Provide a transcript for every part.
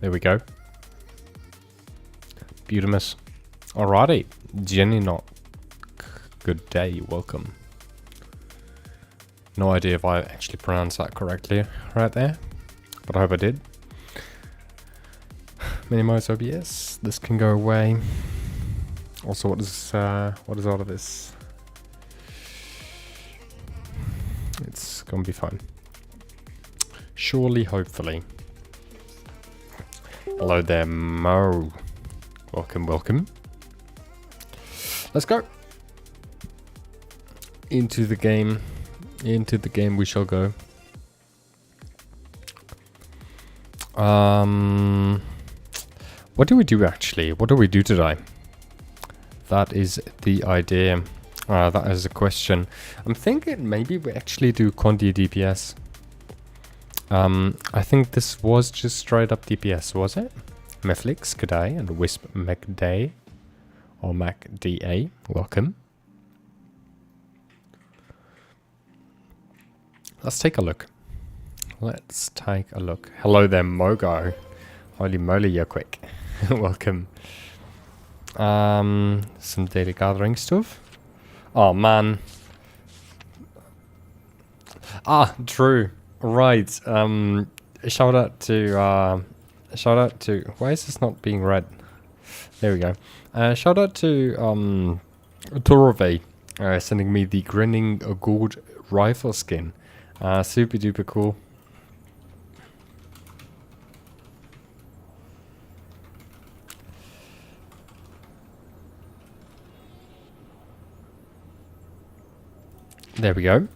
There we go. Beautimus. Alrighty. Jenny Knock. Good day. Welcome. No idea if I actually pronounced that correctly right there, but I hope I did. Minimize OBS. This can go away. Also, what is all of this? It's gonna be fun. Surely, hopefully. Hello there, Mo. Welcome, welcome. Let's go. Into the game. Into the game we shall go. What do we do actually? What do we do today? That is the idea. That is a question. I'm thinking maybe we actually do Condi DPS. I think this was just straight up DPS, was it? Meflix, good day, and Wisp MacDay, or MacDA, welcome. Let's take a look. Let's take a look. Hello there, Mogo. Holy moly, you're quick. Welcome. Some data gathering stuff. Oh man. True. Right. Shout out to why is this not being read? There we go. Shout out to Torove sending me the Grinning Gourd rifle skin. Super duper cool. There we go.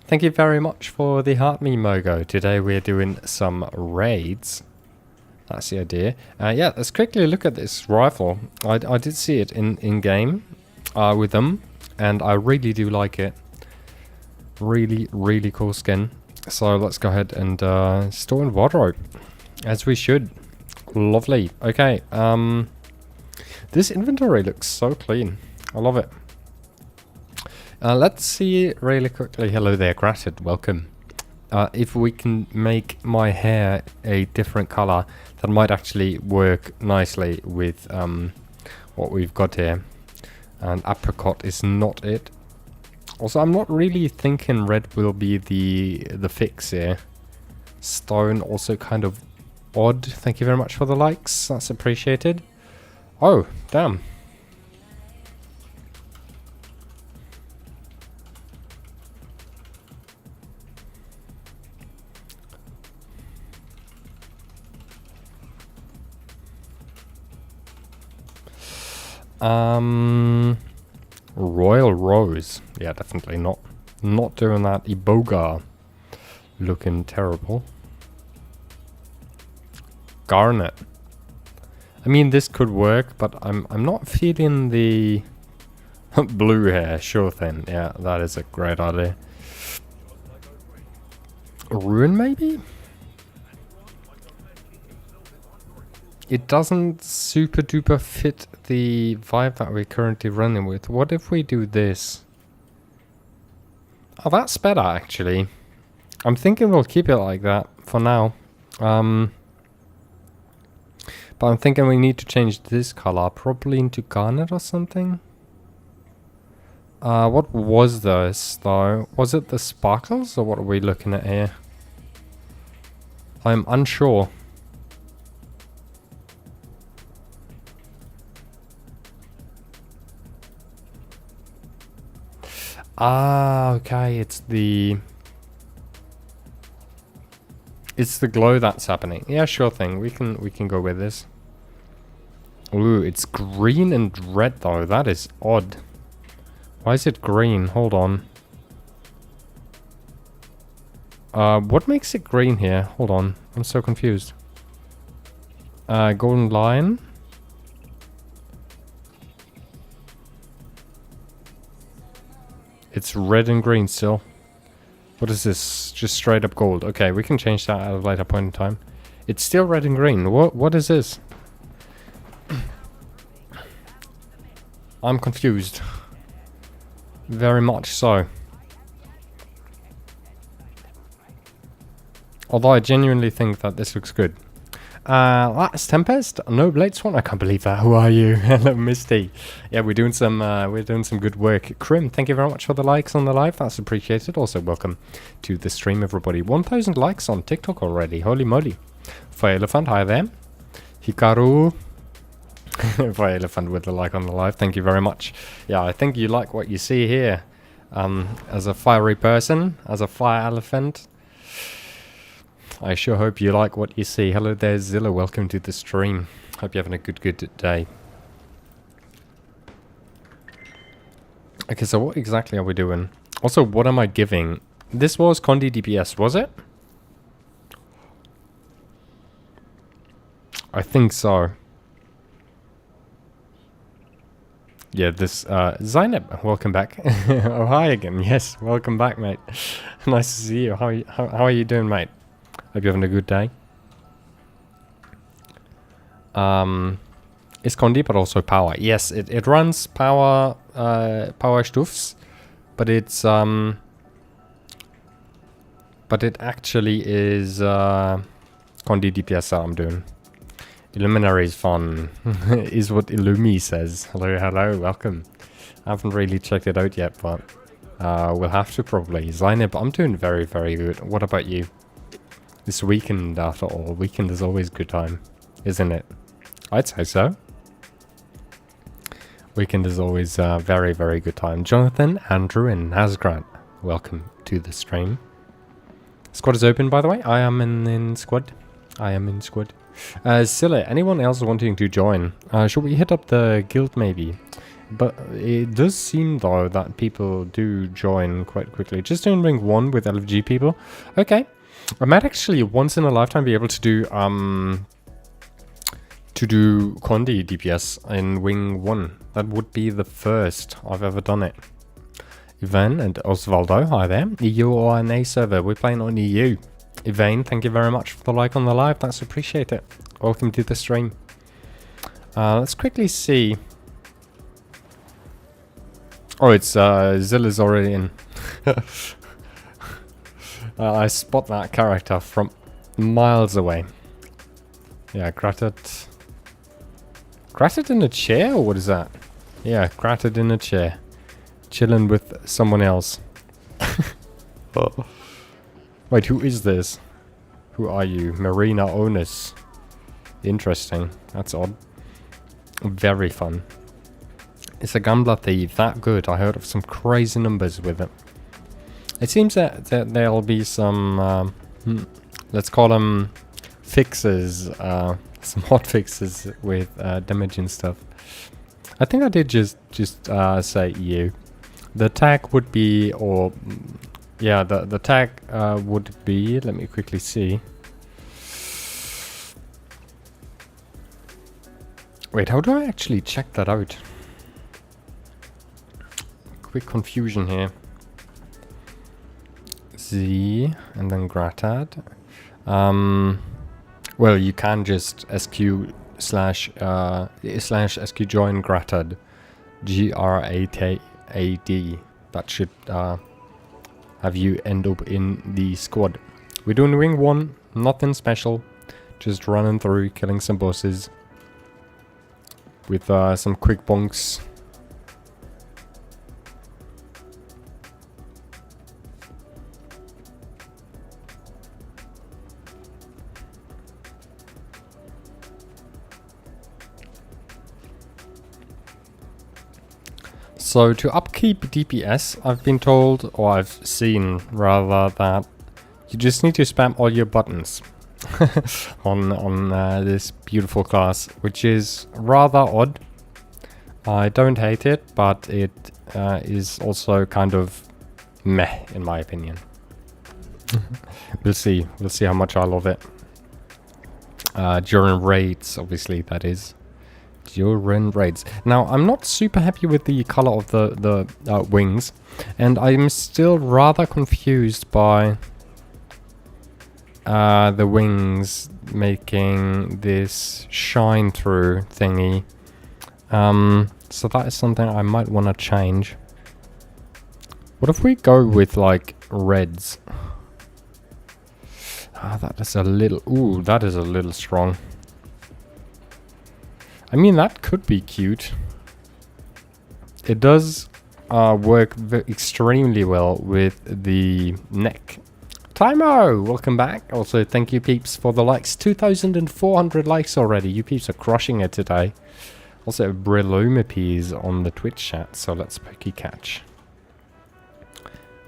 Thank you very much for the heart me, Mogo. Today we're doing some raids. That's the idea. Yeah, let's quickly look at this rifle. I did see it in game with them, and I really do like it. Really, really cool skin. So let's go ahead and store in wardrobe, as we should. Lovely. Okay. This inventory looks so clean. I love it. Let's see really quickly. Hello there, Gratted. Welcome. If we can make my hair a different color, that might actually work nicely with what we've got here. And apricot is not it. Also, I'm not really thinking red will be the fix here. Stone also kind of odd. Thank you very much for the likes. That's appreciated. Oh, damn. Royal Rose. Yeah, definitely not. Not doing that. Iboga. Looking terrible. Garnet. I mean, this could work, but I'm not feeling the blue hair. Sure thing. Yeah, that is a great idea. Ruin, maybe? It doesn't super duper fit the vibe that we're currently running with. What if we do this? Oh, that's better actually. I'm thinking we'll keep it like that for now. But I'm thinking we need to change this color, probably into garnet or something. What was this though? Was it the sparkles or what are we looking at here? I'm unsure. Okay, it's the glow that's happening. Yeah, sure thing. We can go with this. Ooh, it's green and red though. That is odd. Why is it green? Hold on. What makes it green here? Hold on. I'm so confused. Golden Lion. It's red and green still. What is this? Just straight up gold. Okay, we can change that at a later point in time. It's still red and green. What is this? I'm confused. Very much so. Although I genuinely think that this looks good. That's Tempest. No Blade Swan. I can't believe that. Who are you? Hello, Misty. Yeah, we're doing some good work. Krim, thank you very much for the likes on the live. That's appreciated. Also, welcome to the stream, everybody. 1,000 likes on TikTok already. Holy moly. Fire Elephant, hi there. Hikaru. Fire Elephant with the like on the live. Thank you very much. Yeah, I think you like what you see here. As a fiery person, as a fire elephant. I sure hope you like what you see. Hello there, Zilla. Welcome to the stream. Hope you're having a good day. Okay, so what exactly are we doing? Also, what am I giving? This was Condi DPS, was it? I think so. Yeah, this, Zainab, welcome back. Oh, hi again. Yes, welcome back, mate. Nice to see you. How are you doing, mate? Hope you're having a good day. It's Condi, but also power. Yes, it runs power power Stufs, but it's but it actually is Condi DPS that I'm doing. Illuminary is fun, is what Illumi says. Hello, welcome. I haven't really checked it out yet, but we'll have to probably. Zainab, I'm doing very good. What about you? This weekend, after all, weekend is always good time, isn't it? I'd say so. Weekend is always very good time. Jonathan, Andrew, and Nazgrant, welcome to the stream. Squad is open, by the way. I am in squad. Silla, anyone else wanting to join? Should we hit up the guild maybe? But it does seem though that people do join quite quickly. Just doing ring 1 with LFG people. Okay. I might actually once in a lifetime be able to do Condi DPS in wing 1. That would be the first I've ever done it. Ivan and Osvaldo, hi there. EU or an A server, we're playing on EU. Ivan, thank you very much for the like on the live, that's appreciated. Welcome to the stream. Let's quickly see. Oh, it's Zilla's already in. I spot that character from miles away. Yeah, Gratted. Gratted in a chair, or what is that? Yeah, Gratted in a chair. Chilling with someone else. Oh. Wait, who is this? Who are you? Marina Onus. Interesting. That's odd. Very fun. Is a gambler thief that good? I heard of some crazy numbers with it. It seems that there'll be some, let's call them fixes, some hot fixes with damage and stuff. I think I did just say EU. The tag would be, or yeah, the tag would be. Let me quickly see. Wait, how do I actually check that out? Quick confusion here. Z and then Gratad. Well, you can just sq/sqjoin Gratad, GRATAD. That should have you end up in the squad. We're doing wing 1, nothing special, just running through, killing some bosses with some quick bonks. So to upkeep DPS, I've been told, or I've seen rather, that you just need to spam all your buttons on this beautiful class, which is rather odd. I don't hate it, but it is also kind of meh in my opinion. We'll see how much I love it. During raids, obviously, that is. During raids. Now, I'm not super happy with the color of the wings, and I'm still rather confused by the wings making this shine through thingy. So that is something I might want to change. What if we go with like reds? Ah, that is a little... Ooh, that is a little strong. I mean, that could be cute. It does work extremely well with the neck. Timo, welcome back. Also, thank you peeps for the likes. 2,400 likes already. You peeps are crushing it today. Also, Brilome appears on the Twitch chat, so let's Pokey Catch.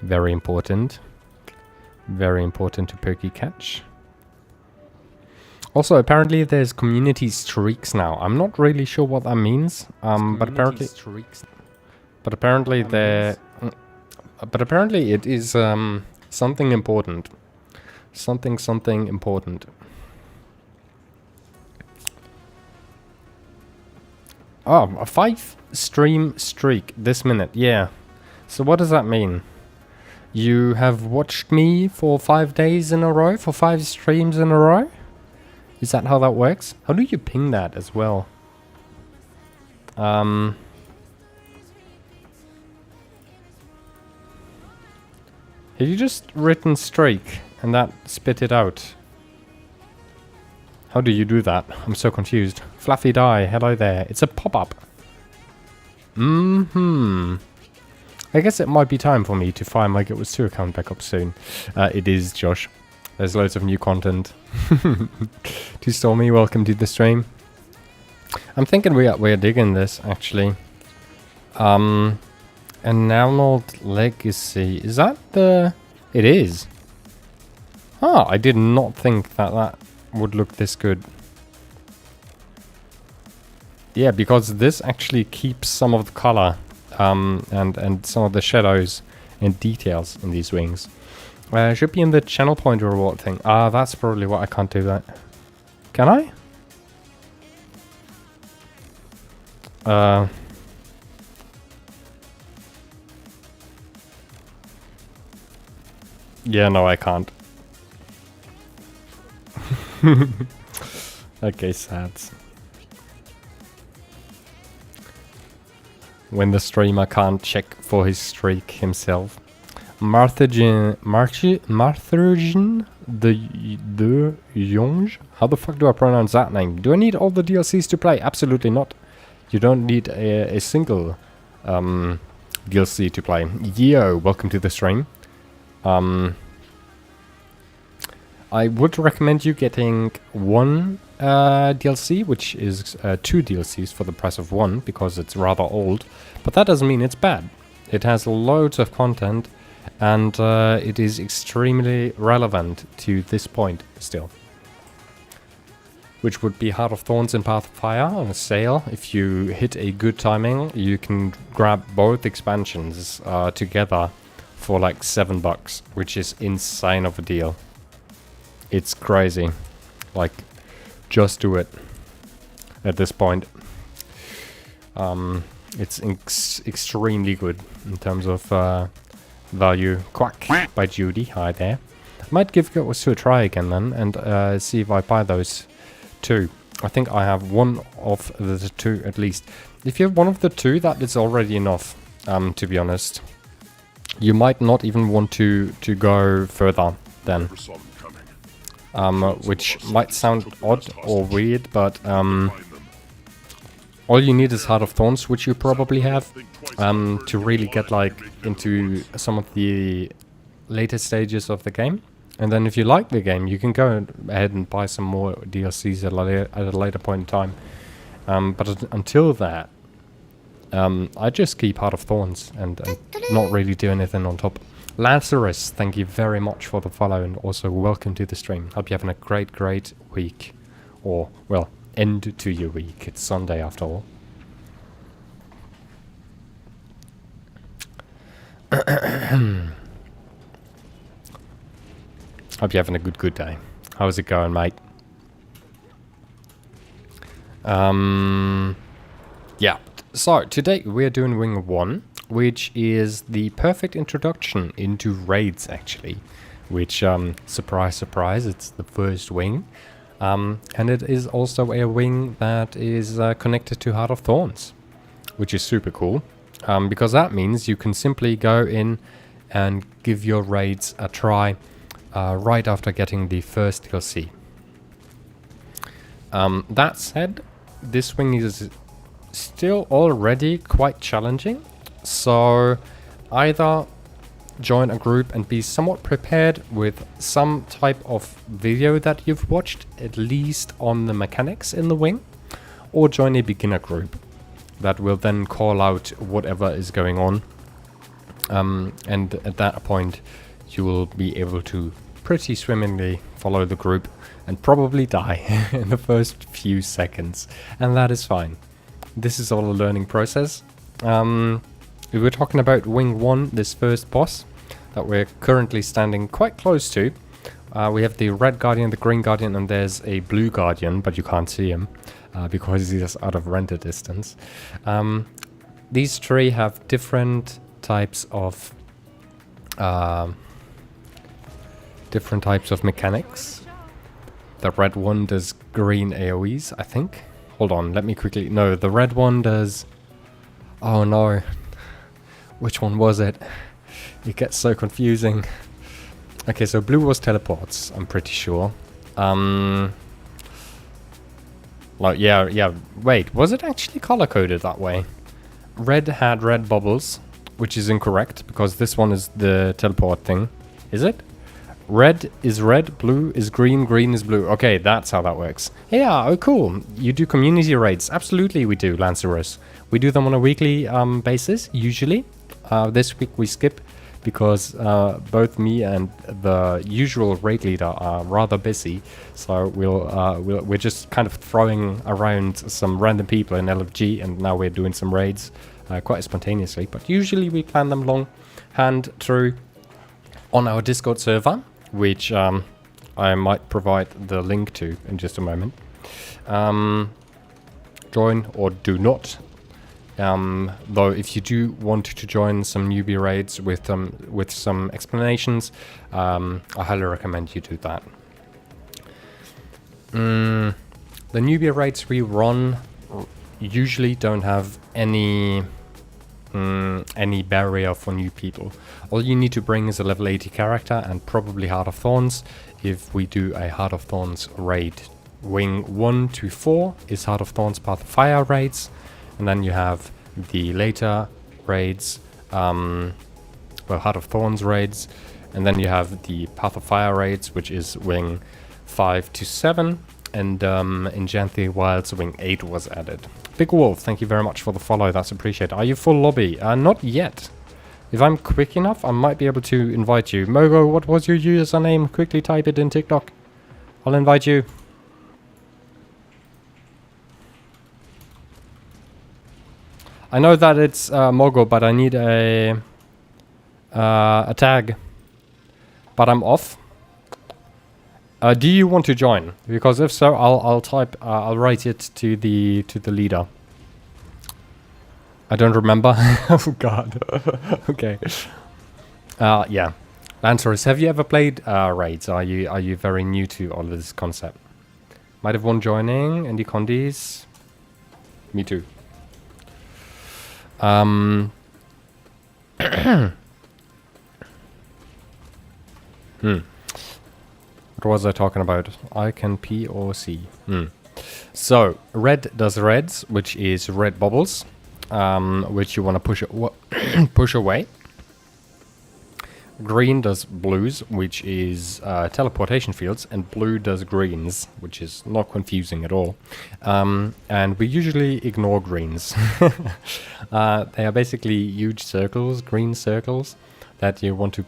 Very important. Very important to Pokey Catch. Also, apparently there's community streaks now. I'm not really sure what that means. But apparently it is something important. Something important. Oh, a 5 stream streak this minute. Yeah. So what does that mean? You have watched me for 5 days in a row? For 5 streams in a row? Is that how that works? How do you ping that as well? Have you just written streak and that spit it out? How do you do that? I'm so confused. Fluffy Die, hello there. It's a pop-up. I guess it might be time for me to fire my Guild Wars 2 account back up soon. It is, Josh. There's loads of new content. To Stormy, welcome to the stream. I'm thinking we're digging this, actually. And Now Legacy. Is that the... It is. Ah, I did not think that that would look this good. Yeah, because this actually keeps some of the color and some of the shadows and details in these wings. Should be in the channel pointer reward thing. Ah, that's probably what I can't do that. Can I? Yeah, no, I can't. Okay, sad. When the streamer can't check for his streak himself. Marthagen de Jonge? How the fuck do I pronounce that name? Do I need all the DLCs to play? Absolutely not. You don't need a single DLC to play. Yo, welcome to the stream. I would recommend you getting one DLC, which is 2 DLCs for the price of 1, because it's rather old. But that doesn't mean it's bad. It has loads of content, and it is extremely relevant to this point still. Which would be Heart of Thorns and Path of Fire on a sale. If you hit a good timing, you can grab both expansions together for like $7, which is insane of a deal. It's crazy. Like, just do it at this point. It's extremely good in terms of value. Quack by Judy. Hi there. I might give Guild Wars 2 a try again then and see if I buy those 2. I think I have one of the 2 at least. If you have one of the 2, that is already enough, to be honest. You might not even want to go further then. Which might sound odd or weird, but all you need is Heart of Thorns, which you probably have, to really get like into some of the later stages of the game. And then if you like the game, you can go ahead and buy some more DLCs at a later point in time. But until that, I just keep Heart of Thorns and not really do anything on top. Lazarus, thank you very much for the follow, and also welcome to the stream. Hope you're having a great week. Or, well, end to your week. It's Sunday after all. Hope you're having a good day. How's it going, mate? Yeah. So, today we're doing Wing 1. Which is the perfect introduction into raids, actually. Which, surprise, surprise, it's the first wing. And it is also a wing that is connected to Heart of Thorns. Which is super cool. Because that means you can simply go in and give your raids a try right after getting the first DLC. That said, this wing is still already quite challenging, so either join a group and be somewhat prepared with some type of video that you've watched, at least on the mechanics in the wing, or join a beginner group that will then call out whatever is going on. And at that point, you will be able to pretty swimmingly follow the group and probably die in the first few seconds. And that is fine. This is all a learning process. We were talking about Wing 1, this first boss that we're currently standing quite close to. We have the red guardian, the green guardian, and there's a blue guardian, but you can't see him because he's out of render distance. These three have different types of mechanics. The red one does green AoEs, I think. Hold on, let me quickly... No, the red one does... Oh no. Which one was it? It gets so confusing. Okay, so blue was teleports, I'm pretty sure. Like, yeah, wait, was it actually color-coded that way? Red had red bubbles, which is incorrect, because this one is the teleport thing. Is it? Red is red, blue is green, green is blue. Okay, that's how that works. Yeah, oh cool. You do community raids. Absolutely we do, Lancerus. We do them on a weekly basis, usually. This week we skip because both me and the usual raid leader are rather busy. So we're just kind of throwing around some random people in LFG, and now we're doing some raids quite spontaneously. But usually we plan them long hand through on our Discord server, which I might provide the link to in just a moment. Join or do not. Though if you do want to join some newbie raids with some explanations, I highly recommend you do that. The newbie raids we run usually don't have any barrier for new people. All you need to bring is a level 80 character and probably Heart of Thorns if we do a Heart of Thorns raid. Wing 1 to 4 is Heart of Thorns Path of Fire raids, and then you have the later raids, Heart of Thorns raids, and then you have the Path of Fire raids, which is Wing 5 to 7, and in Janthi Wilds, Wing 8 was added. Big Wolf, thank you very much for the follow, that's appreciated. Are you full lobby? Not yet. If I'm quick enough, I might be able to invite you. Mogo, what was your username? Quickly type it in TikTok. I'll invite you. I know that it's Mogo, but I need a tag. But I'm off. Do you want to join? Because if so, I'll write it to the leader. I don't remember. Oh god. Okay. Yeah. Lancerus, have you ever played raids? Are you very new to all of this concept? Might have one joining. Andy Condis. Me too. What was I talking about? I can P or C. So, red does reds, which is red bubbles, which you want to push away. Green does blues, which is teleportation fields, and blue does greens, which is not confusing at all. And we usually ignore greens. They are basically huge circles, green circles, that you want to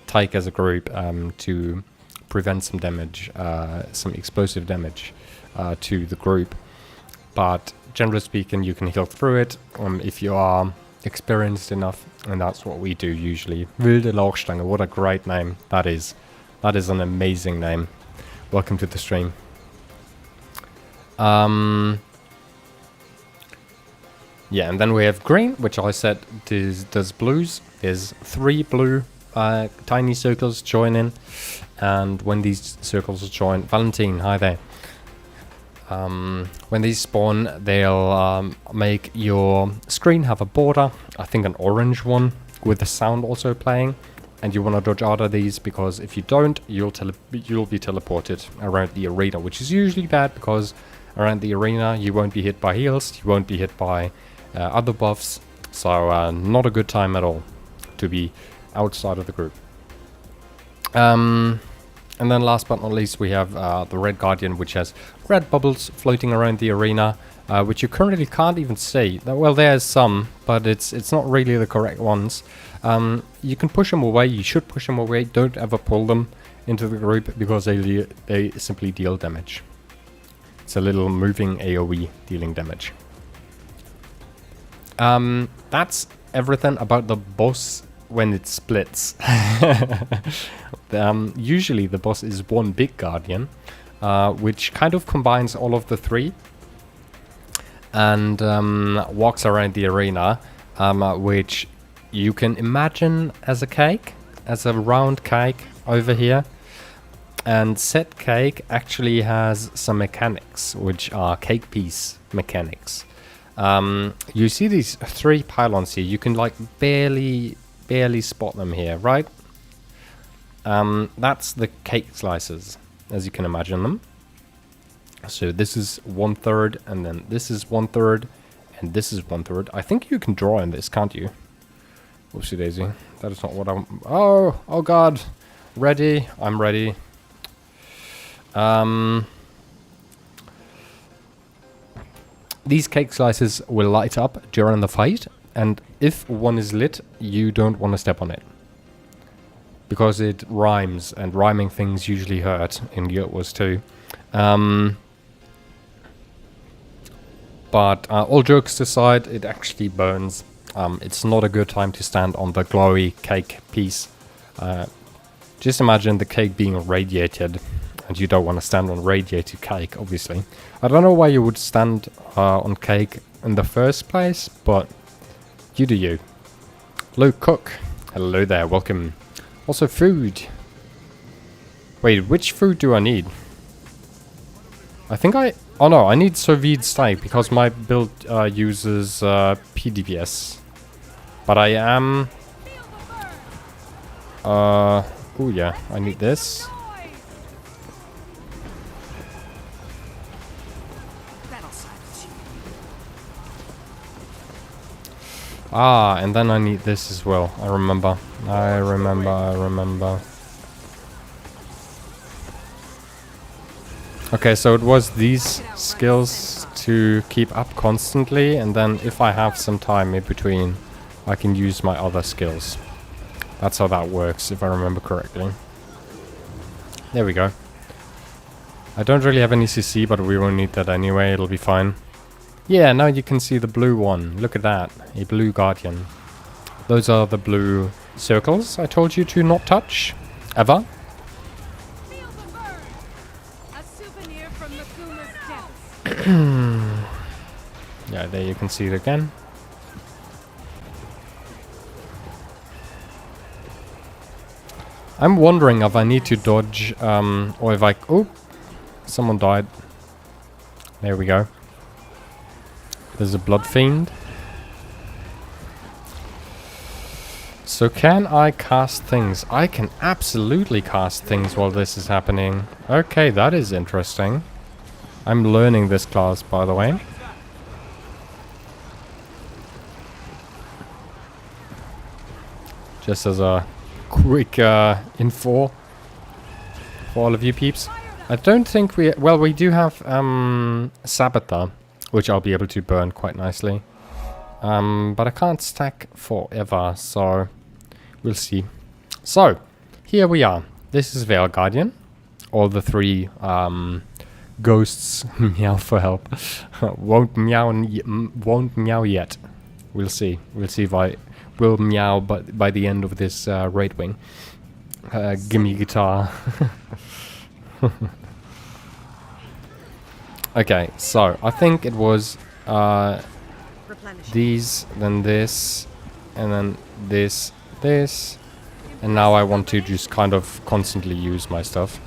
take as a group to prevent some damage, some explosive damage to the group. But generally speaking, you can heal through it if you are experienced enough, and that's what we do usually. Wilde Lauchstange, what a great name that is. That is an amazing name. Welcome to the stream. Yeah, and then we have green, which I said does blues. There's 3 blue tiny circles join in, and when these circles join, Valentine, hi there. When these spawn, they'll make your screen have a border, I think an orange one, with the sound also playing, and you want to dodge out of these, because if you don't, you'll be teleported around the arena, which is usually bad, because around the arena you won't be hit by heals, you won't be hit by other buffs, so not a good time at all to be outside of the group. And then last but not least, we have the Red Guardian, which has red bubbles floating around the arena, which you currently can't even see. Well, there's some, but it's not really the correct ones. You can push them away, you should push them away, don't ever pull them into the group, because they simply deal damage. It's a little moving AoE dealing damage. That's everything about the boss when it splits. Usually the boss is one big guardian, which kind of combines all of the three, and walks around the arena, which you can imagine as a cake, as a round cake over here. And said cake actually has some mechanics, which are cake piece mechanics. You see these three pylons here, you can like barely spot them here, right? That's the cake slices, as you can imagine them. So this is 1/3, and then this is 1/3, and this is 1/3. I think you can draw in this, can't you? Oopsie daisy. That is not what I'm... Oh god. Ready? I'm ready. These cake slices will light up during the fight, and if one is lit, you don't want to step on it, because it rhymes, and rhyming things usually hurt in Guild Wars 2. But all jokes aside, it actually burns. It's not a good time to stand on the glowy cake piece. Just imagine the cake being radiated, and you don't want to stand on radiated cake, obviously. I don't know why you would stand on cake in the first place, but you do you. Luke Cook. Hello there, welcome. Also food. Wait, which food do I need? I think oh no, I need sous vide steak, because my build uses PDPS. But I am... oh yeah, I need this. Ah, and then I need this as well. I remember. Okay, so it was these skills to keep up constantly, and then if I have some time in between, I can use my other skills. That's how that works, if I remember correctly. There we go. I don't really have any CC, but we won't need that anyway, it'll be fine. Yeah, now you can see the blue one. Look at that. A blue guardian. Those are the blue circles I told you to not touch. Ever. A souvenir from the Kuma's depths. Yeah, there you can see it again. I'm wondering if I need to dodge, or if I... Oh! Someone died. There we go. There's a blood fiend. So can I cast things? I can absolutely cast things while this is happening. Okay, that is interesting. I'm learning this class, by the way. Just as a quick info for all of you peeps. I don't think we... Well, we do have Sabbatha, which I'll be able to burn quite nicely. But I can't stack forever, so we'll see. So, here we are. This is Veil Guardian. All the three ghosts meow for help. Won't meow yet. We'll see. We'll see if I will meow by the end of this raid wing. Gimme guitar. Okay, so I think it was these, then this, and then this, and now I want to just kind of constantly use my stuff.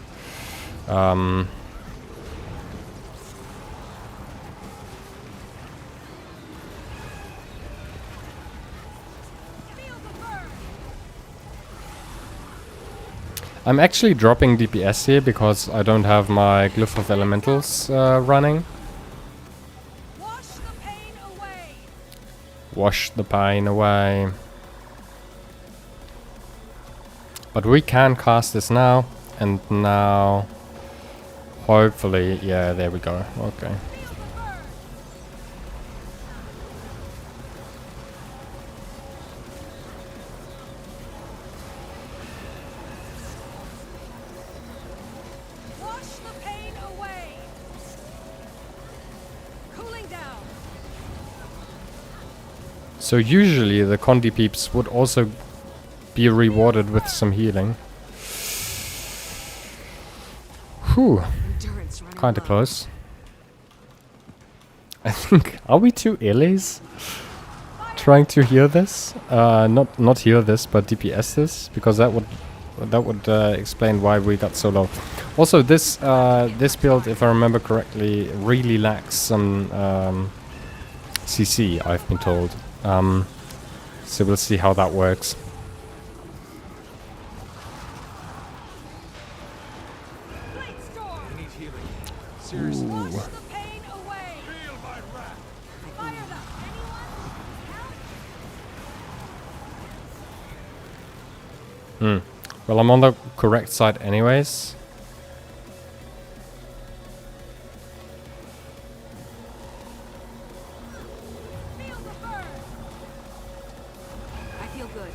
I'm actually dropping DPS here because I don't have my Glyph of Elementals running. Wash the pain away. Wash the pain away. But we can cast this now. And now... hopefully... yeah, there we go. Okay. Wash the pain away. Cooling down. So usually the Condi peeps would also be rewarded with some healing. Whew. Kinda close. I think... are we two illies? Trying to heal this? Not heal this, but DPS this? Because that would explain why we got so low. Also, this build, if I remember correctly, really lacks some CC, I've been told. So we'll see how that works. Seriously. Wash the pain away. Feel my wrath. Fired up. Anyone? Well, I'm on the correct side anyways. Feel the burn. I feel good.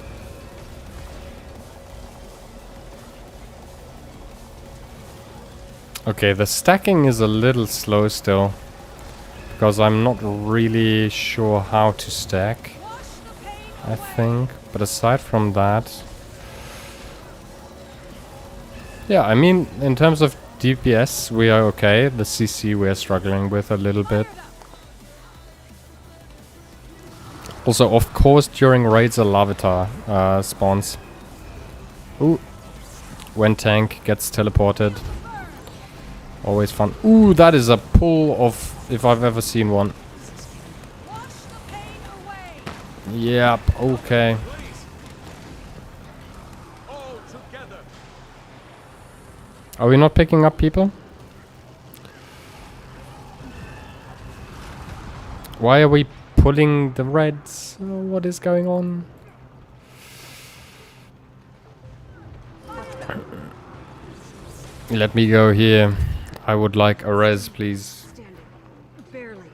Okay, the stacking is a little slow still. Because I'm not really sure how to stack, Wash the pain I away. think. But aside from that... yeah, I mean, in terms of DPS, we are okay. The CC we are struggling with a little bit. Also, of course, during raids a Lavatar spawns. Ooh. When tank gets teleported. Always fun. Ooh, that is a pull of... if I've ever seen one. Wash the pain away. Yep, okay. All together. Are we not picking up people? Why are we pulling the reds? Oh, what is going on? Let me go here. I would like a res, please. Standing. Barely.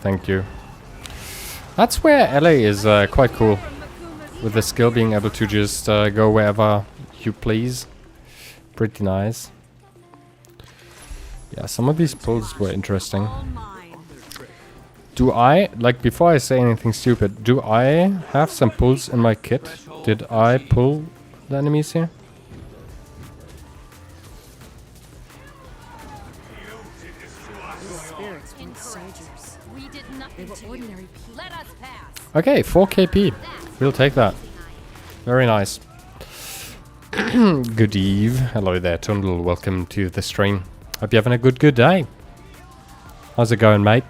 Thank you. That's where LA is quite cool. From the Kuma's With the skill being able to just go wherever you please. Pretty nice. Yeah, some of these pulls were interesting. all mine. Do I, like before I say anything stupid, do I have some pulls in my kit? Did I pull the enemies here? Spirits weren't soldiers. We did They nothing were to ordinary you. people. Let us pass. Okay, 4 KP. We'll take that. Very nice. Good eve. Hello there, Tundle. Welcome to the stream. Hope you're having a good day. How's it going, mate?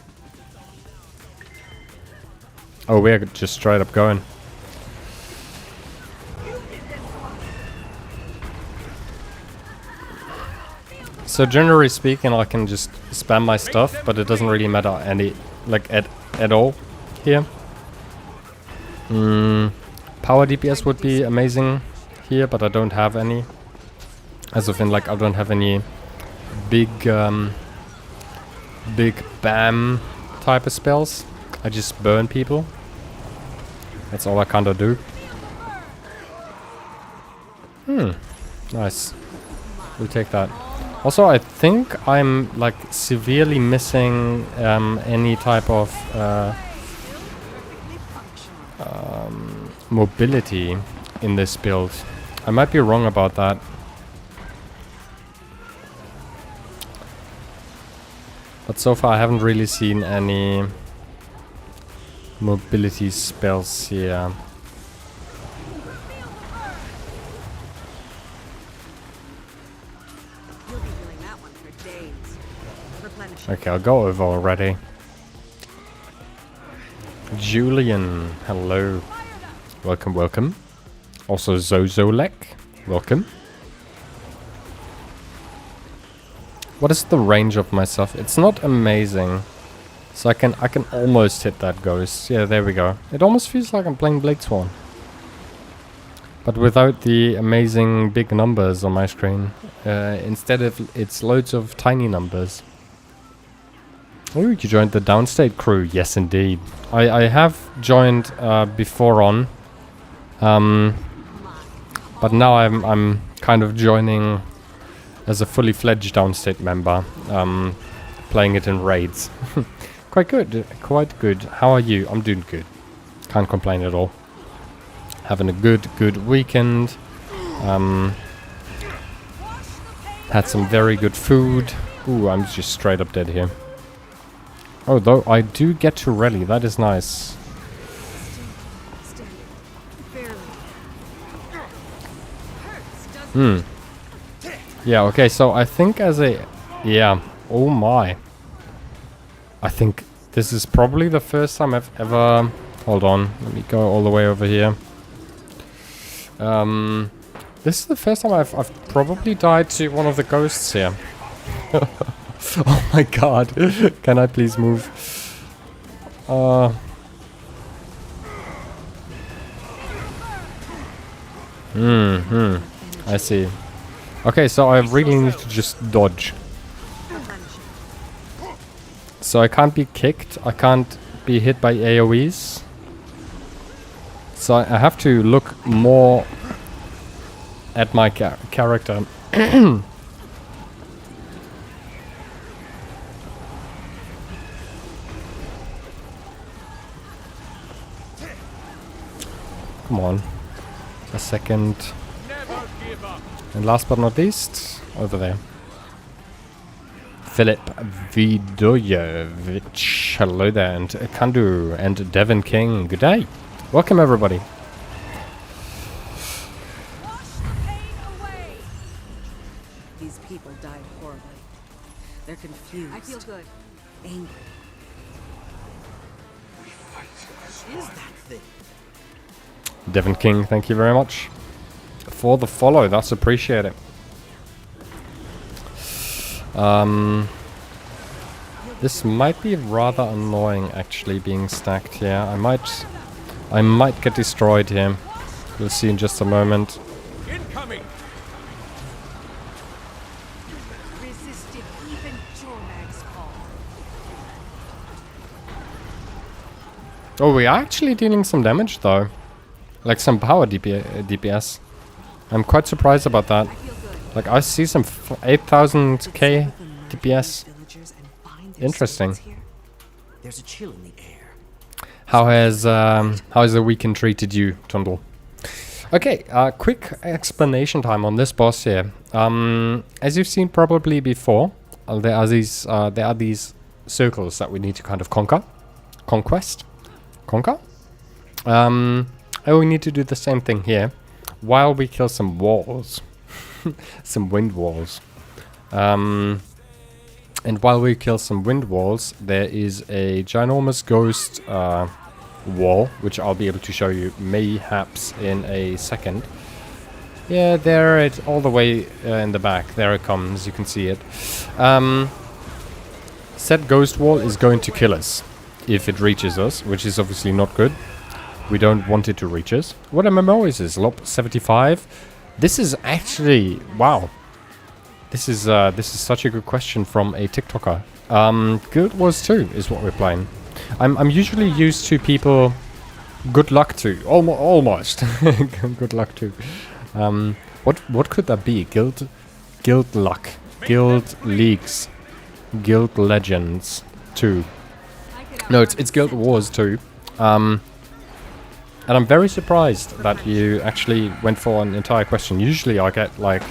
Oh, we're just straight up going. So generally speaking, I can just spam my stuff, but it doesn't really matter at all here. Power DPS would be amazing here, but I don't have any. As of in, like, I don't have any big bam type of spells. I just burn people. That's all I kinda do. Nice. We'll take that. Also, I think I'm like severely missing any type of mobility in this build. I might be wrong about that. But so far I haven't really seen any mobility spells here. You'll be doing that one for days. Replenish. Okay, I'll go over already. Julian, hello. Welcome, welcome. Also Zozolek, Welcome. What is the range of myself? It's not amazing. So I can almost hit that ghost. Yeah, there we go. It almost feels like I'm playing Blade Swan. But without the amazing big numbers on my screen. Instead of it's loads of tiny numbers. Oh, you joined the Downstate crew. Yes, indeed. I have joined before on. But now I'm kind of joining as a fully fledged Downstate member. Playing it in raids. Quite good. How are you? I'm doing good. Can't complain at all. Having a good weekend. Had some very good food. Ooh, I'm just straight up dead here. Oh, though I do get to rally. That is nice. Yeah, okay, so I think as a... Yeah, oh my. I think this is probably the first time I've ever... Hold on, let me go all the way over here. This is the first time I've probably died to one of the ghosts here. Oh my god. Can I please move? I see. Okay, so I really need to just dodge. So I can't be kicked. I can't be hit by AoEs. So I have to look more at my character. Come on. A second. And last but not least, over there. Philip Vidojevic. Hello there. And Kandu and Devon King. Good day. Welcome everybody. These people died horribly. They're confused. I feel good. Angry. What is that thing? Devon King, thank you very much for the follow. That's appreciated. This might be rather annoying actually being stacked here. I might get destroyed here. We'll see in just a moment. Incoming. Resisted even Jormag's call. Oh, we are actually dealing some damage though. Like some power DPS. I'm quite surprised about that. Like I see some 8000k DPS. Interesting. There's a chill in the air. How has the weekend treated you, Tundle? Okay, quick explanation time on this boss here. As you've seen probably before, there are these circles that we need to kind of conquer. Conquer? And we need to do the same thing here, while we kill some walls. Some wind walls. And while we kill some wind walls, there is a ginormous ghost wall, which I'll be able to show you mayhaps in a second. Yeah, there it all the way in the back. There it comes, you can see it. Said ghost wall is going to kill us if it reaches us, which is obviously not good. We don't want it to reach us. What MMO is this? LOP 75? This is actually... Wow. This is such a good question from a TikToker. Guild Wars 2 is what we're playing. I'm usually used to people... Good luck to. Almost. Good luck to. What could that be? Guild luck. Guild leagues. Guild legends 2. No, it's Guild Wars 2. And I'm very surprised that you actually went for an entire question. Usually I get like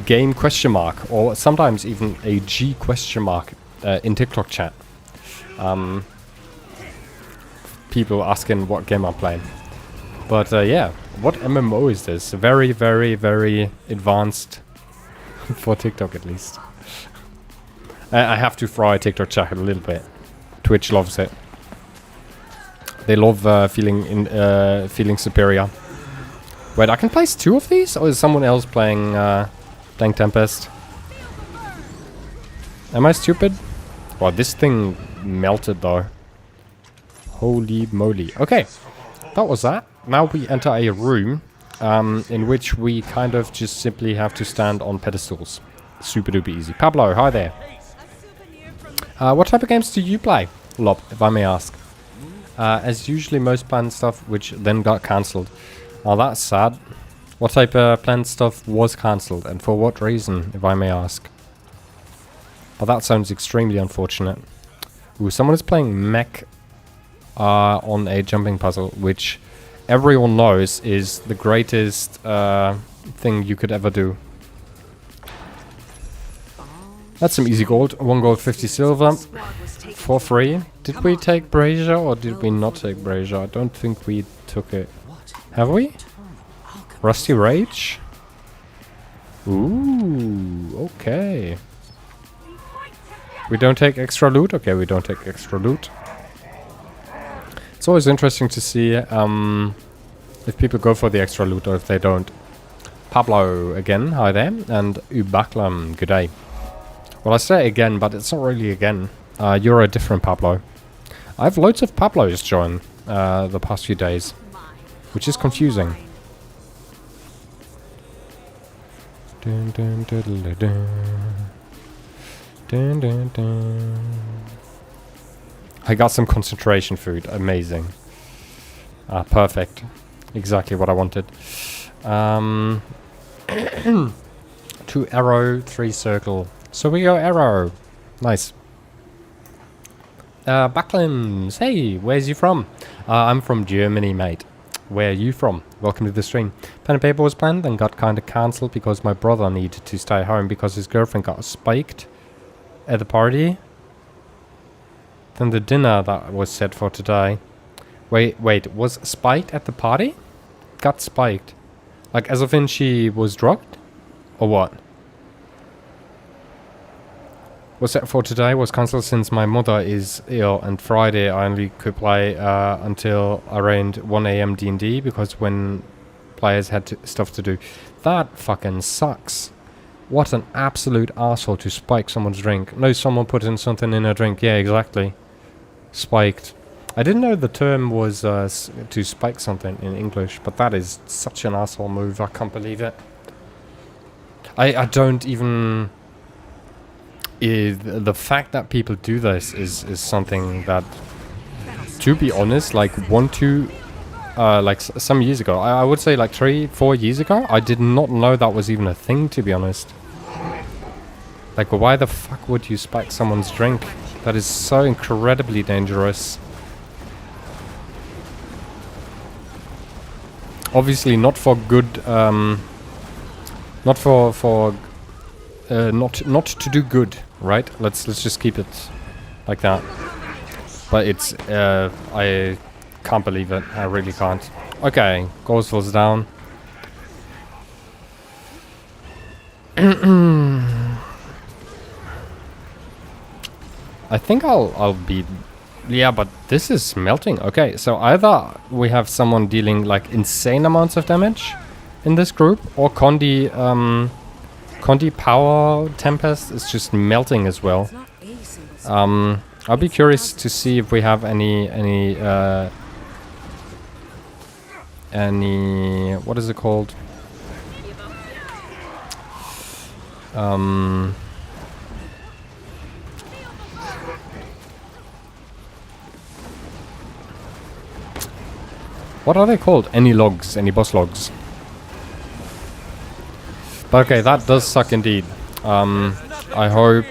game question mark or sometimes even a G question mark in TikTok chat. People asking what game I'm playing. But yeah, what MMO is this? Very, very, very advanced for TikTok at least. I have to fry TikTok chat a little bit. Twitch loves it. They love feeling superior. Wait, I can place 2 of these? Or is someone else playing Tempest? Am I stupid? Wow, this thing melted though. Holy moly. Okay, that was that. Now we enter a room in which we kind of just simply have to stand on pedestals. Super duper easy. Pablo, hi there. What type of games do you play, Lob, if I may ask? As usually most planned stuff, which then got cancelled. Oh, that's sad. What type of planned stuff was cancelled, and for what reason, if I may ask? Oh, that sounds extremely unfortunate. Ooh, someone is playing mech on a jumping puzzle, which everyone knows is the greatest thing you could ever do. That's some easy gold. 1 gold, 50 silver. For free. Did we take Brazier or did we not take Brazier? I don't think we took it. Have we? Rusty Rage? Ooh, okay. We don't take extra loot? Okay, we don't take extra loot. It's always interesting to see if people go for the extra loot or if they don't. Pablo again, hi there. And Ubaklam, good day. Well, I say again, but it's not really again. You're a different Pablo. I have loads of Pablos join the past few days, which is confusing. Dun, dun, dun, dun, dun. Dun, dun, dun. I got some concentration food. Amazing. Perfect. Exactly what I wanted. 2 arrow, 3 circle. So we go arrow. Nice. Backlands. Hey, where's you from? I'm from Germany, mate. Where are you from? Welcome to the stream. Pen and paper was planned and got kind of cancelled because my brother needed to stay home because his girlfriend got spiked at the party. Then the dinner that was set for today. Wait, was spiked at the party? Got spiked. Like as if in she was drugged? Or what? Was set for today was cancelled since my mother is ill and Friday I only could play until around 1 AM D&D because when players had stuff to do. That fucking sucks. What an absolute asshole to spike someone's drink. No, someone put in something in a drink. Yeah, exactly. Spiked. I didn't know the term was to spike something in English, but that is such an asshole move. I can't believe it. I don't even... the fact that people do this is something that, to be honest, like some years ago, I would say like 3-4 years ago, I did not know that was even a thing, to be honest. Like, why the fuck would you spike someone's drink? That is so incredibly dangerous. Obviously not for good, not to do good, right? Let's just keep it like that. But it's I can't believe it. I really can't. Okay, goals falls down. I think I'll be... Yeah, but this is melting. Okay, so either we have someone dealing like insane amounts of damage in this group, or Condi Power Tempest is just melting as well. I'll be curious to see if we have any what is it called? What are they called? Any logs? Any boss logs? But okay, that does suck indeed. I hope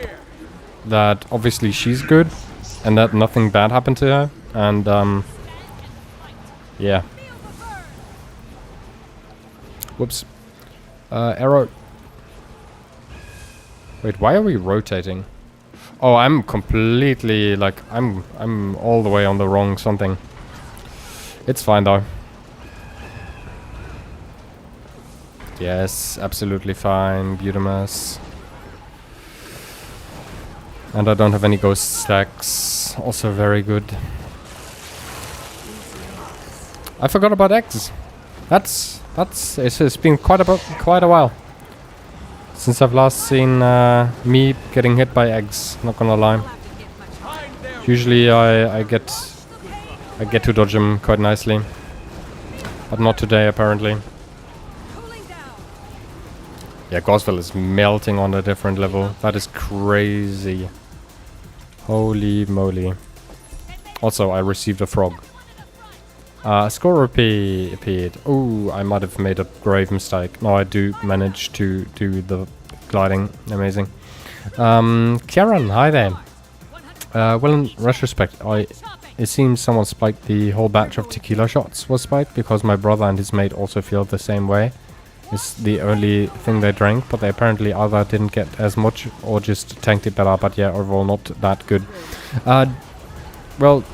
that obviously she's good and that nothing bad happened to her. And yeah. Whoops. Arrow. Wait, why are we rotating? Oh, I'm completely like I'm all the way on the wrong something. It's fine though. Yes, absolutely fine, Beautimus. And I don't have any ghost stacks. Also very good. I forgot about eggs. That's It's been quite a while since I've last seen me getting hit by eggs. Not gonna lie. Usually I get to dodge them quite nicely, but not today apparently. Yeah, Gosville is melting on a different level. That is crazy. Holy moly. Also, I received a frog. Score appeared. Oh, I might have made a grave mistake. No, I do manage to do the gliding. Amazing. Kieran, hi there. Well, in retrospect, it seems someone spiked the whole batch of tequila shots was spiked because my brother and his mate also feel the same way. It's the only thing they drank, but they apparently either didn't get as much or just tanked it better, but yeah, overall not that good. Well,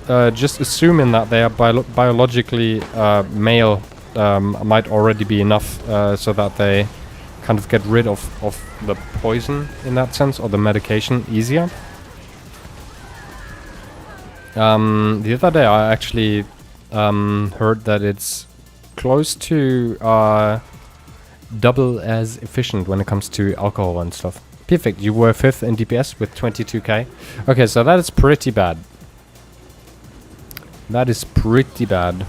just assuming that they are biologically male might already be enough so that they kind of get rid of the poison in that sense, or the medication easier. The other day I actually heard that it's close to double as efficient when it comes to alcohol and stuff. Perfect, you were 5th in DPS with 22k. Okay, so that is pretty bad. That is pretty bad.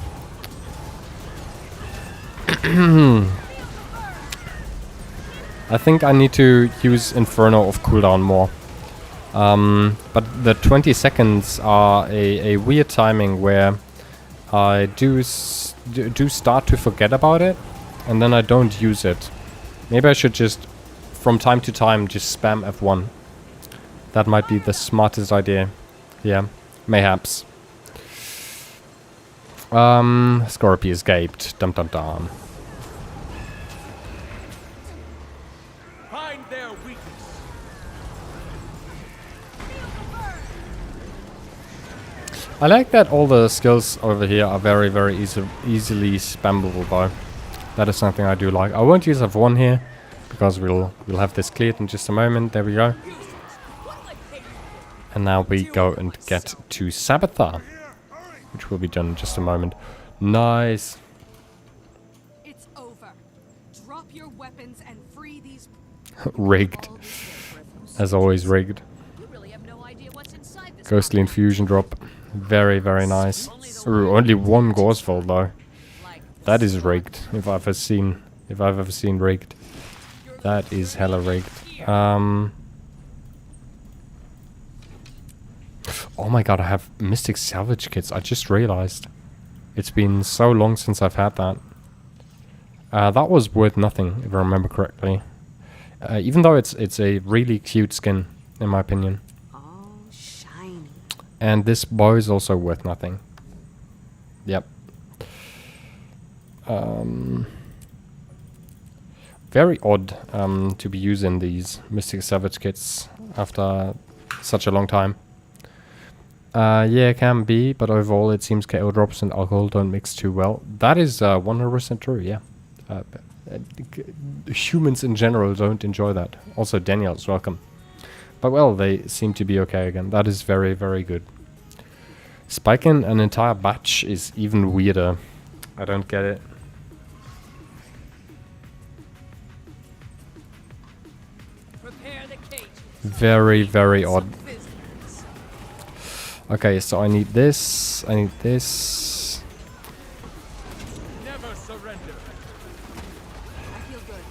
I think I need to use Inferno of cooldown more. But the 20 seconds are a weird timing where I do start to forget about it, and then I don't use it. Maybe I should just, from time to time, just spam F1. That might be the smartest idea. Yeah, mayhaps. Scorpio escaped. Dum dum dum. Find their weakness. I like that all the skills over here are very, very easily spammable though. That is something I do like. I won't use F1 here because we'll have this cleared in just a moment. There we go. And now we go and get to Sabbatha, which will be done in just a moment. Nice. It's over. Drop your weapons and free these. Rigged. As always, rigged. You really have no idea what's inside this. Ghostly infusion drop. Very, very nice. Ooh, only one Gorsfall though. That is rigged. If I've ever seen rigged. That is hella rigged. Oh my god, I have Mystic Salvage Kits. I just realized. It's been so long since I've had that. That was worth nothing, if I remember correctly. Even though it's a really cute skin, in my opinion. Oh, shiny. And this bow is also worth nothing. Yep. Very odd to be using these Mystic Savage Kits after such a long time. Yeah, it can be, but overall it seems KO drops and alcohol don't mix too well. That is 100% true, yeah. Humans in general don't enjoy that. Also, Daniel's welcome. But well, they seem to be okay again. That is very, very good. Spiking an entire batch is even weirder. I don't get it. Prepare the cage. Very, very odd. Okay, so I need this. I need this. Never surrender. I feel good.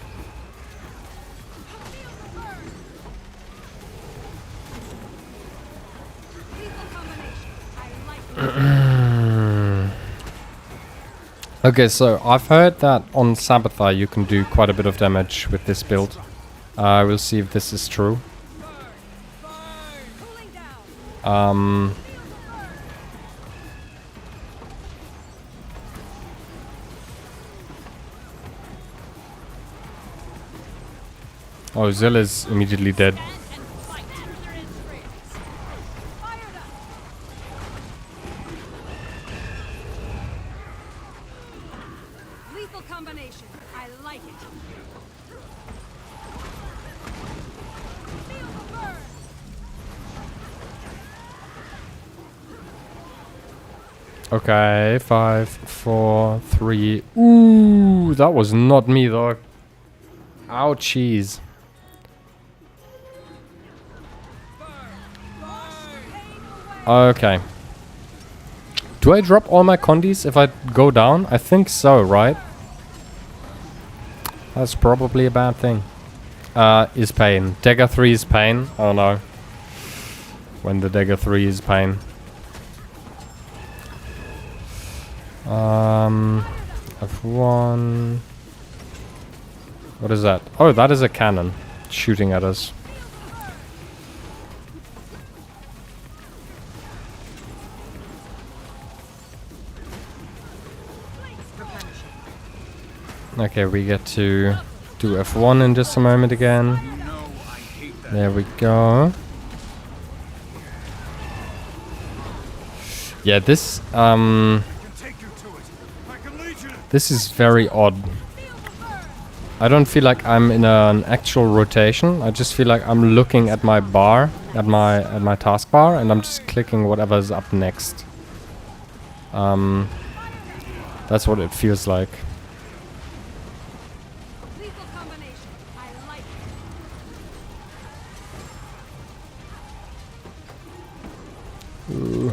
Lethal combination. I like it. Okay, so I've heard that on Sabbatha you can do quite a bit of damage with this build. We'll see if this is true. Cooling down. Oh, Zill is immediately dead. Lethal combination. I like it. Feel the burn. Okay, 5, 4, 3. Ooh, that was not me though. Ouchies. Okay. Do I drop all my condis if I go down? I think so, right? That's probably a bad thing. Is pain. Dagger 3 is pain. Oh no. When the dagger 3 is pain. F1. What is that? Oh, that is a cannon shooting at us. Okay, we get to do F1 in just a moment again. There we go. Yeah, this is very odd. I don't feel like I'm in an actual rotation. I just feel like I'm looking at my bar, at my taskbar, and I'm just clicking whatever's up next. That's what it feels like. Lethal combination. I like it. Ooh.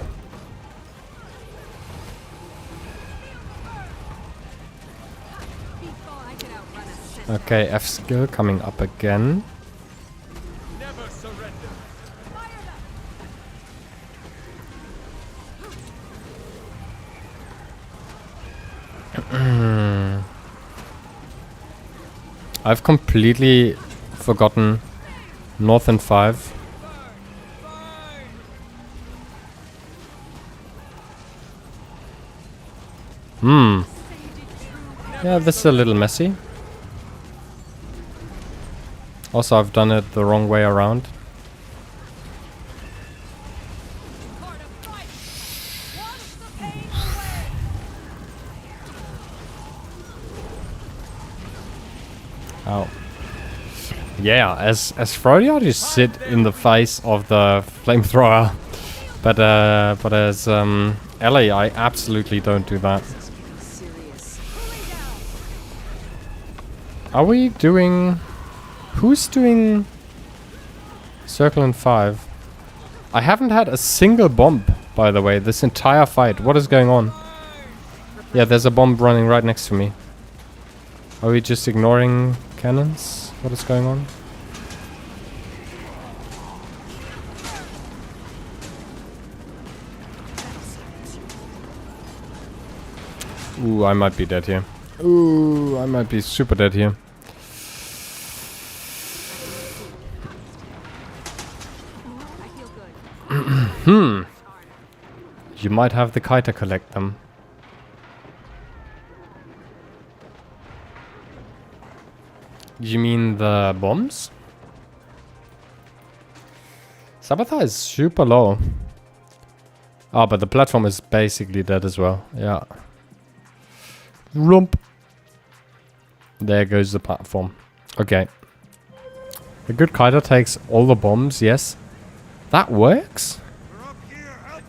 Before I can outrun a centaur. Okay, F skill coming up again. Never surrender. Fire them. I've completely forgotten North and 5. Yeah, this is a little messy. Also, I've done it the wrong way around. Part of fight. Wash the pain away. Ow. Yeah, as Freudian, you sit in the face of the flamethrower. But as Ellie, I absolutely don't do that. Serious. Are we doing... Who's doing Circle and 5? I haven't had a single bomb, by the way, this entire fight. What is going on? Yeah, there's a bomb running right next to me. Are we just ignoring cannons? What is going on? Ooh, I might be dead here. Ooh, I might be super dead here. I feel good. You might have the kiter collect them. You mean the bombs? Sabatha is super low. Oh, but the platform is basically dead as well. Yeah. Rump. There goes the platform. Okay. A good kiter takes all the bombs, yes. That works?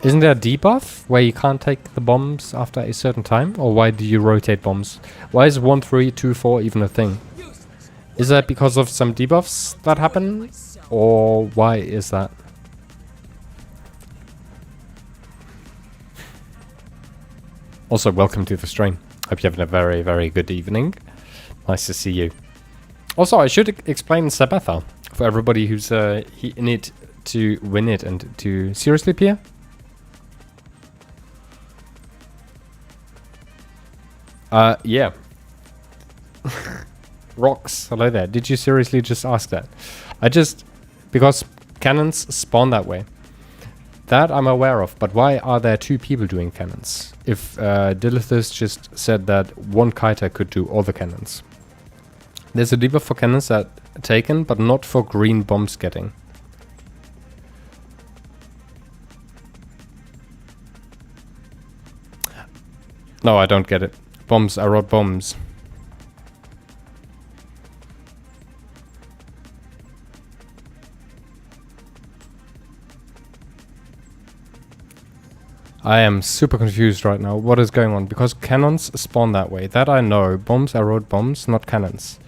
Isn't there a debuff where you can't take the bombs after a certain time? Or why do you rotate bombs? Why is 1, 3, 2, 4 even a thing? Is that because of some debuffs that happen? Or why is that? Also, welcome to the stream. Hope you're having a very, very good evening. Nice to see you. Also, I should explain Sabetha for everybody who's in it to win it and to... Seriously, Pierre? Yeah. Rocks, hello there. Did you seriously just ask that? Because cannons spawn that way. That I'm aware of, but why are there 2 people doing cannons? If Dilithus just said that 1 kiter could do all the cannons. There's a debuff for cannons that are taken, but not for green bombs getting. No, I don't get it. Bombs, I wrote bombs. I am super confused right now. What is going on? Because cannons spawn that way. That I know. Bombs are road bombs, not cannons.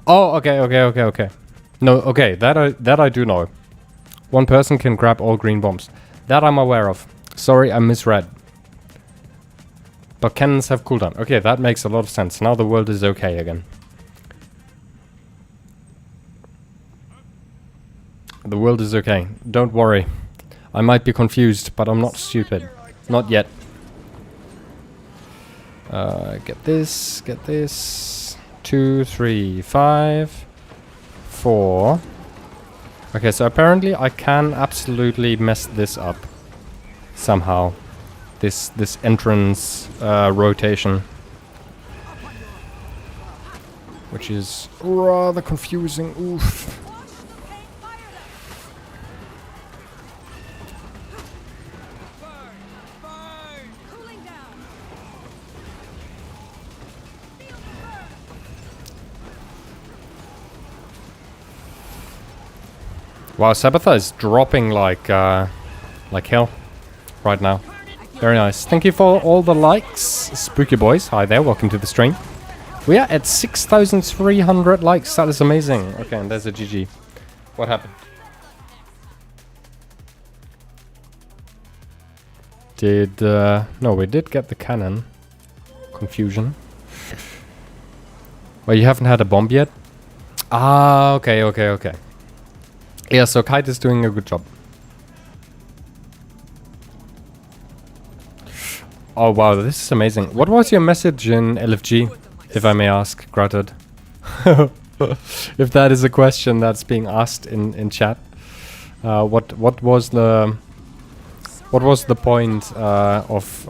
Oh, okay. No, okay, that I do know. One person can grab all green bombs. That I'm aware of. Sorry, I misread. But cannons have cooldown. Okay, that makes a lot of sense. Now the world is okay again. The world is okay. Don't worry. I might be confused, but I'm not stupid. Not yet. Get this. 2, 3, 5, 4. Okay, so apparently I can absolutely mess this up. Somehow. This entrance rotation. Which is rather confusing. Oof. Wow, Sabbatha is dropping like hell right now. Very nice. Thank you for all the likes, Spooky Boys. Hi there, welcome to the stream. We are at 6,300 likes. That is amazing. Okay, and there's a GG. What happened? No, we did get the cannon. Confusion. Well, you haven't had a bomb yet? Ah, okay. Yeah, so Kite is doing a good job. Oh wow, this is amazing. What was your message in LFG, if I may ask, Grutted? If that is a question that's being asked in chat. What was the point of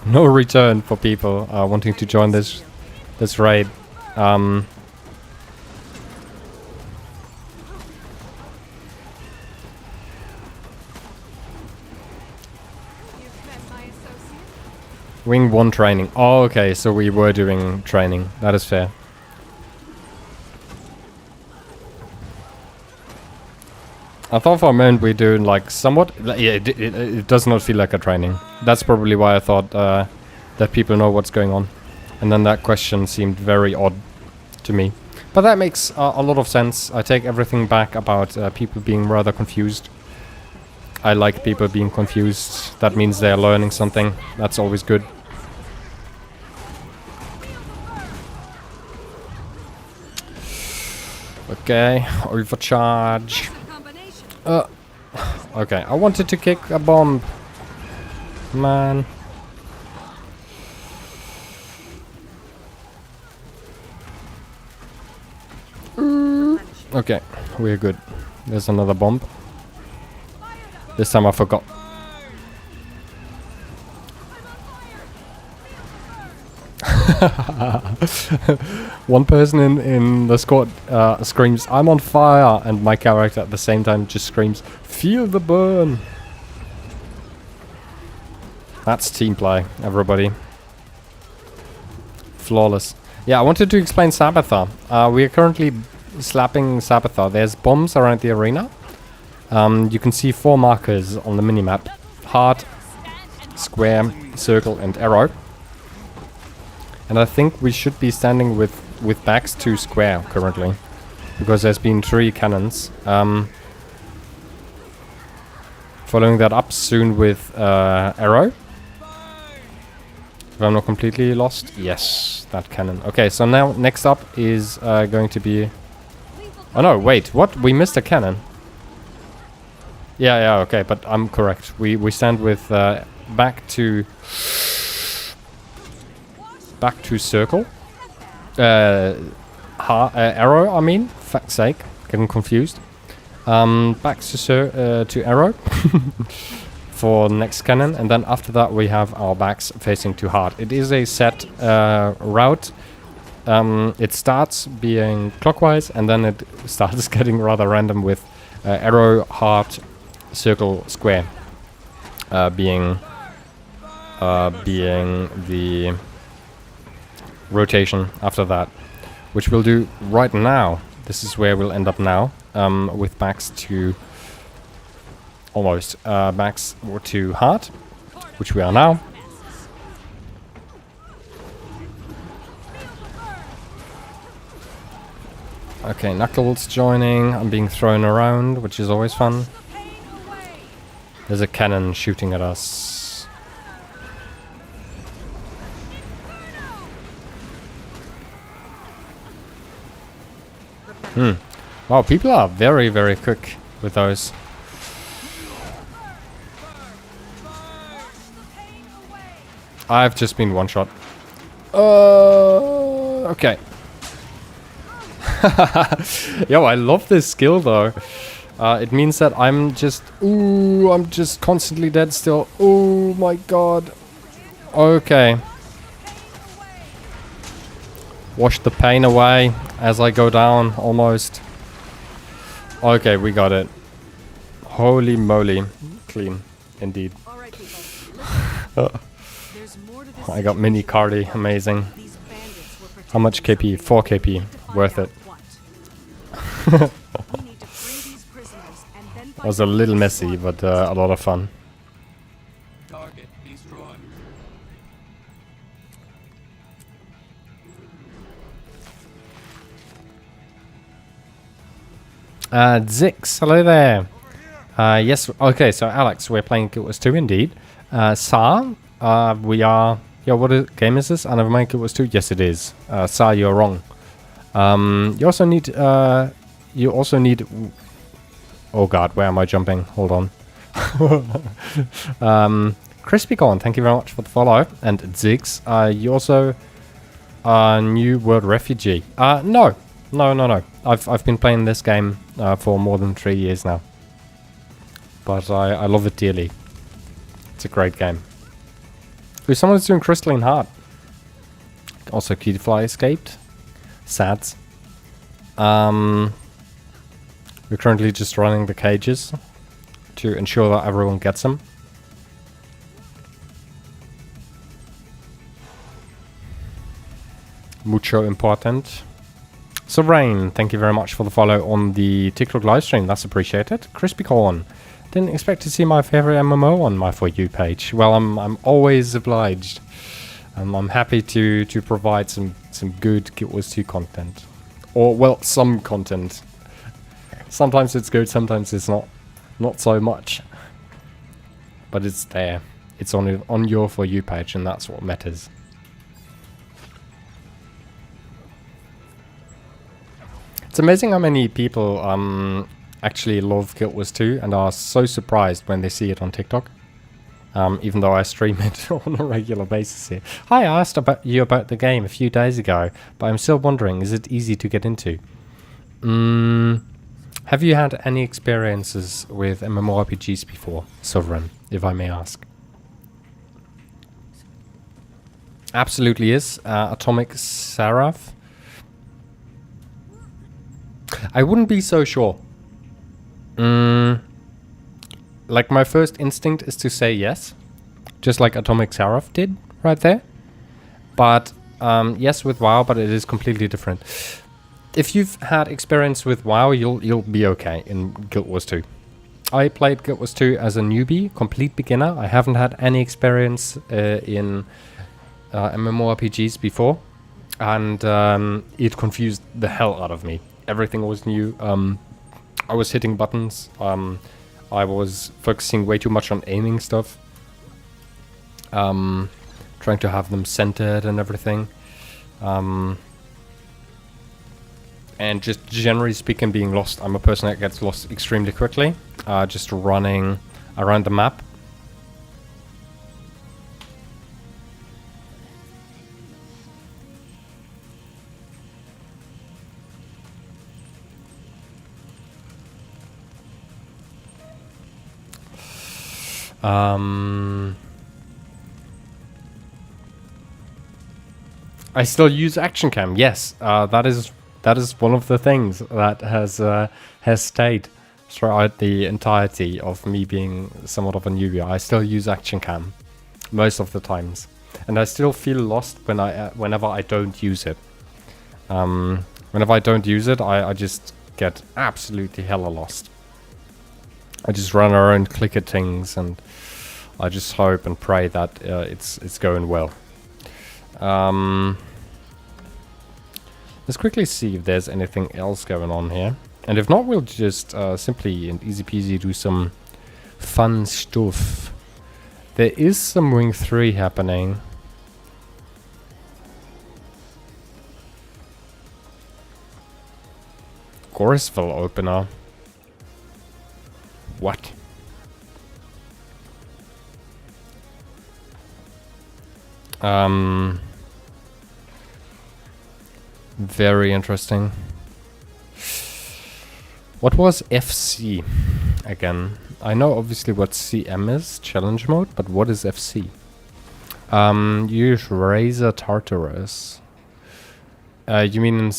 no return for people wanting to join this raid? Wing 1 training. Oh, okay, so we were doing training. That is fair. I thought for a moment we're doing like somewhat... Yeah, it does not feel like a training. That's probably why I thought that people know what's going on. And then that question seemed very odd to me. But that makes a lot of sense. I take everything back about people being rather confused. I like people being confused. That means they're learning something. That's always good. Okay, overcharge. Okay, I wanted to kick a bomb. Man. Okay, we're good. There's another bomb. This time I forgot. One person in the squad screams, "I'm on fire," and my character at the same time just screams, "Feel the burn." That's team play, everybody. Flawless. Yeah, I wanted to explain Sabbatha. We are currently slapping Sabbatha. There's bombs around the arena. You can see 4 markers on the minimap. Heart, square, circle and arrow. And I think we should be standing with backs to square currently. Because there's been 3 cannons. Following that up soon with arrow. If I'm not completely lost. Yes, that cannon. Okay, so now next up is going to be... Oh no, wait, what? We missed a cannon. Yeah, okay, but I'm correct. We stand with back to circle. Arrow, I mean. Fuck's sake, getting confused. Back to arrow for next cannon, and then after that we have our backs facing to heart. It is a set route. It starts being clockwise, and then it starts getting rather random with arrow, heart, circle, square being the rotation after that, which we'll do right now. This is where we'll end up now, with backs to almost backs to heart, which we are now. Okay, Knuckles joining. I'm being thrown around, which is always fun. There's a cannon shooting at us. Wow, people are very, very quick with those. I've just been one shot. Okay. Yo, I love this skill though. It means that I'm just constantly dead still. Oh my god. Okay. Wash the pain away as I go down, almost. Okay, we got it. Holy moly. Clean, indeed. All right, people. There's more to this. I got mini Cardi, amazing. These bandits were How much KP? 4 KP. Worth it. We need to free these prisoners and then Was a little messy, but a lot of fun. Target destroyed. Zix, hello there. Yes, okay, so Alex, we're playing Guild Wars 2 indeed. Sa, we are... Yeah, game is this? Another Guild Wars 2? Yes, it is. Sa, you're wrong. You also need... Oh god, where am I jumping? Hold on. Crispy Corn, thank you very much for the follow. And Ziggs, you also are new world refugee. No. I've been playing this game for more than 3 years now. But I love it dearly. It's a great game. Ooh, someone's doing Crystalline Heart. Also, Cutie escaped. Sad. We're currently just running the cages to ensure that everyone gets them. Mucho important. So Rain, thank you very much for the follow on the TikTok live stream. That's appreciated. Crispy Corn, didn't expect to see my favorite MMO on my For You page. Well, I'm always obliged. I'm happy to provide some good Guild Wars 2 content, or well, some content. Sometimes it's good, sometimes it's not so much. But it's there. It's on your For You page, and that's what matters. It's amazing how many people actually love Guild Wars 2 and are so surprised when they see it on TikTok. Even though I stream it on a regular basis here. Hi, I asked you about the game a few days ago, but I'm still wondering, is it easy to get into? Have you had any experiences with MMORPGs before, Sovereign, if I may ask? Absolutely is. Atomic Seraph. I wouldn't be so sure. Like, my first instinct is to say yes. Just like Atomic Seraph did right there. But, yes with WoW, but it is completely different. If you've had experience with WoW, you'll be okay in Guild Wars 2. I played Guild Wars 2 as a newbie, complete beginner. I haven't had any experience in MMORPGs before. And it confused the hell out of me. Everything was new. I was hitting buttons. I was focusing way too much on aiming stuff. Trying to have them centered and everything. And just generally speaking, being lost. I'm a person that gets lost extremely quickly. Just running around the map. I still use Action Cam. Yes, that is one of the things that has stayed throughout the entirety of me being somewhat of a newbie. I still use Action Cam most of the times, and I still feel lost whenever I don't use it. Whenever I don't use it, I just get absolutely hella lost. I just run around, click at things, and I just hope and pray that it's going well. Let's quickly see if there's anything else going on here. And if not, we'll just simply and easy peasy do some fun stuff. There is some Wing 3 happening. Goresville opener. What? Very interesting. What was FC again? I know obviously what CM is, challenge mode, but what is FC? Use Razor Tartarus. You mean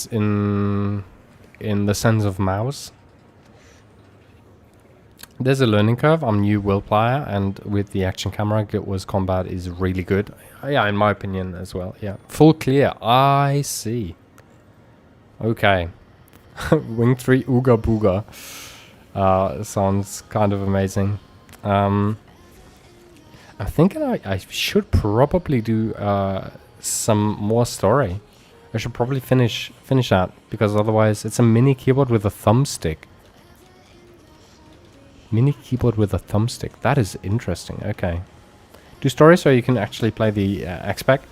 in the sense of mouse? There's a learning curve. I'm new Will player, and with the action camera, Guild Wars combat is really good. Yeah, in my opinion as well. Yeah, full clear. I see. Okay. Wing 3 Ooga Booga. Sounds kind of amazing. I'm thinking I should probably do some more story. I should probably finish that, because otherwise it's a mini keyboard with a thumbstick. Mini keyboard with a thumbstick. That is interesting. Okay. Do story so you can actually play the X-Pack.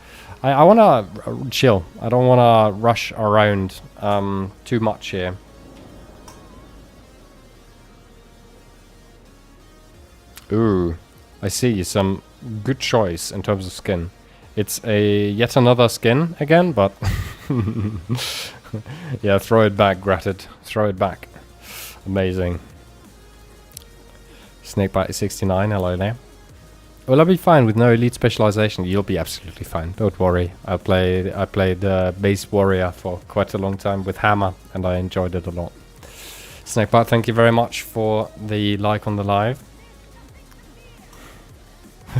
I want to chill. I don't want to rush around too much here. Ooh, I see some good choice in terms of skin. It's a yet another skin again, but yeah, throw it back, Gratted. Throw it back. Amazing. Snakebite 69, hello there. Will I be fine with no elite specialization? You'll be absolutely fine. Don't worry. I played base warrior for quite a long time with hammer, and I enjoyed it a lot. Snakebite, thank you very much for the like on the live.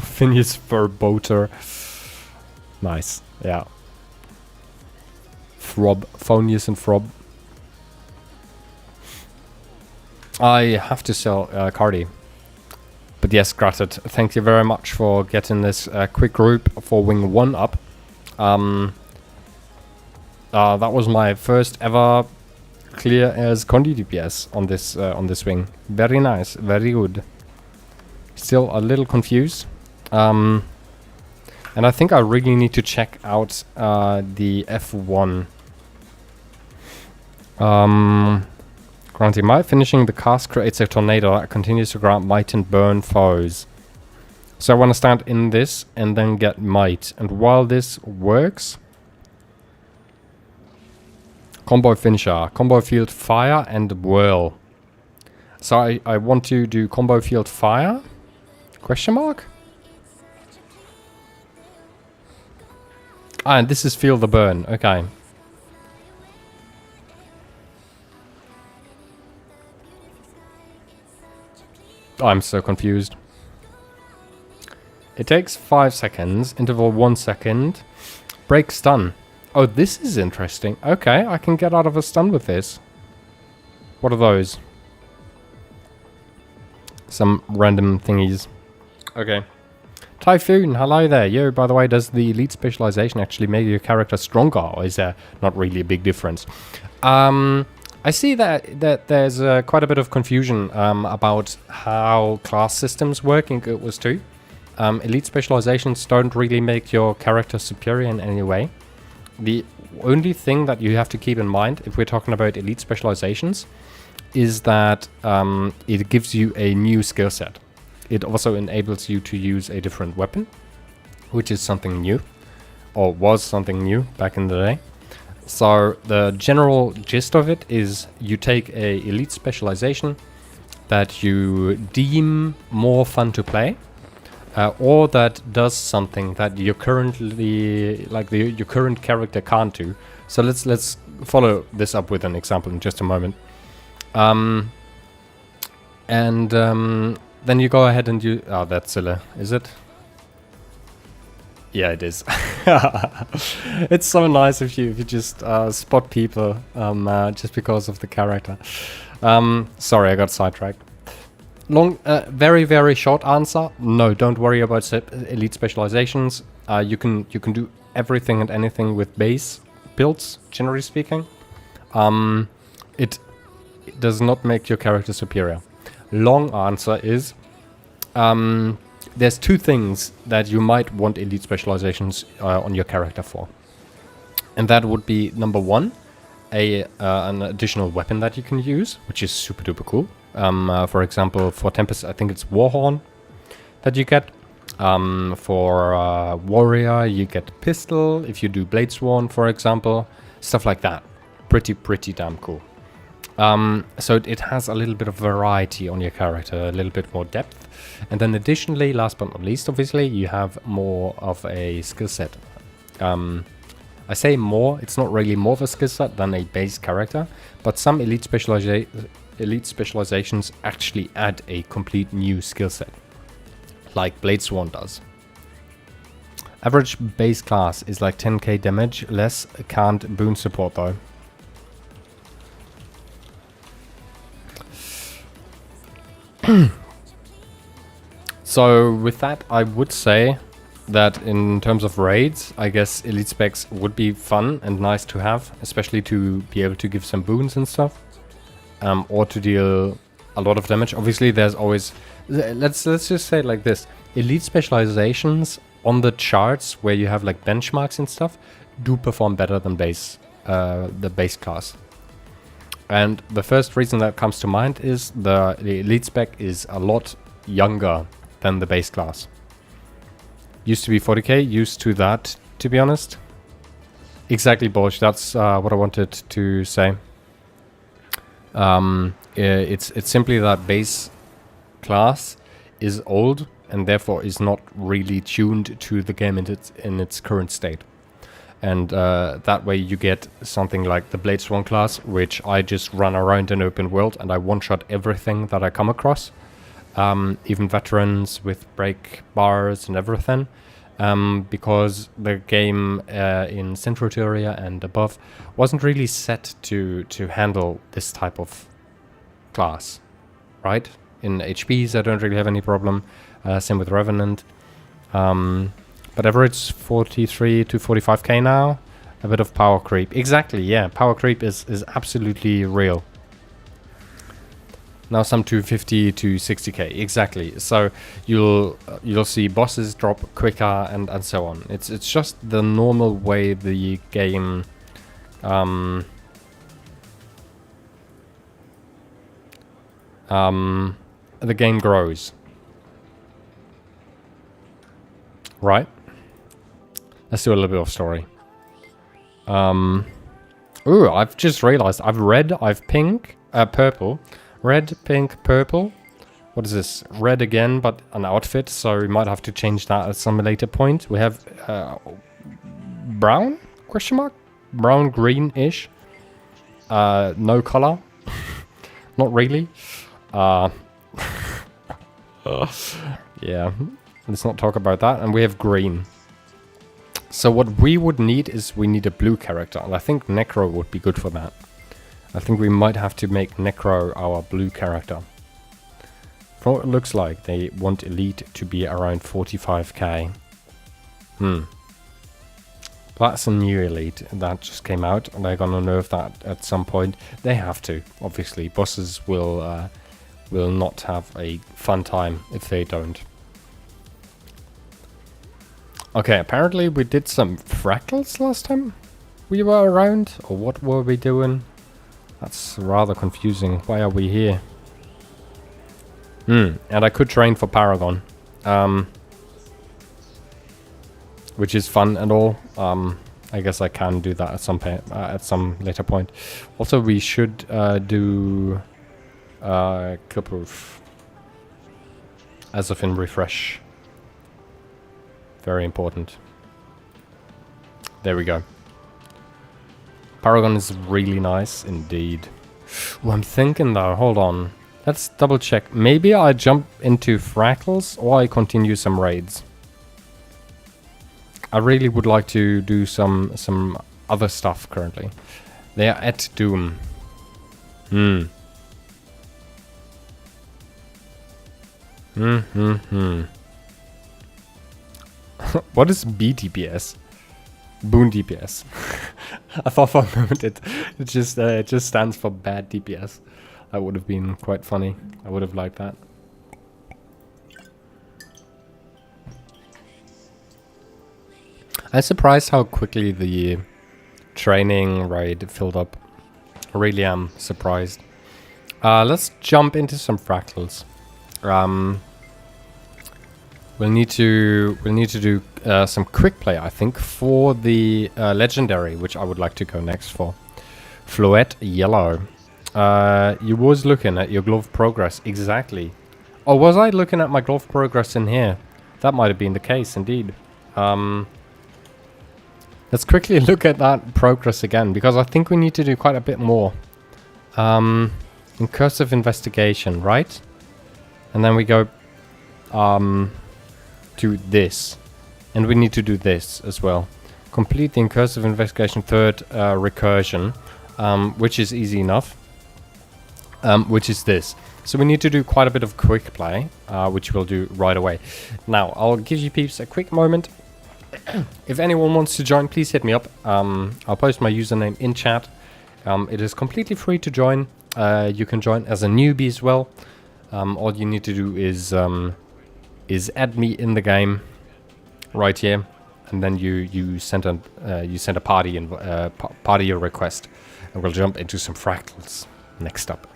Phineas Verboter. Nice. Yeah. Throb. Phonius and Throb. I have to sell Cardi. But yes, Gratted, thank you very much for getting this quick group for Wing 1 up. That was my first ever clear as Condi DPS on this wing. Very nice, very good. Still a little confused. And I think I really need to check out the F1. Granting might, finishing the cast creates a tornado that continues to grant might and burn foes. So I want to stand in this and then get might. And while this works, combo finisher, combo field fire and whirl. So I want to do combo field fire? Question mark? Ah, and this is feel the burn. Okay. I'm so confused. It takes 5 seconds, interval 1 second, break stun. Oh, this is interesting. Okay, I can get out of a stun with this. What are those? Some random thingies. Okay. Typhoon, hello there. Yo, by the way, does the elite specialization actually make your character stronger, or is there not really a big difference? I see that there's quite a bit of confusion about how class systems work in Guild Wars 2. Elite specializations don't really make your character superior in any way. The only thing that you have to keep in mind if we're talking about elite specializations is that it gives you a new skill set. It also enables you to use a different weapon, which is something new, or was something new back in the day. So the general gist of it is you take a elite specialization that you deem more fun to play, or that does something that you're currently, like your current character can't do. So let's follow this up with an example in just a moment. Then you go ahead and you... Oh, that's silly. Is it? Yeah, it is. It's so nice if you just spot people just because of the character. Sorry, I got sidetracked. very very short answer. No, don't worry about elite specializations. You can do everything and anything with base builds. Generally speaking, it does not make your character superior. Long answer is, there's two things that you might want elite specializations on your character for, and that would be number one, an additional weapon that you can use, which is super duper cool. For example, for Tempest, I think it's Warhorn that you get. For Warrior, you get Pistol. If you do Blade Sworn, for example, stuff like that. Pretty damn cool. So it has a little bit of variety on your character, a little bit more depth. And then additionally, last but not least, obviously, you have more of a skill set. I say more, it's not really more of a skill set than a base character, but some elite specializations actually add a complete new skill set, like Blade Sworn does. Average base class is like 10k damage less, can't boon support though. So with that, I would say that in terms of raids, I guess elite specs would be fun and nice to have, especially to be able to give some boons and stuff, or to deal a lot of damage. Obviously, there's always, let's just say it like this: elite specializations on the charts where you have like benchmarks and stuff do perform better than the base class. And the first reason that comes to mind is the elite spec is a lot younger than the base class. Used to be 40k, used to that, to be honest. Exactly, Borch, that's what I wanted to say. It's simply that base class is old and therefore is not really tuned to the game in its current state. And that way you get something like the Blade Sworn class, which I just run around in open world and I one-shot everything that I come across. Even veterans with break bars and everything. Because the game in Central Terraria and above wasn't really set to handle this type of class, right? In HPs I don't really have any problem, same with Revenant. But average 43 to 45k now, a bit of power creep. Exactly, yeah, power creep is absolutely real. Now some 250 to 60k, exactly. So you'll see bosses drop quicker and so on. It's just the normal way the game grows. Right? Let's do a little bit of story. Ooh, I've just realized I've red, I've pink, purple. Red, pink, purple. What is this? Red again, but an outfit, so we might have to change that at some later point. We have brown? Question mark? Brown, green-ish. No color. Not really. Yeah, let's not talk about that. And we have green. So what we would need is we need a blue character, and I think Necro would be good for that. I think we might have to make Necro our blue character. From what it looks like, they want elite to be around 45k. That's a new elite that just came out, and they're gonna nerf that at some point. They have to, obviously. Bosses will not have a fun time if they don't. Okay, apparently we did some fractals last time we were around, or what were we doing? That's rather confusing. Why are we here? And I could train for Paragon, which is fun and all. I guess I can do that at some later point. Also, we should do kill proof as of in refresh. Very important. There we go. Paragon is really nice indeed. Ooh, I'm thinking though, hold on. Let's double check. Maybe I jump into fractals or I continue some raids. I really would like to do some other stuff currently. They are at Doom. What is BDPS? Boon DPS. I thought for a moment it just stands for bad DPS. That would have been quite funny. I would have liked that. I'm surprised how quickly the training raid filled up. I really am surprised. Let's jump into some fractals. We'll need to do some quick play, I think, for the legendary, which I would like to go next for. Fluet yellow. You was looking at your glove progress, exactly. Oh, was I looking at my glove progress in here? That might have been the case, indeed. Let's quickly look at that progress again, because I think we need to do quite a bit more. Incursive investigation, right? And then we go to this. And we need to do this as well. Complete the incursive investigation third recursion, which is easy enough. Which is this. So we need to do quite a bit of quick play, which we'll do right away. Now, I'll give you peeps a quick moment. If anyone wants to join, please hit me up. I'll post my username in chat. It is completely free to join. You can join as a newbie as well. All you need to do is add me in the game right here, and then you send a party party request, and we'll jump into some fractals next up.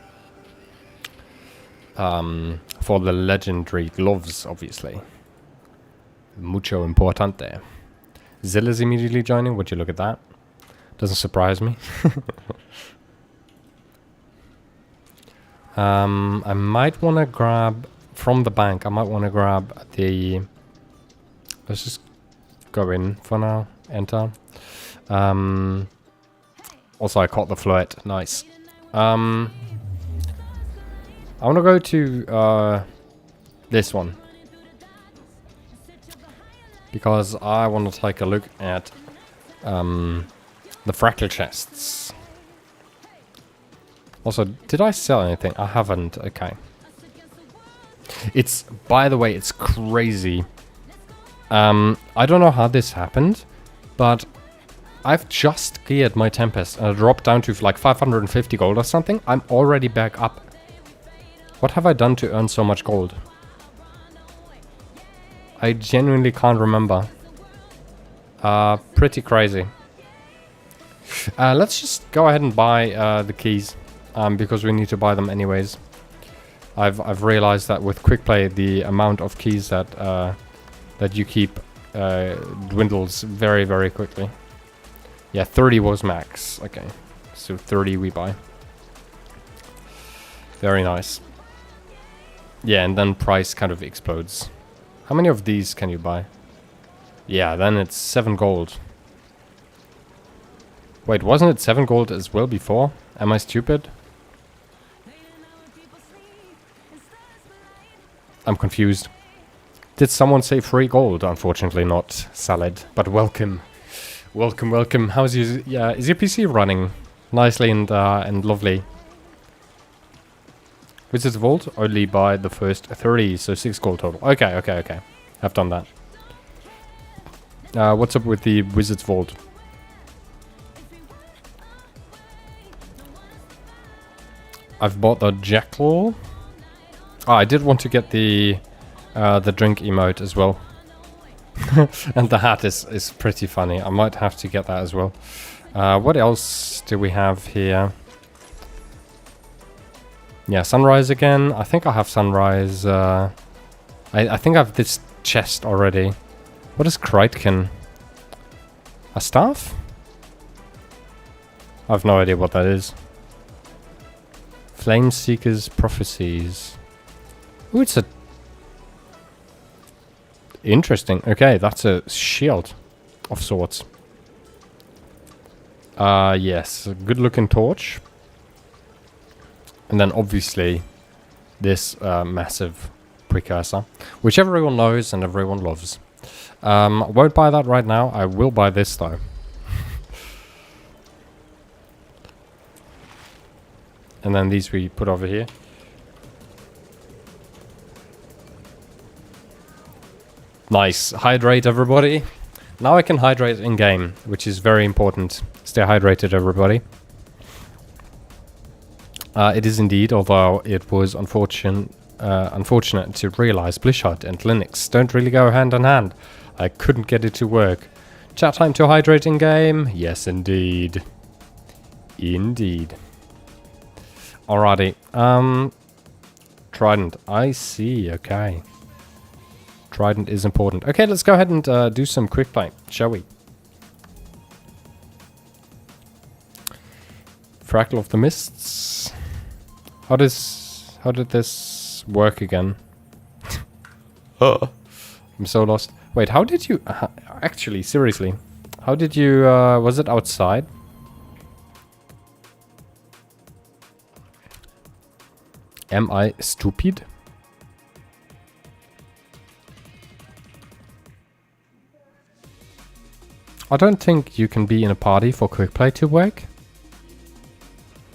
For the legendary gloves, obviously. Mucho importante. Zilla's immediately joining. Would you look at that? Doesn't surprise me. I might want to grab from the bank. I might want to grab the. Let's just go in for now. Enter. Also, I caught the fluet. Nice. I want to go to this one. Because I want to take a look at the fractal chests. Also, did I sell anything? I haven't. Okay. It's, by the way, it's crazy. I don't know how this happened, but I've just geared my Tempest and I dropped down to like 550 gold or something. I'm already back up. What have I done to earn so much gold? I genuinely can't remember. Pretty crazy. Let's just go ahead and buy the keys, because we need to buy them anyways. I've realized that with quick play, the amount of keys that that you keep dwindles very, very quickly. Yeah, 30 was max. Okay, so 30 we buy. Very nice. Yeah, and then price kind of explodes. How many of these can you buy? Yeah, then it's 7 gold. Wait, wasn't it 7 gold as well before? Am I stupid? I'm confused. Did someone say free gold? Unfortunately not, Salad. But welcome. Welcome, welcome. How's your... Yeah, is your PC running nicely and lovely? Wizard's Vault? Only by the first 30, so 6 gold total. Okay, okay, okay. I've done that. What's up with the Wizard's Vault? I've bought the Jackal. Oh, I did want to get the drink emote as well. And the hat is pretty funny. I might have to get that as well. What else do we have here? Yeah, Sunrise again. I think I have Sunrise. I think I have this chest already. What is Kreitkin? A staff? I have no idea what that is. Flame Seeker's Prophecies. Ooh, it's a... Interesting. Okay, that's a shield of sorts. Yes, a good looking torch. And then obviously this massive precursor, which everyone knows and everyone loves. I won't buy that right now. I will buy this though. And then these we put over here. Nice. Hydrate, everybody. Now I can hydrate in game, which is very important. Stay hydrated, everybody. It is indeed, although it was unfortunate to realize Blizzard and Linux don't really go hand in hand. I couldn't get it to work. Chat time to hydrate in game? Yes, indeed. Indeed. Alrighty. Trident. I see. Okay. Trident is important. Okay, let's go ahead and do some quick play, shall we? Fractal of the Mists. How did this work again? I'm so lost. Wait, how did you... actually, seriously. How did you... was it outside? Am I stupid? I don't think you can be in a party for quick play to work.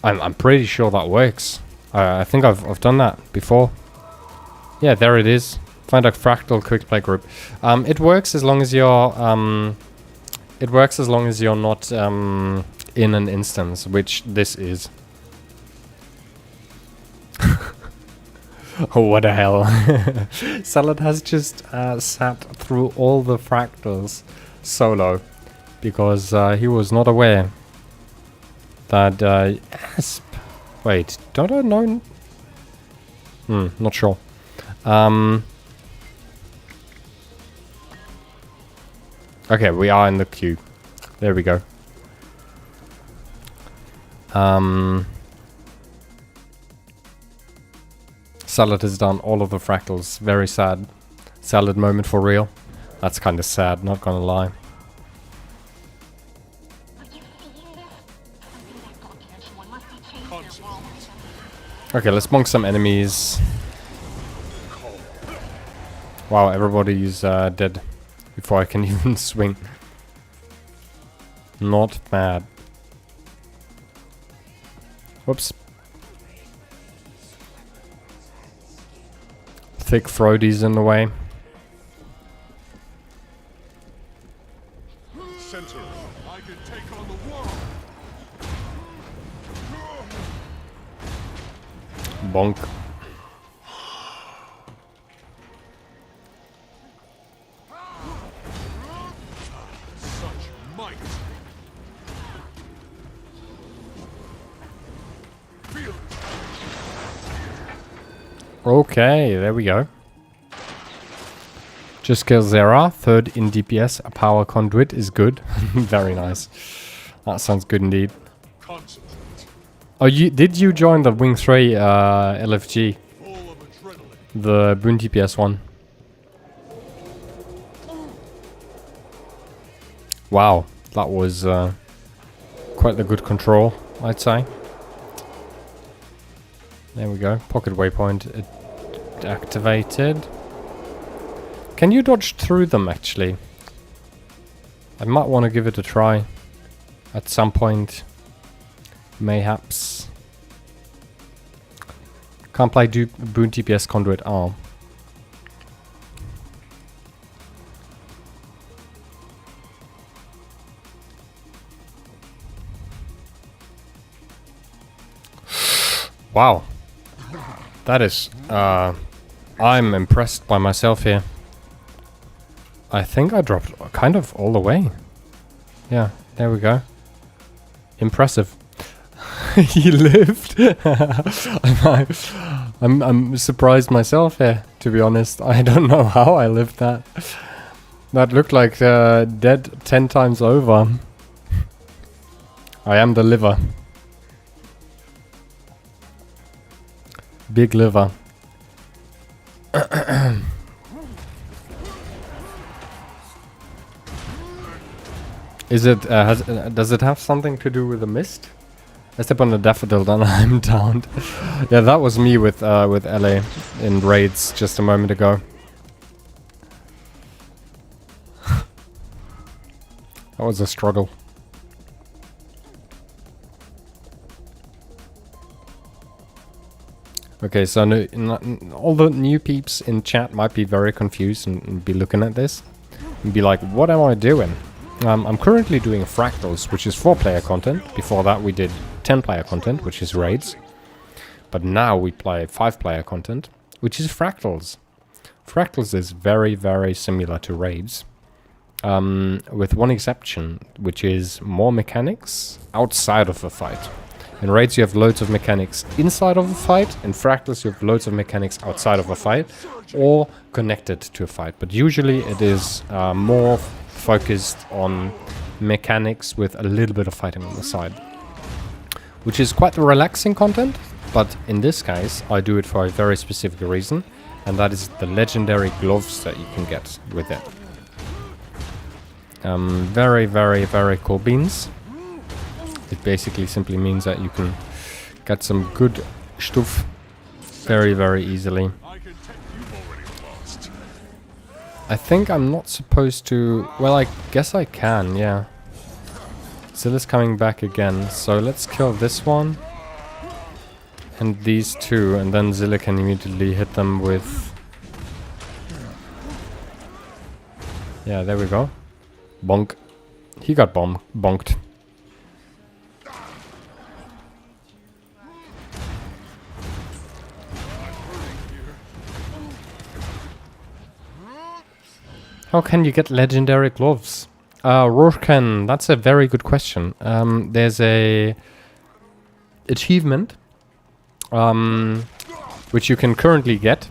I'm pretty sure that works. I think I've done that before. Yeah, there it is. Find a fractal quick play group. It works as long as you're not in an instance, which this is. Oh, what the hell. Salad has just sat through all the fractals solo because he was not aware that Asp... Wait, don't I know... not sure. Okay, we are in the queue. There we go. Salad has done all of the fractals. Very sad. Salad moment for real. That's kind of sad, not gonna lie. Okay, let's bonk some enemies. Wow, everybody's dead before I can even swing. Not bad. Whoops. Thick throaties in the way. Center, I can take on the world. Bonk. Such might. Feel it. Okay, there we go. Just kill Zera. Third in DPS. A power conduit is good. Very nice. That sounds good indeed. Concentrate. Oh, did you join the Wing 3 LFG? Full of adrenaline. The Boon DPS one? Wow, that was quite the good control, I'd say. There we go. Pocket waypoint activated. Can you dodge through them, actually? I might want to give it a try at some point. Mayhaps. Can't play Boon TPS Conduit. Oh. Wow. That is... I'm impressed by myself here. I think I dropped kind of all the way. Yeah, there we go. Impressive. He lived. I'm surprised myself here, to be honest. I don't know how I lived that. That looked like dead 10 times over. I am the liver. Big liver. Is it does it have something to do with the mist? I step on a daffodil, then I'm downed. Yeah, that was me with LA in raids just a moment ago. That was a struggle. Okay, so all the new peeps in chat might be very confused and be looking at this and be like, what am I doing? I'm currently doing Fractals, which is 4-player content. Before that we did 10-player content, which is raids. But now we play 5-player content, which is Fractals. Fractals is very, very similar to raids. With one exception, which is more mechanics outside of a fight. In raids you have loads of mechanics inside of a fight. In Fractals you have loads of mechanics outside of a fight or connected to a fight. But usually it is more focused on mechanics with a little bit of fighting on the side. Which is quite relaxing content, but in this case I do it for a very specific reason. And that is the legendary gloves that you can get with it. Very, very, very cool beans. It basically simply means that you can get some good stuff very, very easily. I think I'm not supposed to... Well, I guess I can, yeah. Zilla's coming back again, so let's kill this one. And these two, and then Zilla can immediately hit them with... Yeah, there we go. Bonk. He got bonked. How can you get legendary gloves? Rorken, that's a very good question. There's a achievement which you can currently get,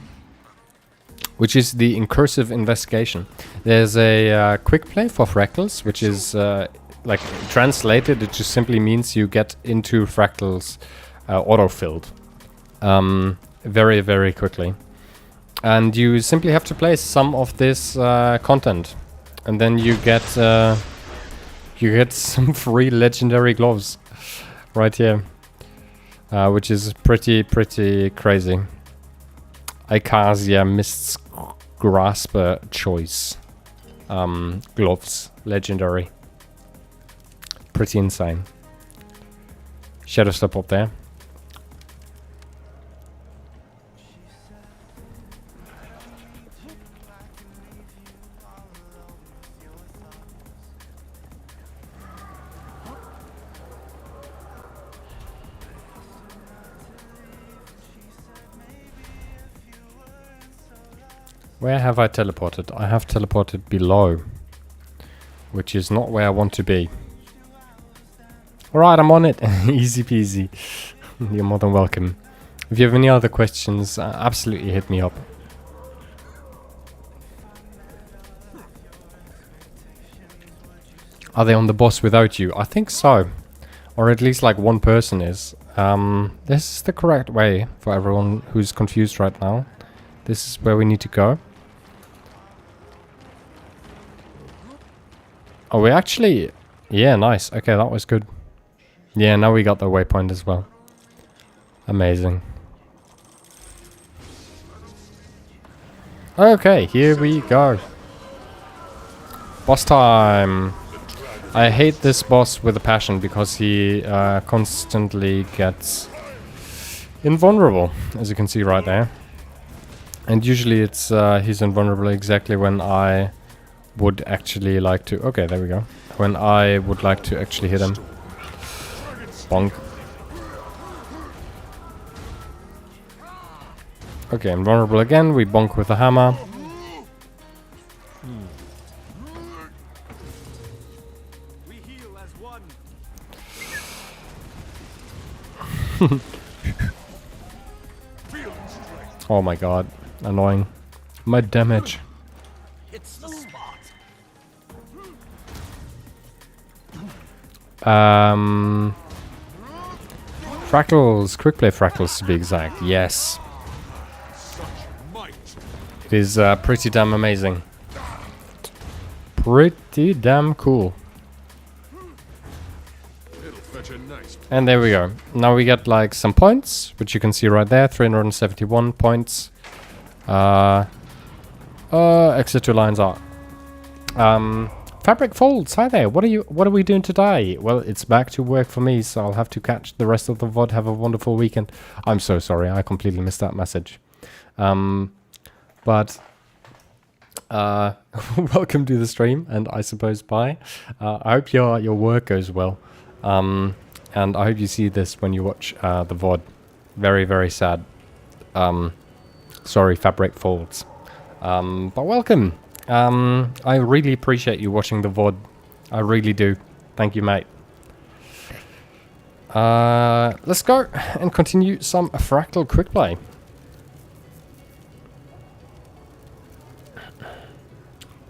which is the incursive investigation. There's a quick play for Fractals, which is like translated, it just simply means you get into Fractals auto-filled very, very quickly. And you simply have to play some of this content, and then you get some free legendary gloves right here, which is pretty crazy. Icasia Mist's Grasper Choice gloves, legendary, pretty insane. Shadow Step up there. Where have I teleported? I have teleported below, which is not where I want to be. Alright, I'm on it. Easy peasy. You're more than welcome. If you have any other questions, absolutely hit me up. Are they on the boss without you? I think so. Or at least like one person is. This is the correct way for everyone who's confused right now. This is where we need to go. Oh, we actually... Yeah, nice. Okay, that was good. Yeah, now we got the waypoint as well. Amazing. Okay, here we go. Boss time. I hate this boss with a passion because he constantly gets invulnerable, as you can see right there. And usually it's he's invulnerable exactly when I would actually like to... Okay, there we go. When I would like to actually hit him. Bonk. Okay, invulnerable again. We bonk with the hammer. We heal as one. Oh my god. Annoying. My damage. It's the spot. Fractals. Quick play Fractals to be exact. Yes. It is pretty damn amazing. Pretty damn cool. And there we go. Now we get like some points, which you can see right there. 371 points. Exit to Lion's Arc. Fabric Folds, hi there. What are we doing today? Well, it's back to work for me, so I'll have to catch the rest of the VOD. Have a wonderful weekend. I'm so sorry, I completely missed that message. But welcome to the stream, and I suppose bye. I hope your work goes well. And I hope you see this when you watch the VOD. Very, very sad. Sorry, Fabric Folds. But welcome. I really appreciate you watching the VOD. I really do. Thank you, mate. Let's go and continue some Fractal Quickplay.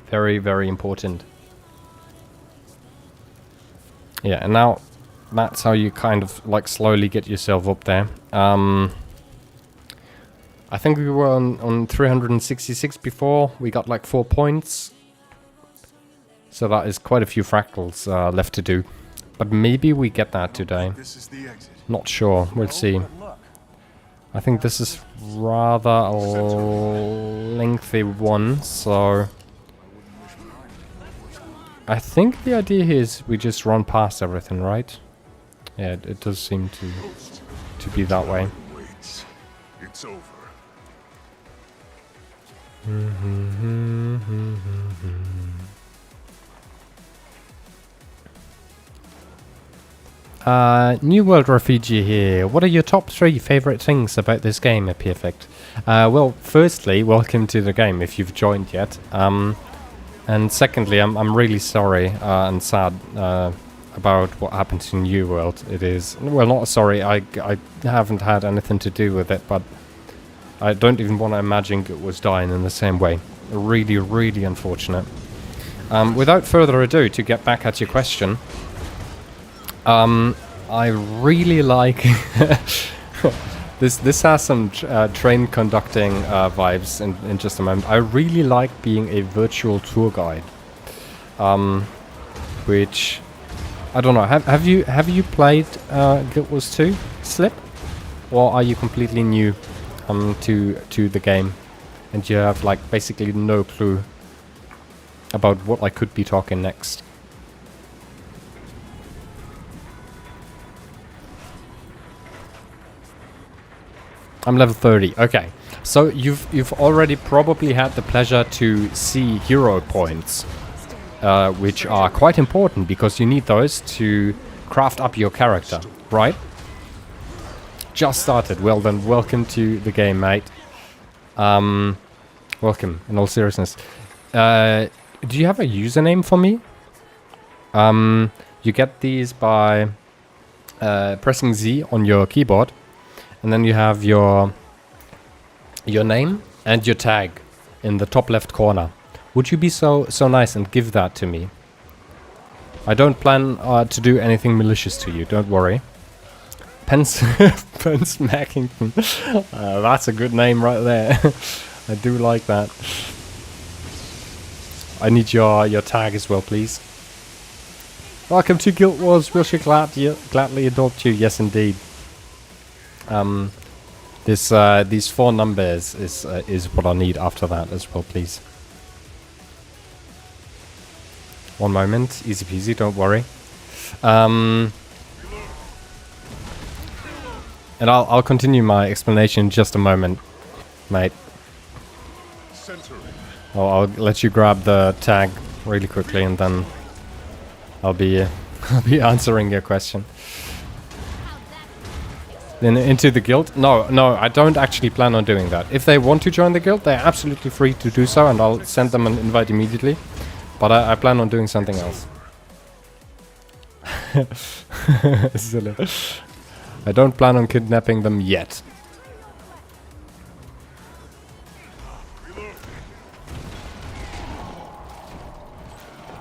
Very, very important. Yeah, and now that's how you kind of like slowly get yourself up there. I think we were on 366 before. We got like 4 points. So that is quite a few fractals left to do. But maybe we get that today. This is the exit. Not sure. We'll see. I think this is rather a lengthy one, so I think the idea here is we just run past everything, right? Yeah, it does seem to be that way. Wait. It's over. New World Refugee here. What are your top 3 favorite things about this game, Perfect? Well, firstly, welcome to the game if you've joined yet. And secondly, I'm really sorry and sad about what happened to New World. It is, well, not sorry, I haven't had anything to do with it, but I don't even want to imagine it was dying in the same way. Really, really unfortunate. Without further ado, to get back at your question, I really like this has some train conducting vibes in just a moment. I really like being a virtual tour guide, which I don't know. Have you played Guild Wars 2 Slip, or are you completely new to the game and you have like basically no clue about what I could be talking next? I'm level 30. Okay, so you've already probably had the pleasure to see hero points, which are quite important because you need those to craft up your character, right? Just started. Well then, welcome to the game, mate. Welcome, in all seriousness. Do you have a username for me? You get these by pressing Z on your keyboard. And then you have your name and your tag in the top left corner. Would you be so nice and give that to me? I don't plan to do anything malicious to you, don't worry. Pence Mackington. That's a good name right there. I do like that. I need your tag as well, please. Welcome to Guild Wars. We'll gladly adopt you. Yes, indeed. These 4 numbers is what I need after that as well, please. One moment, easy peasy, don't worry. And I'll continue my explanation in just a moment, mate. I'll let you grab the tag really quickly, and then I'll be answering your question. Then into the guild? No, I don't actually plan on doing that. If they want to join the guild, they're absolutely free to do so, and I'll send them an invite immediately. But I plan on doing something else. Silly. I don't plan on kidnapping them yet.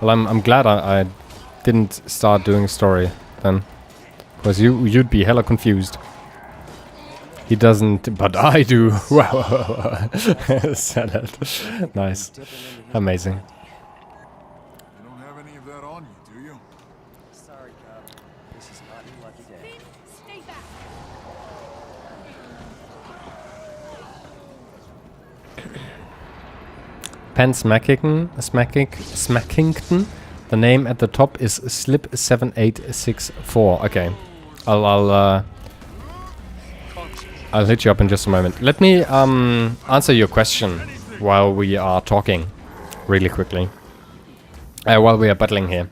Well, I'm glad I didn't start doing a story then, because you'd be hella confused. He doesn't, but I do. Wow. Said it. Nice. Amazing. You don't have any of that on you, do you? Sorry, Cub. This is not your lucky day. Stay back. Pence Smackington. The name at the top is Slip7864. Okay. I'll hit you up in just a moment. Let me answer your question while we are talking really quickly. While we are battling here.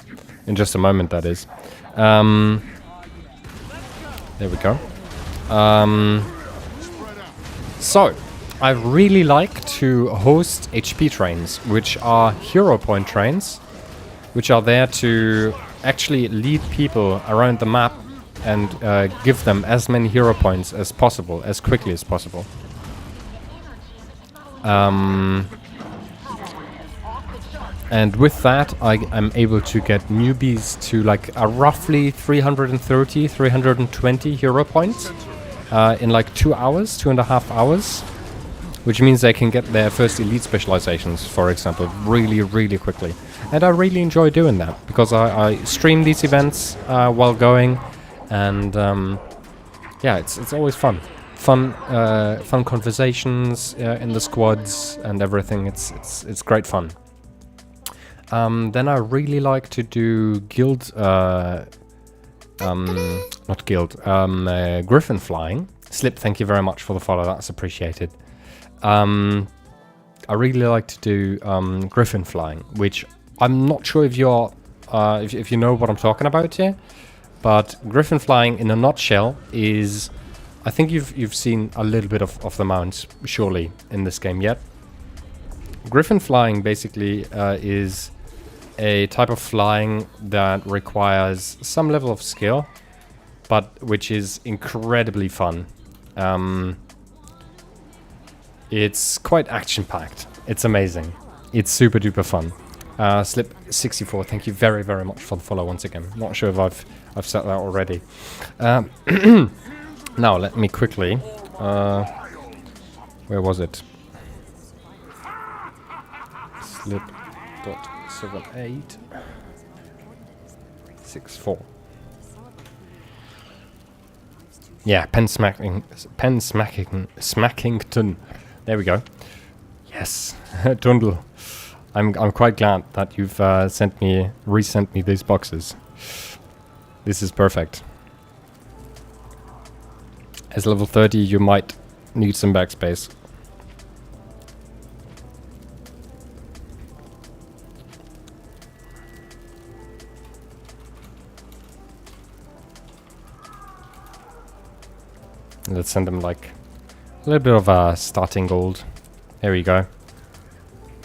In just a moment, that is. There we go. So, I really like to host HP trains, which are hero point trains, which are there to actually lead people around the map and give them as many hero points as possible, as quickly as possible. And with that, I'm able to get newbies to like a roughly 330, 320 hero points in like 2 hours, 2.5 hours. Which means they can get their first elite specializations, for example, really, really quickly. And I really enjoy doing that, because I stream these events while going. And yeah, it's always fun. Fun conversations in the squads and everything. It's great fun. Then I really like to do guild, not guild, griffin flying. Slip, thank you very much for the follow, that's appreciated. I really like to do griffin flying, which I'm not sure if you're, if you know what I'm talking about here, but griffin flying in a nutshell is, I think you've seen a little bit of the mounts, surely, in this game yet. Griffin flying basically is a type of flying that requires some level of skill, but which is incredibly fun. It's quite action-packed. It's amazing. It's super duper fun. Slip64, thank you very, very much for the follow once again. Not sure if I've said that already. Now, let me quickly... where was it? Slip.7864. Yeah, Smackington. There we go. Yes, Tundle. I'm quite glad that you've resent me these boxes. This is perfect. As level 30, you might need some backspace. Let's send them like a little bit of a starting gold. There we go.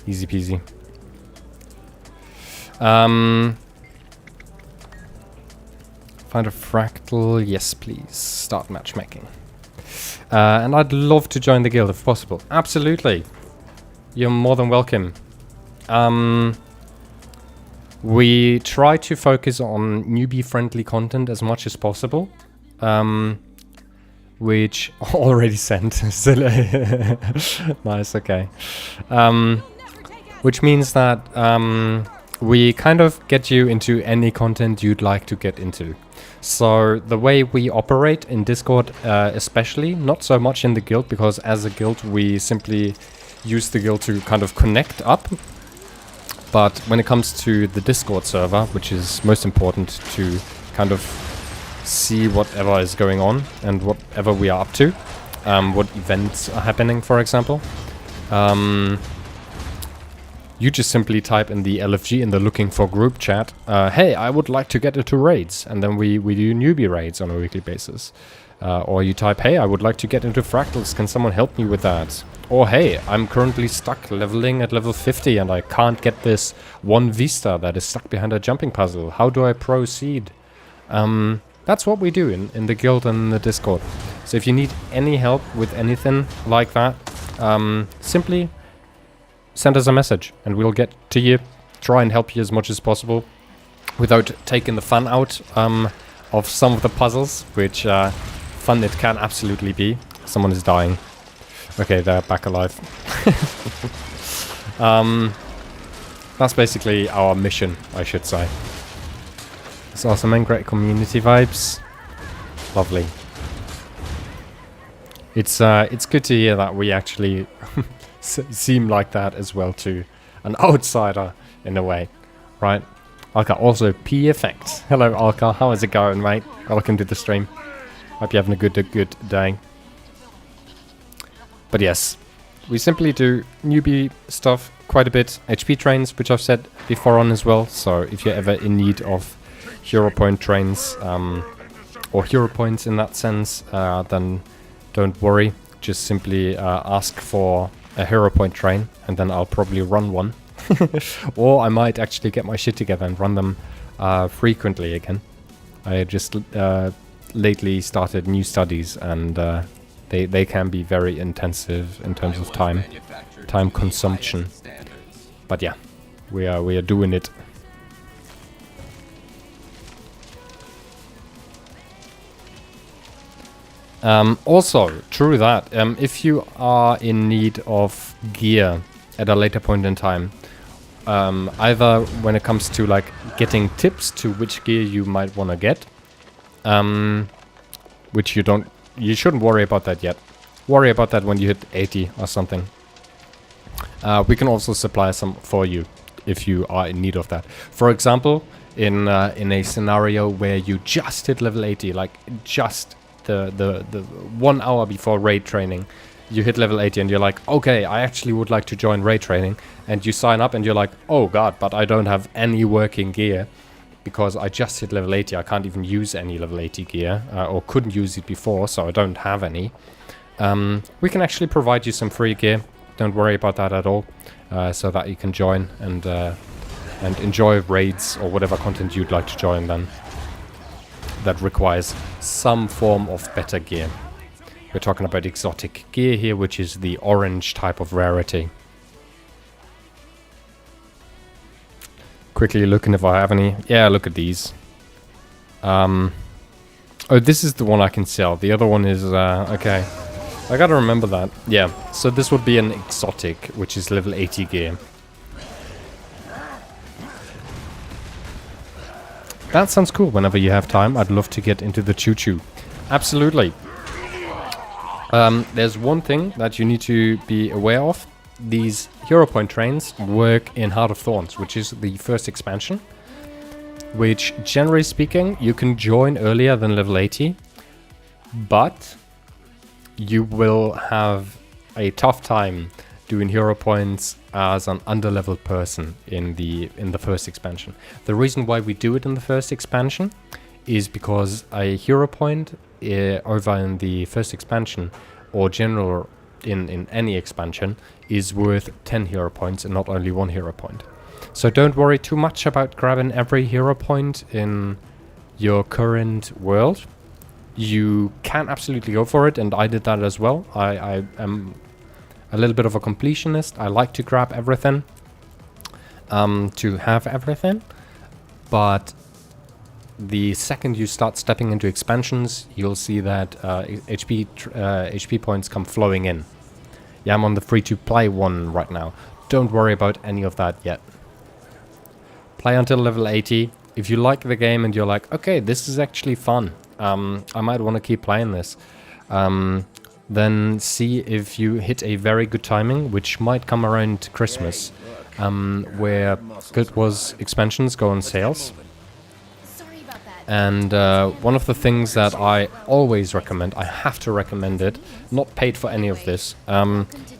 Easy peasy. Find a fractal. Yes, please. Start matchmaking. And I'd love to join the guild if possible. Absolutely. You're more than welcome. We try to focus on newbie-friendly content as much as possible. Which already sent. Nice, okay. Which means that we kind of get you into any content you'd like to get into. So the way we operate in Discord especially, not so much in the guild, because as a guild we simply use the guild to kind of connect up. But when it comes to the Discord server, which is most important to kind of see whatever is going on and whatever we are up to, what events are happening, for example. You just simply type in the LFG in the looking for group chat, hey, I would like to get into raids, and then we do newbie raids on a weekly basis. Or you type, hey, I would like to get into fractals, can someone help me with that? Or hey, I'm currently stuck leveling at level 50 and I can't get this one Vista that is stuck behind a jumping puzzle. How do I proceed? That's what we do in the guild and in the Discord. So if you need any help with anything like that, simply send us a message and we'll get to you, try and help you as much as possible without taking the fun out of some of the puzzles, which fun it can absolutely be. Someone is dying. Okay, they're back alive. That's basically our mission, I should say. It's awesome and great community vibes. Lovely. It's good to hear that we actually seem like that as well to an outsider in a way, right? Alka, also P Effects. Hello, Alka. How is it going, mate? Welcome to the stream. Hope you're having a good day. But yes, we simply do newbie stuff quite a bit. HP trains, which I've said before on as well. So if you're ever in need of hero point trains, or hero points in that sense, then don't worry. Just simply ask for a hero point train, and then I'll probably run one. Or I might actually get my shit together and run them frequently again. I just lately started new studies, and they can be very intensive in terms of time consumption. But yeah, we are doing it. Also, true that, if you are in need of gear at a later point in time, either when it comes to like getting tips to which gear you might want to get, which you shouldn't worry about that yet. Worry about that when you hit 80 or something. We can also supply some for you if you are in need of that. For example, in a scenario where you just hit level 80, like just the 1 hour before raid training, you hit level 80 and you're like, okay, I actually would like to join raid training, and you sign up and you're like, oh god, but I don't have any working gear because I just hit level 80. I can't even use any level 80 gear, or couldn't use it before, so I don't have any. We can actually provide you some free gear. Don't worry about that at all, so that you can join and enjoy raids or whatever content you'd like to join then. That requires some form of better gear. We're talking about exotic gear here, which is the orange type of rarity. Quickly looking if I have any. Yeah, look at these. Oh, this is the one I can sell. The other one is, okay. I gotta remember that. Yeah, so this would be an exotic, which is level 80 gear. That sounds cool. Whenever you have time, I'd love to get into the choo-choo. Absolutely. There's one thing that you need to be aware of. These hero point trains work in Heart of Thorns, which is the first expansion, which, generally speaking, you can join earlier than level 80, but you will have a tough time doing hero points as an underleveled person in the first expansion. The reason why we do it in the first expansion is because a hero point over in the first expansion, or general in any expansion, is worth 10 hero points and not only 1 hero point. So don't worry too much about grabbing every hero point in your current world. You can absolutely go for it, and I did that as well. I am a little bit of a completionist. I like to grab everything, to have everything, but the second you start stepping into expansions, you'll see that HP points come flowing in. Yeah, I'm on the free-to-play one right now. Don't worry about any of that yet. Play until level 80. If you like the game and you're like, okay, this is actually fun, I might want to keep playing this, then see if you hit a very good timing, which might come around Christmas, where Guild Wars expansions go on sales. And one of the things that I always recommend, I have to recommend it, not paid for any of this,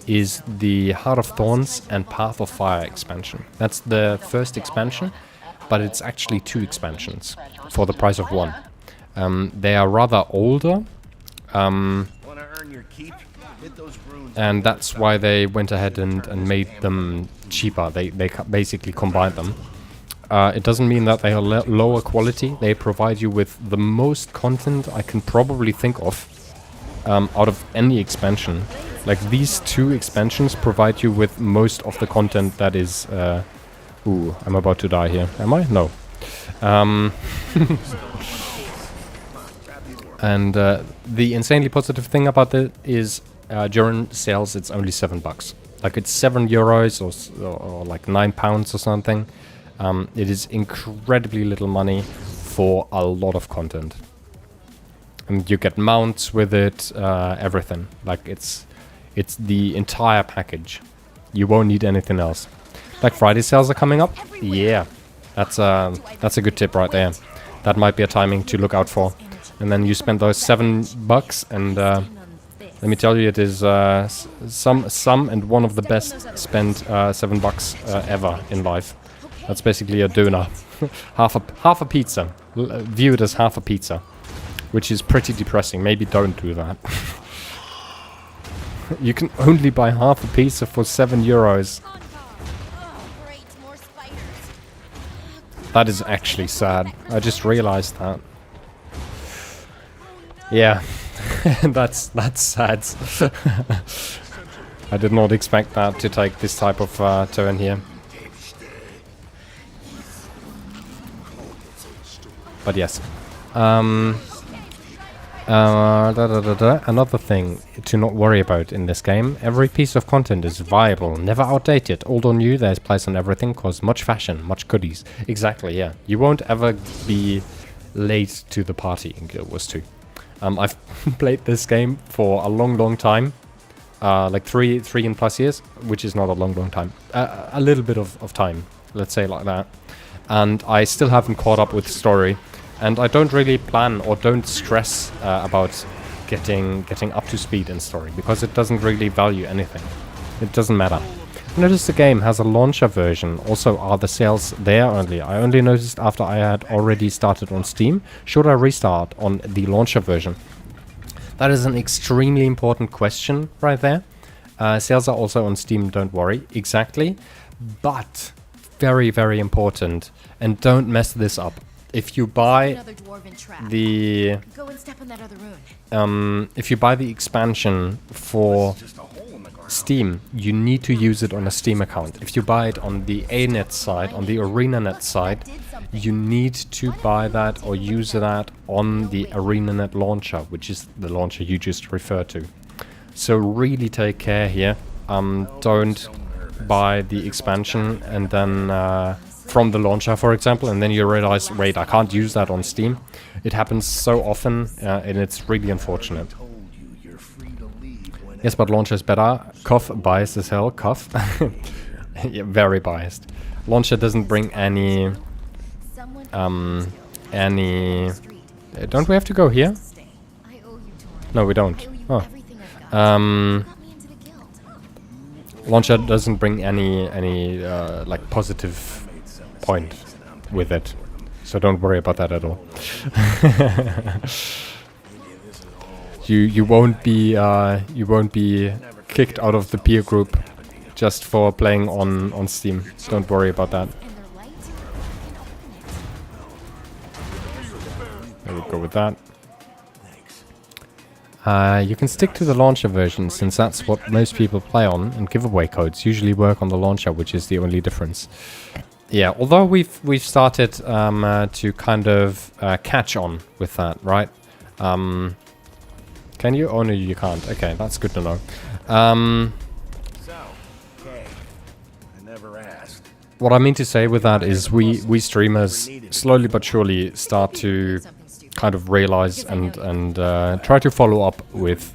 is the Heart of Thorns and Path of Fire expansion. That's the first expansion, but it's actually 2 expansions for the price of 1. They are rather older, and that's why they went ahead and made them cheaper. They basically combined them. It doesn't mean that they are lower quality. They provide you with the most content I can probably think of out of any expansion. Like, these 2 expansions provide you with most of the content that is... ooh, I'm about to die here. Am I? No. And the insanely positive thing about it is during sales it's only $7. Like, it's €7 or like £9 or something. It is incredibly little money for a lot of content. And you get mounts with it, everything. Like, it's the entire package. You won't need anything else. Black Friday sales are coming up? Yeah. That's a good tip right there. That might be a timing to look out for. And then you spend those $7, and let me tell you, it is some and one of the best spent $7 ever in life. That's basically a doner, half a pizza. View it as half a pizza, which is pretty depressing. Maybe don't do that. You can only buy half a pizza for €7. That is actually sad. I just realized that. Yeah, that's sad. I did not expect that to take this type of turn here. But yes. Another thing to not worry about in this game, every piece of content is viable, never outdated. Old or new, there's place on everything, cause much fashion, much goodies. Exactly, yeah. You won't ever be late to the party in Guild Wars 2. I've played this game for a long time. Like three and plus years, which is not a long time. A little bit of time, let's say like that. And I still haven't caught up with the story. And I don't really plan or don't stress about getting up to speed in story, because it doesn't really value anything. It doesn't matter. Notice the game has a launcher version. Also, are the sales there only? I only noticed after I had already started on Steam. Should I restart on the launcher version? That is an extremely important question right there. Sales are also on Steam, don't worry. Exactly. But very important. And don't mess this up. If you buy the if you buy the expansion for Steam, you need to use it on a Steam account. If you buy it on the ANET side, on the ArenaNet side, you need to buy that or use that on the ArenaNet launcher, which is the launcher you just referred to. So really take care here. Don't buy the expansion and then from the launcher, for example, and then you realize, wait, I can't use that on Steam. It happens so often, and it's really unfortunate. Yes, but launcher is better. Cough, biased as hell. Cough. Yeah, very biased. Launcher doesn't bring any... Don't we have to go here? No, we don't. Oh. Launcher doesn't bring any like positive point with it, so don't worry about that at all. you won't be kicked out of the peer group just for playing on Steam. Don't worry about that. There we go with that. You can stick to the launcher version, since that's what most people play on, and giveaway codes usually work on the launcher, which is the only difference. Yeah, although we've started to kind of catch on with that, right? Can you? Oh no, you can't. Okay, that's good to know. What I mean to say with that is we streamers slowly but surely start to kind of realize and try to follow up with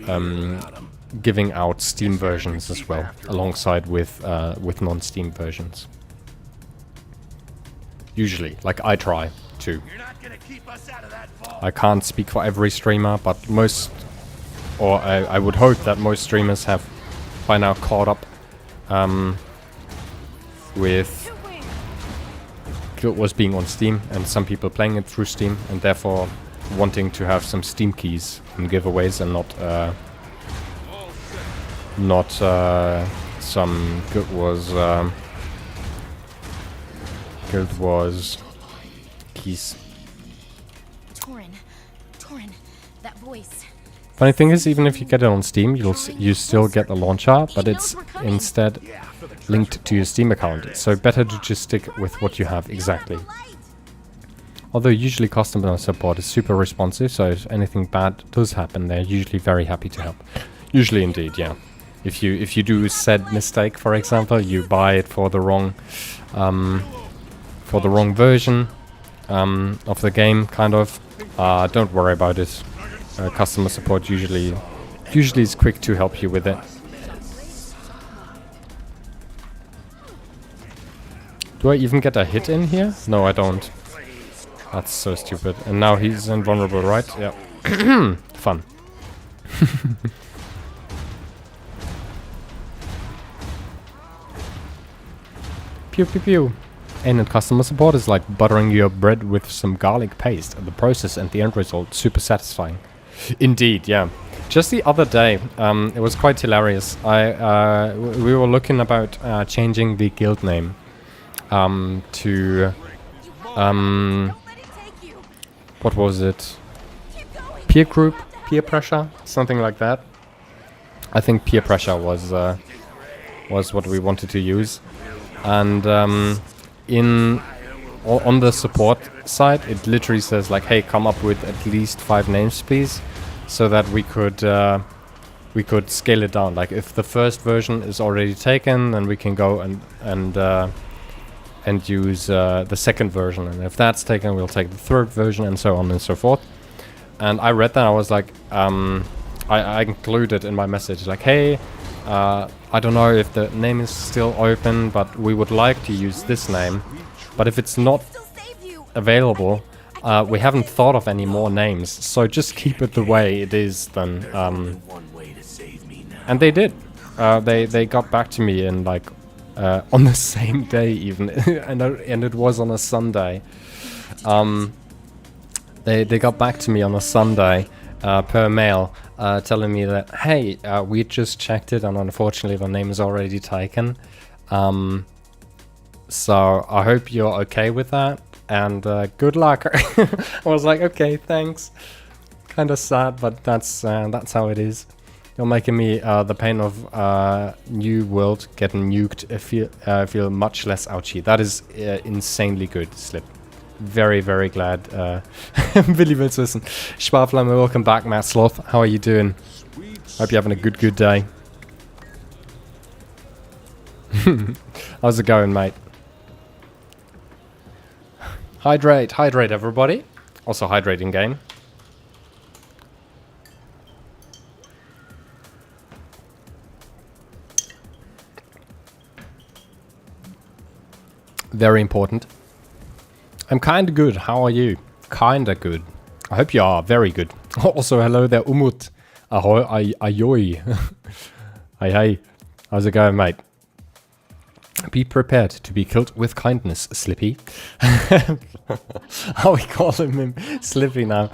giving out Steam versions as well, alongside with non-Steam versions. Usually, like I try to. I can't speak for every streamer, but most, or I would hope that most streamers have by now caught up with Guild Wars being on Steam, and some people playing it through Steam, and therefore wanting to have some Steam keys and giveaways, and not some Guild Wars keys. Torin, that voice. Funny thing is, even if you get it on Steam, you still get the launcher, but it's instead linked to your Steam account. So better to just stick with what you have exactly. Although usually customer support is super responsive, so if anything bad does happen, they're usually very happy to help. Usually indeed, yeah. If you do said mistake, for example, you buy it for the wrong version of the game, kind of. Don't worry about it. Customer support usually is quick to help you with it. Do I even get a hit in here? No, I don't. That's so stupid. And now he's invulnerable, right? Yeah. Fun. Pew pew pew. And customer support is like buttering your bread with some garlic paste. The process and the end result super satisfying. Indeed, yeah. Just the other day, it was quite hilarious. We were looking about changing the guild name to what was it? Peer group, peer pressure, something like that. I think peer pressure was what we wanted to use, and on the support side, it literally says like, "Hey, come up with at least 5 names, please," so that we could scale it down. Like if the first version is already taken, then we can go and use the second version, and if that's taken, we'll take the third version, and so on and so forth. And I read that, I was like, I included in my message like, hey, I don't know if the name is still open, but we would like to use this name, but if it's not available, we haven't thought of any more names, so just keep it the way it is then. And they did. They got back to me in like on the same day even, and it was on a Sunday. They got back to me on a Sunday per mail, telling me that, hey, we just checked it and unfortunately the name is already taken. So I hope you're okay with that, and good luck. I was like, okay, thanks. Kind of sad, but that's how it is. You're making me the pain of New World getting nuked feel much less ouchy. That is insanely good, Slip. Very, very glad. Billy will's wissen. Sparflamme, welcome back, Matt Sloth. How are you doing? Hope you're having a good day. How's it going, mate? Hydrate, everybody. Also hydrating game. Very important. I'm kinda good. How are you? Kinda good. I hope you are very good. Also, hello there, Umut. Ahoy, ayoy. Hey. How's it going, mate? Be prepared to be killed with kindness, Slippy. How we call him Slippy now.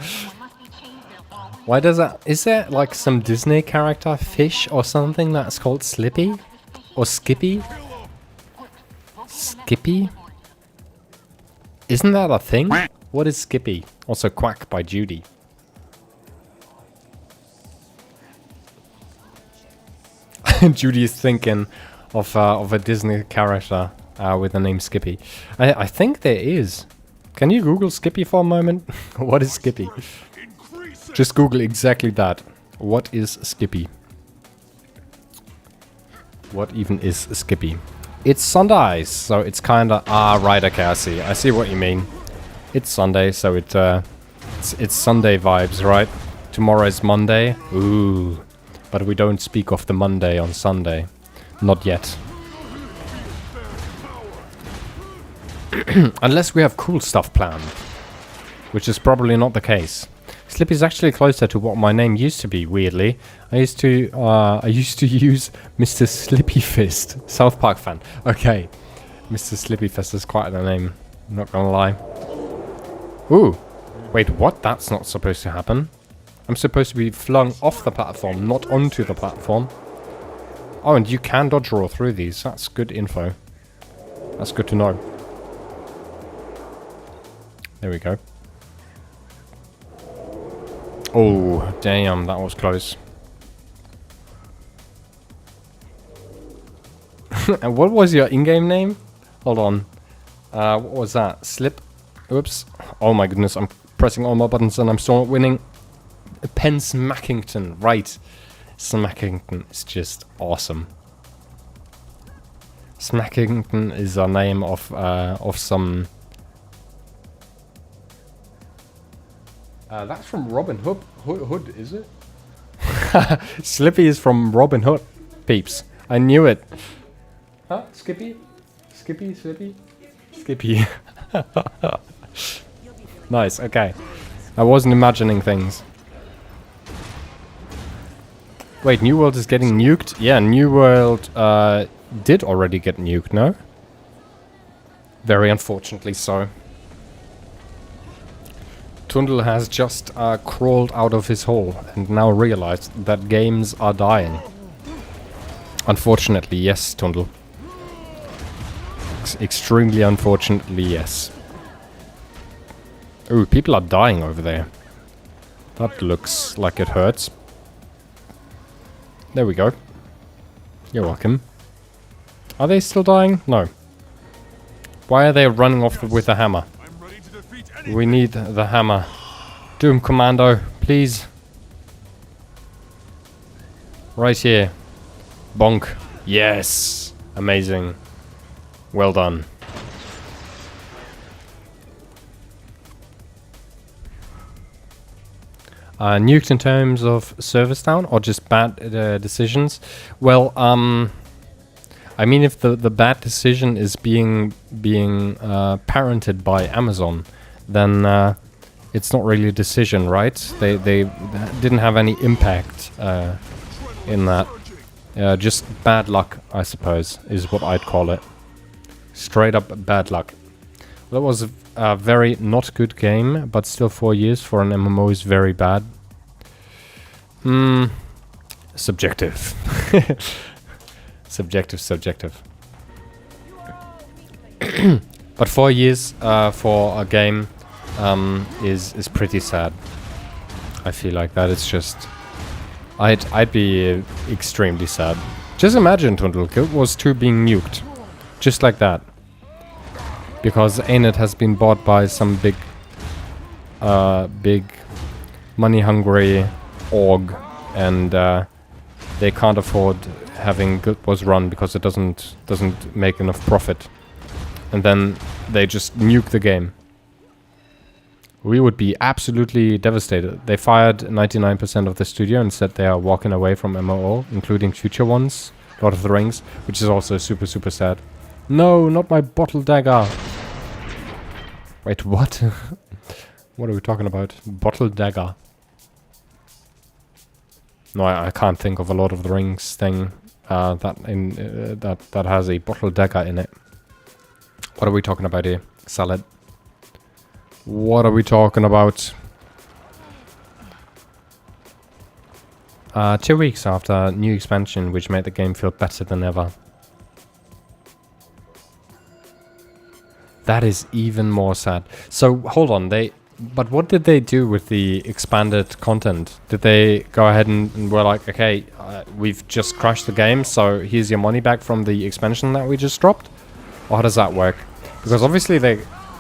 Why does that... Is there like some Disney character, fish or something that's called Slippy? Or Skippy? Skippy? Isn't that a thing? What is Skippy? Also Quack by Judy. Judy is thinking of a Disney character with the name Skippy. I think there is. Can you Google Skippy for a moment? What is Skippy? Just Google exactly that. What is Skippy? What even is Skippy? It's Sunday, so it's kinda... Ah, right, okay, I see what you mean. It's Sunday, so it's Sunday vibes, right? Tomorrow is Monday. Ooh. But we don't speak of the Monday on Sunday. Not yet. Unless we have cool stuff planned. Which is probably not the case. Slippy is actually closer to what my name used to be, weirdly. I used to use Mr. Slippy Fist. South Park fan. Okay. Mr. Slippy Fist is quite a name. I'm not gonna lie. Ooh. Wait, what? That's not supposed to happen. I'm supposed to be flung off the platform, not onto the platform. Oh, and you can dodge roll through these. That's good info. That's good to know. There we go. Oh, damn, that was close. And what was your in-game name? Hold on. What was that? Slip? Oops. Oh my goodness, I'm pressing all my buttons and I'm still not winning. Penn Smackington, right. Smackington is just awesome. Smackington is a name of some... that's from Robin Hood, is it? Slippy is from Robin Hood, peeps. I knew it. Huh? Skippy? Skippy? Slippy? Skippy. Nice, okay. I wasn't imagining things. Wait, New World is getting nuked? Yeah, New World did already get nuked, no? Very unfortunately so. Tundle has just crawled out of his hole and now realized that games are dying. Unfortunately, yes, Tundle. Extremely unfortunately, yes. Ooh, people are dying over there. That looks like it hurts. There we go. You're welcome. Are they still dying? No. Why are they running off with the hammer? I'm ready to defeat any. We need the hammer. Doom Commando, please. Right here. Bonk. Yes. Amazing. Well done. Nuked in terms of service down or just bad decisions? Well, I mean, if the bad decision is being parented by Amazon, then it's not really a decision, right? They didn't have any impact in that. Just bad luck, I suppose, is what I'd call it. Straight up bad luck. That was a very not good game, but still 4 years for an MMO is very bad. Subjective. Subjective. But 4 years for a game is pretty sad. I feel like that. It's just I'd be extremely sad. Just imagine Tundle Guild Wars 2 being nuked, just like that, because ANET has been bought by some big money-hungry org, and they can't afford having Guild Wars run because it doesn't make enough profit, and then they just nuke the game. We would be absolutely devastated. They fired 99% of the studio and said they are walking away from MMO, including future ones, Lord of the Rings, which is also super, super sad. No, not my bottle dagger. Wait, what? What are we talking about? Bottle dagger. No, I can't think of a Lord of the Rings thing that has a bottle dagger in it. What are we talking about here? Salad. What are we talking about? 2 weeks after new expansion, which made the game feel better than ever. That is even more sad. So hold on, but what did they do with the expanded content? Did they go ahead and were like, okay, we've just crashed the game, so here's your money back from the expansion that we just dropped? Or how does that work? Because obviously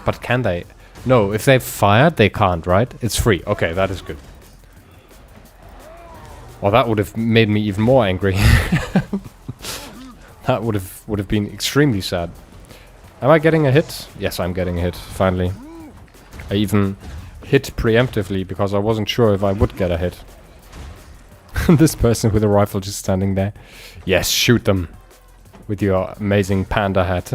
but can they? No, if they've fired, they can't, right? It's free. Okay, that is good. Well, that would have made me even more angry. That would have been extremely sad. Am I getting a hit? Yes, I'm getting a hit, finally. I even hit preemptively because I wasn't sure if I would get a hit. This person with a rifle just standing there. Yes, shoot them with your amazing panda hat.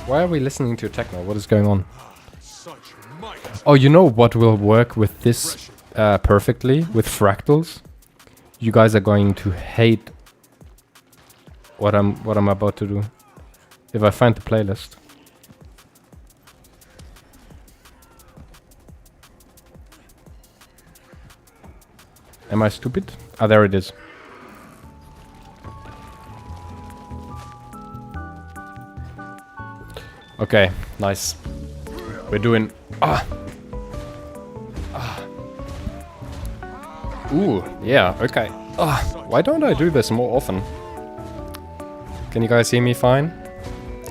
Why are we listening to techno? What is going on? Oh, you know what will work with this perfectly? With fractals? You guys are going to hate what I'm about to do. If I find the playlist. Am I stupid? Ah, there it is. Okay, nice. We're doing... Ooh, yeah, okay. Why don't I do this more often? Can you guys hear me fine?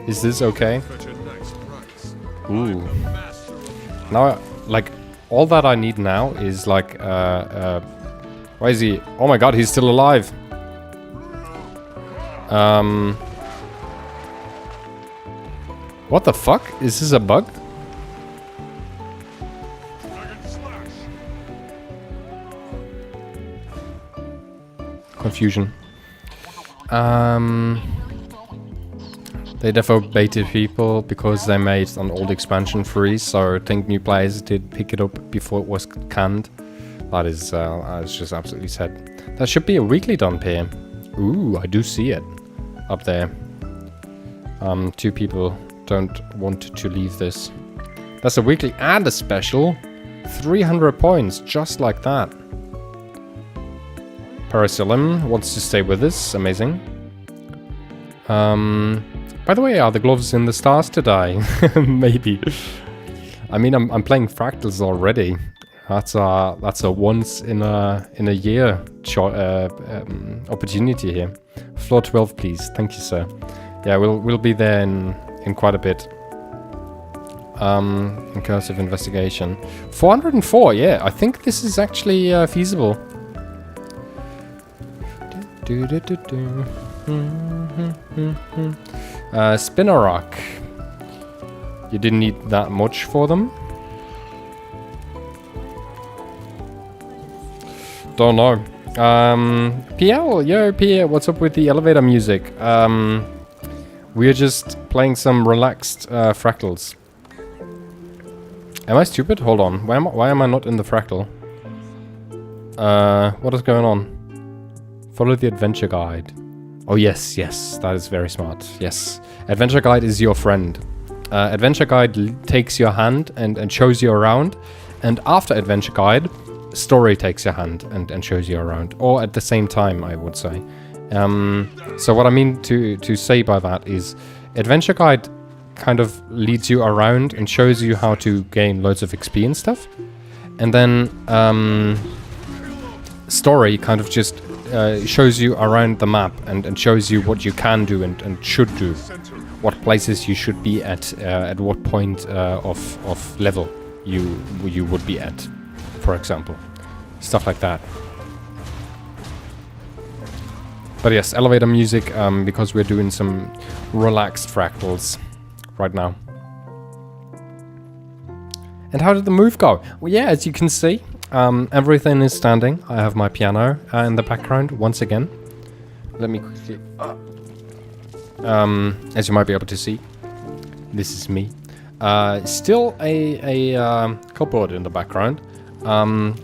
Is this okay? Ooh. Now, like, all that I need now is like, why is he? Oh my god, he's still alive. What the fuck? Is this a bug? Confusion. They definitely baited people because they made an old expansion free, so I think new players did pick it up before it was canned. That is just absolutely sad. That should be a weekly dump here. Ooh, I do see it up there. 2 people don't want to leave this. That's a weekly and a special. 300 points, just like that. Parasilum wants to stay with us. Amazing. By the way, are the gloves in the stars today? Maybe. I mean, I'm playing fractals already. That's a once in a year opportunity here. Floor 12, please. Thank you, sir. Yeah, we'll be there in quite a bit. In cursive investigation. 404. Yeah, I think this is actually feasible. Spinner rock. You didn't need that much for them. Don't know. PL, yo PL, what's up with the elevator music? We're just playing some relaxed fractals. Am I stupid? Hold on. Why am I not in the fractal? What is going on? Follow the adventure guide. Oh yes, that is very smart. Yes. Adventure guide is your friend. Adventure guide takes your hand and shows you around. And after adventure guide, story takes your hand and shows you around. Or at the same time, I would say. So what I mean to say by that is adventure guide kind of leads you around and shows you how to gain loads of XP and stuff. And then story kind of just shows you around the map and shows you what you can do and should do. What places you should be at what point of level you would be at, for example. Stuff like that. But yes, elevator music, because we're doing some relaxed fractals right now. And how did the move go? Well, yeah, as you can see, everything is standing. I have my piano in the background once again. Let me quickly... as you might be able to see, this is me. Still a cupboard in the background,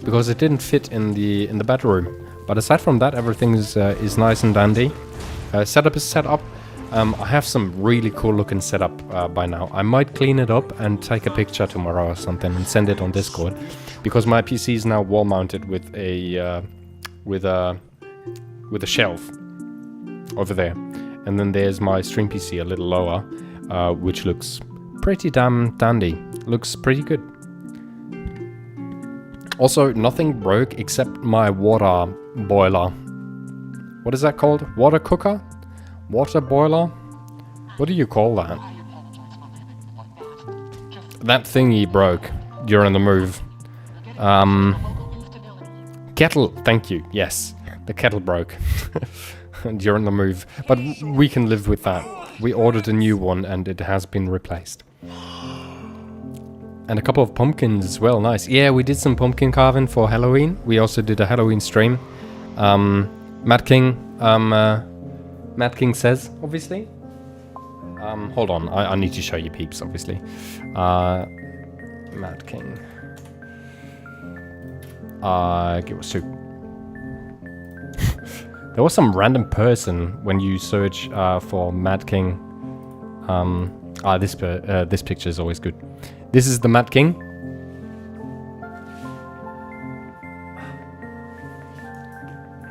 because it didn't fit in the bedroom. But aside from that, everything is nice and dandy. Setup is set up. I have some really cool looking setup by now. I might clean it up and take a picture tomorrow or something and send it on Discord, because my PC is now wall mounted with a shelf over there, and then there's my stream PC a little lower, which looks pretty damn dandy. Looks pretty good. Also, nothing broke except my water boiler. What is that called? Water cooker? Water boiler? What do you call that? That thingy broke during the move. Kettle, thank you. Yes, the kettle broke during the move. But we can live with that. We ordered a new one and it has been replaced. And a couple of pumpkins as well, nice. Yeah, we did some pumpkin carving for Halloween. We also did a Halloween stream. Mad King says, obviously. Hold on, I need to show you peeps, obviously. Mad King. Give us soup. There was some random person when you search for Mad King. This picture is always good. This is the Mad King.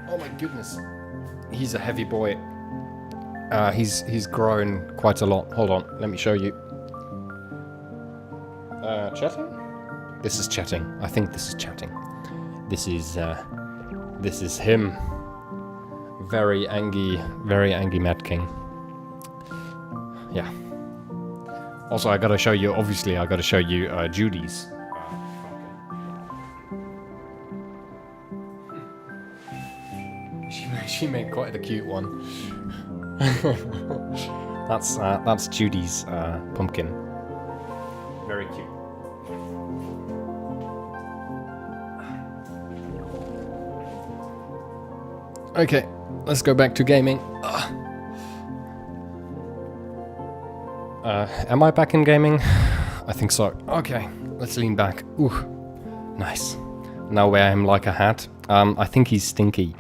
Oh my goodness. He's a heavy boy. He's grown quite a lot. Hold on, let me show you. Chatting? This is chatting. I think this is chatting. This is him. Very angry Mad King. Yeah. Also, I gotta show you, obviously, I gotta show you Judy's. She made quite a cute one. That's Judy's pumpkin. Very cute. Okay, let's go back to gaming. Am I back in gaming? I think so. Okay, let's lean back. Ooh, nice. Now wear him like a hat. I think he's stinky.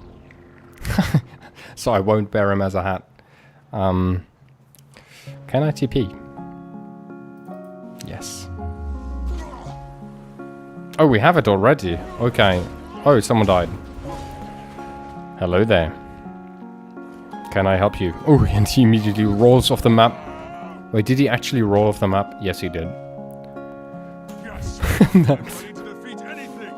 So I won't wear him as a hat. Can I TP? Yes. Oh, we have it already. Okay. Oh, someone died. Hello there. Can I help you? Oh, and he immediately rolls off the map. Wait, did he actually roll off the map? Yes, he did. Yes. I'm ready to defeat anything.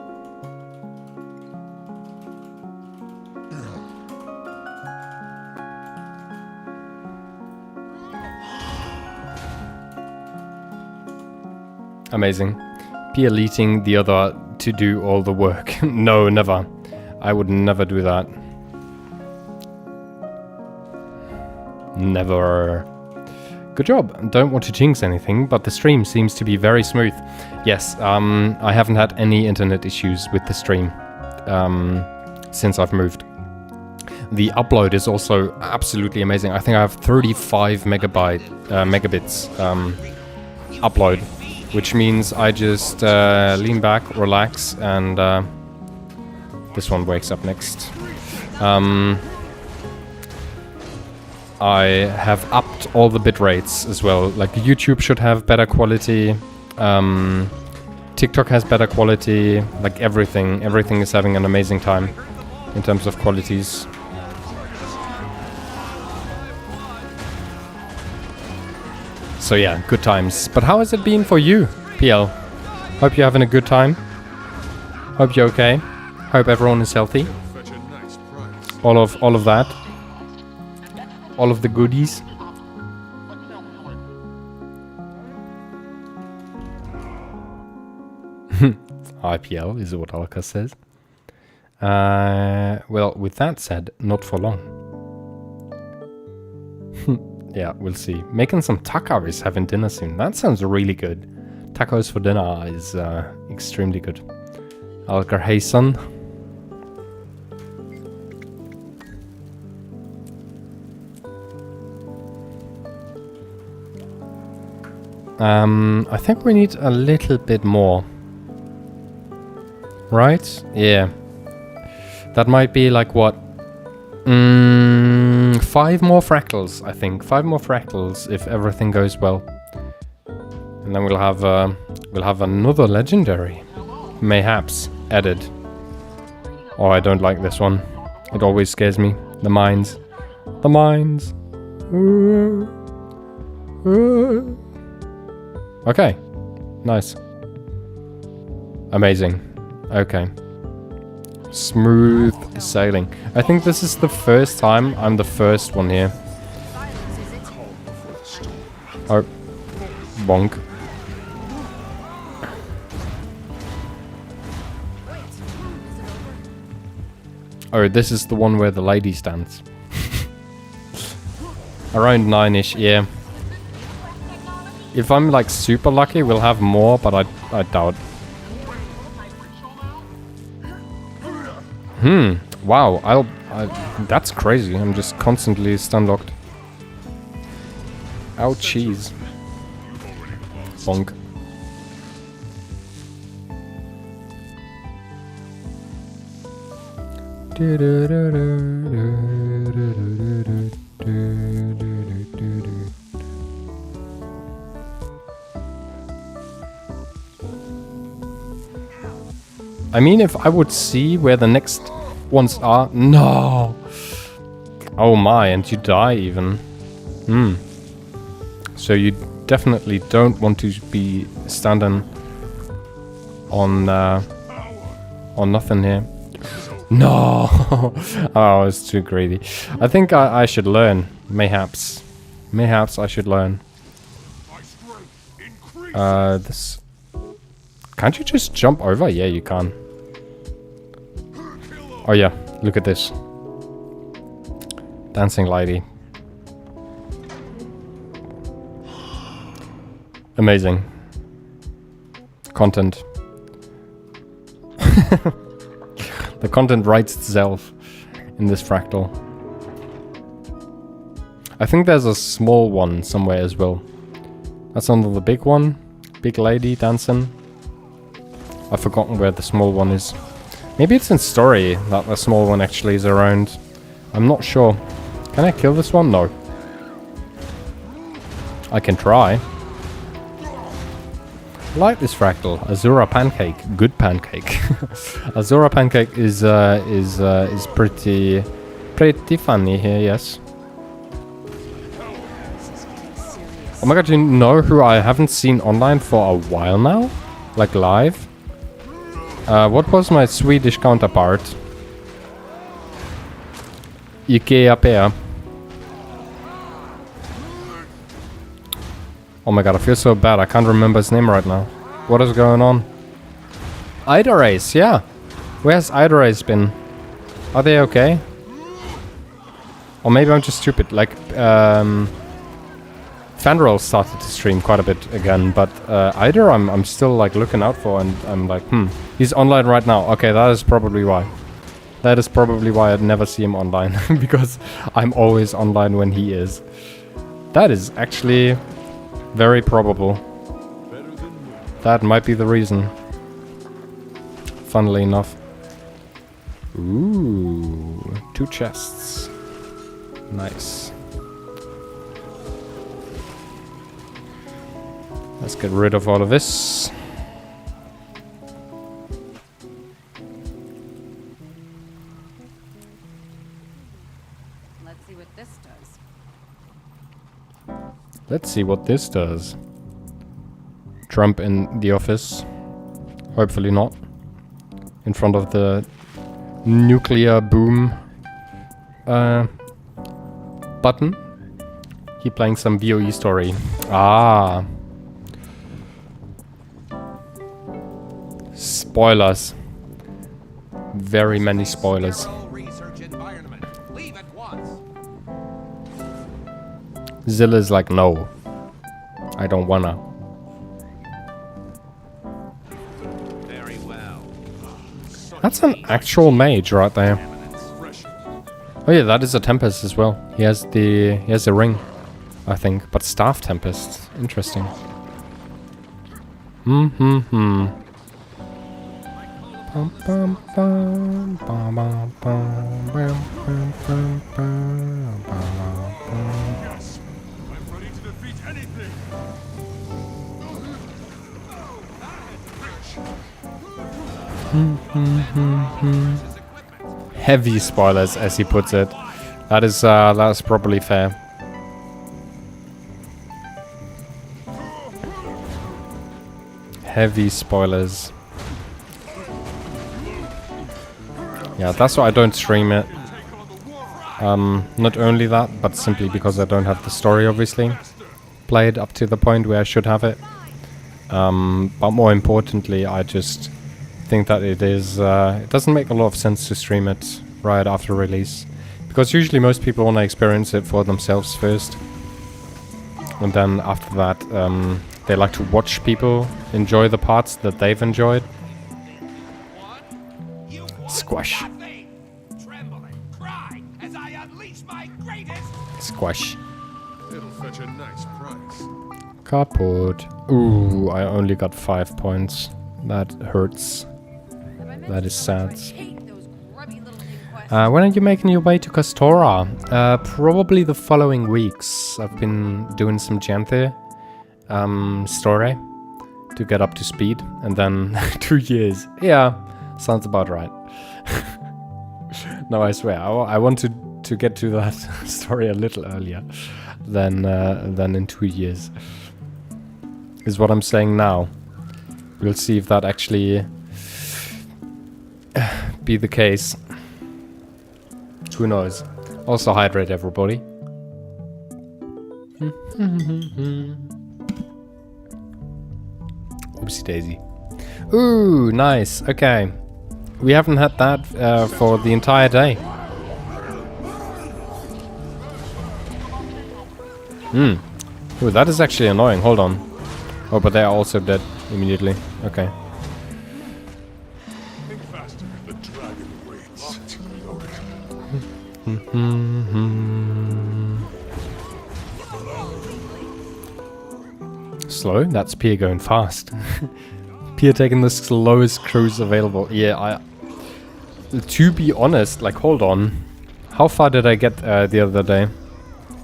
Amazing. Peer leading the other to do all the work. No, never. I would never do that. Never. Good job. Don't want to jinx anything, but the stream seems to be very smooth. Yes, I haven't had any internet issues with the stream since I've moved. The upload is also absolutely amazing. I think I have 35 megabits upload, which means I just lean back, relax, and this one wakes up next. I have upped all the bit rates as well. Like YouTube should have better quality. TikTok has better quality. Like everything is having an amazing time in terms of qualities. So yeah, good times. But how has it been for you, PL? Hope you're having a good time. Hope you're okay. Hope everyone is healthy. Fetch a nice price. All of that. All of the goodies. IPL is what Alka says. Well, with that said, not for long. Yeah, we'll see. Making some tacos, having dinner soon. That sounds really good. Tacos for dinner is extremely good. Alka, hey son. I think we need a little bit more. Right? Yeah. That might be like what? 5 more fractals, I think. 5 more fractals if everything goes well. And then we'll have another legendary. Mayhaps added. Oh, I don't like this one. It always scares me. The mines. The mines. Okay. Nice. Amazing. Okay. Smooth sailing. I think this is the first time I'm the first one here. Oh. Bonk. Oh, this is the one where the lady stands. Around 9-ish, yeah. If I'm like super lucky, we'll have more, but I doubt. Wow, that's crazy. I'm just constantly stun locked. Ouchies. Bonk. I mean, if I would see where the next ones are... No! Oh my, and you die even. So you definitely don't want to be standing on nothing here. No! Oh, it's too greedy. I think I should learn. Mayhaps. Mayhaps I should learn. This... Can't you just jump over? Yeah, you can. Oh yeah, look at this. Dancing lady. Amazing. Content. The content writes itself in this fractal. I think there's a small one somewhere as well. That's under the big one. Big lady dancing. I've forgotten where the small one is. Maybe it's in story that the small one actually is around. I'm not sure. Can I kill this one? No. I can try. I like this fractal. Azura pancake. Good pancake. Azura pancake is pretty funny here, yes. Oh my god, do you know who I haven't seen online for a while now? Like live? What was my Swedish counterpart? Ikea Pear. Oh my god, I feel so bad. I can't remember his name right now. What is going on? Ida Race, yeah. Where's Ida Race been? Are they okay? Or maybe I'm just stupid. Like, Fanroll started to stream quite a bit again, but Ida I'm still like looking out for, and I'm like, he's online right now. Okay, that is probably why. That is probably why I'd never see him online, because I'm always online when he is. That is actually very probable. That might be the reason. Funnily enough. Ooh, 2 chests. Nice. Let's get rid of all of this. Let's see what this does. Let's see what this does. Trump in the office. Hopefully not. In front of the nuclear boom button. He playing some VOE story. Ah. Spoilers. Very many spoilers. Zilla's like, no. I don't wanna. Very well. That's an actual mage right there. Oh yeah, that is a Tempest as well. He has the ring, I think. But Staff Tempest. Interesting. Bum, bum, bum, bum, bum, bum, bum, bum, bum, bum, bum. I'm ready to defeat anything. Heavy spoilers, as he puts it. That's probably fair. Heavy spoilers. Yeah, that's why I don't stream it. Not only that, but simply because I don't have the story, obviously, played up to the point where I should have it. But more importantly, I just think that it doesn't make a lot of sense to stream it right after release. Because usually most people want to experience it for themselves first. And then after that, they like to watch people enjoy the parts that they've enjoyed. Squash. Squash. It'll fetch a nice price. Cardboard. Ooh, I only got 5 points. That hurts. That is sad. When are you making your way to Castora? Probably the following weeks. I've been doing some Janthe story to get up to speed, and then 2 years. Yeah, sounds about right. No, I swear, I want to get to that story a little earlier than in 2 years. Is what I'm saying now. We'll see if that actually be the case. Who knows? Also hydrate, everybody. Oopsie daisy. Ooh, nice. Okay. We haven't had that for the entire day. Ooh, that is actually annoying. Hold on. Oh, but they are also dead immediately. Okay. Think faster. The dragon waits. slow. That's Pierre going fast. Pierre taking the slowest cruise available. Yeah, to be honest, like, hold on. How far did I get the other day?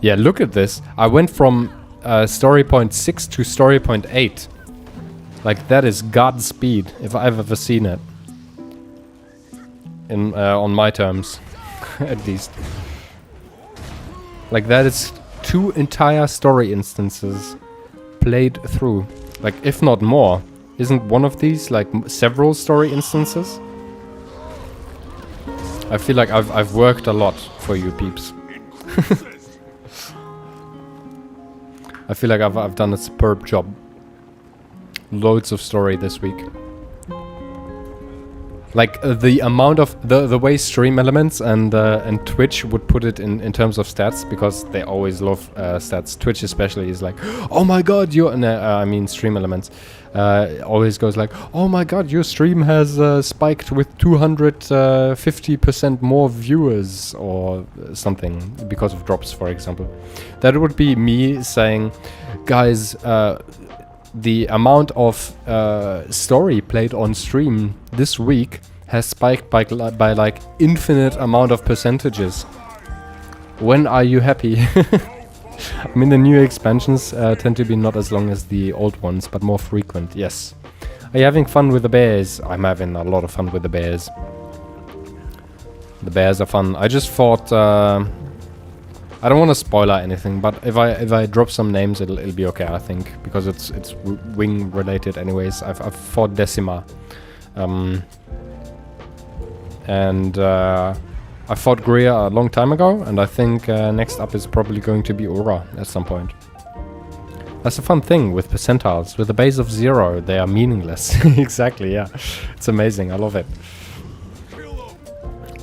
Yeah, look at this. I went from story point 6 to story point 8. Like, that is God's speed, if I've ever seen it. On my terms, at least. Like, that is 2 entire story instances played through. Like, if not more. Isn't one of these, like, several story instances? I feel like I've worked a lot for you peeps. I feel like I've done a superb job. Loads of story this week. Like the amount of the way Stream Elements and Twitch would put it in terms of stats, because they always love stats. Twitch especially is like, oh my god, I mean Stream Elements always goes like, oh my god, your stream has spiked with 250% more viewers or something because of drops, for example. That would be me saying, guys, the amount of story played on stream this week has spiked by like infinite amount of percentages. When are you happy? I mean, the new expansions tend to be not as long as the old ones, but more frequent, yes. Are you having fun with the bears? I'm having a lot of fun with the bears. The bears are fun. I just thought... I don't want to spoiler anything, but if I drop some names, it'll be okay, I think, because it's wing related anyways. I've fought Decima, and I fought Greer a long time ago, and I think next up is probably going to be Aura at some point. That's a fun thing with percentiles. With a base of 0, they are meaningless. Exactly, yeah. It's amazing. I love it.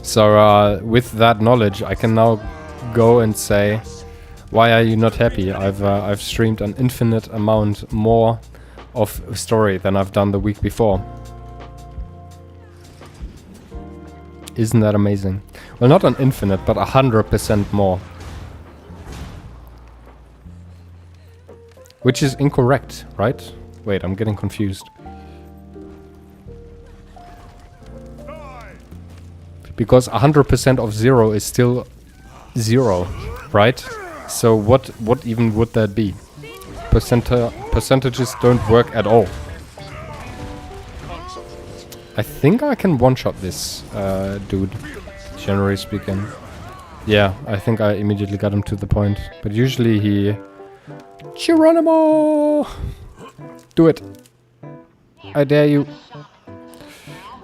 So with that knowledge, I can now go and say, why are you not happy? I've streamed an infinite amount more of story than I've done the week before. Isn't that amazing? Well, not an infinite, but 100% more. Which is incorrect, right? Wait, I'm getting confused. Because 100% of 0 is still 0, right? So what even would that be? Percentages don't work at all. I think I can one-shot this dude, generally speaking. Yeah, I think I immediately got him to the point. But usually he... Geronimo! Do it. I dare you.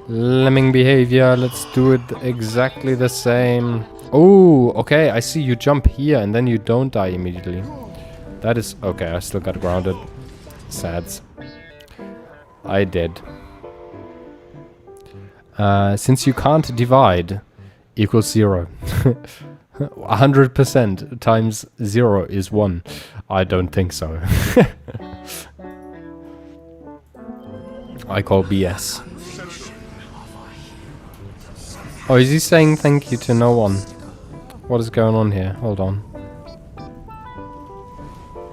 Lemming behavior, let's do it exactly the same. Oh, okay, I see you jump here and then you don't die immediately. That is... Okay, I still got grounded. Sads. I did. Since you can't divide, equals 0. 100% times 0 is 1. I don't think so. I call BS. Oh, is he saying thank you to no one? What is going on here? Hold on.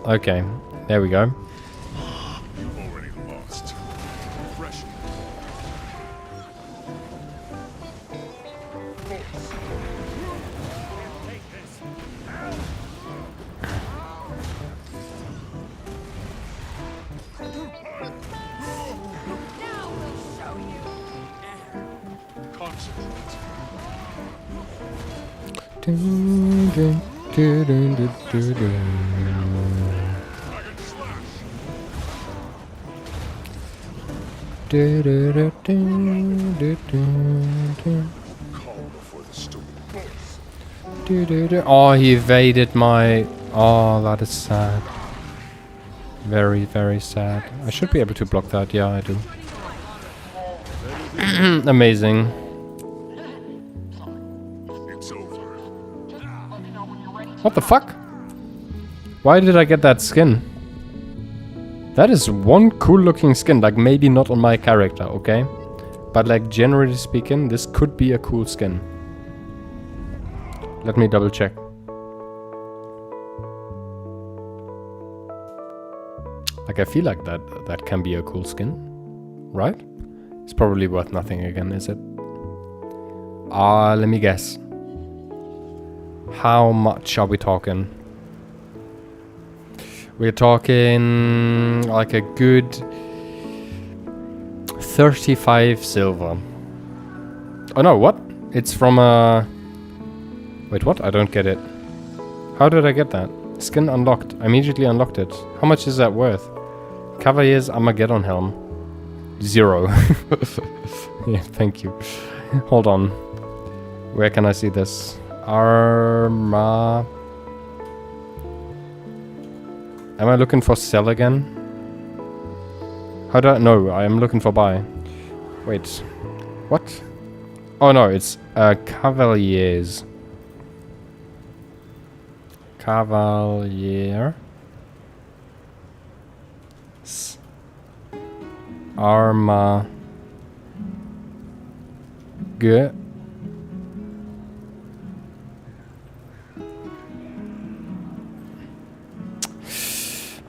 Okay, there we go. You've already lost. Fresh. Now we'll show you. Concentrate. Call before the storm. Oh, he evaded my... Oh, that is sad. Very, very sad. I should be able to block that. Yeah, I do. Amazing. It's over. What the fuck? Why did I get that skin? That is one cool looking skin. Like, maybe not on my character, okay? But like, generally speaking, this could be a cool skin. Let me double check. Like, I feel like that can be a cool skin, right? It's probably worth nothing again, is it? Let me guess. How much are we talking? We're talking like a good 35 silver. Oh no, what? It's from a... Wait, what? I don't get it. How did I get that? Skin unlocked. I immediately unlocked it. How much is that worth? Cavalier's Armageddon helm. 0. Yeah, thank you. Hold on. Where can I see this? Arma... Am I looking for sell again? How do I... No, I am looking for buy. Wait. What? Oh no, it's Cavalier's. Cavalier. Arma. Good.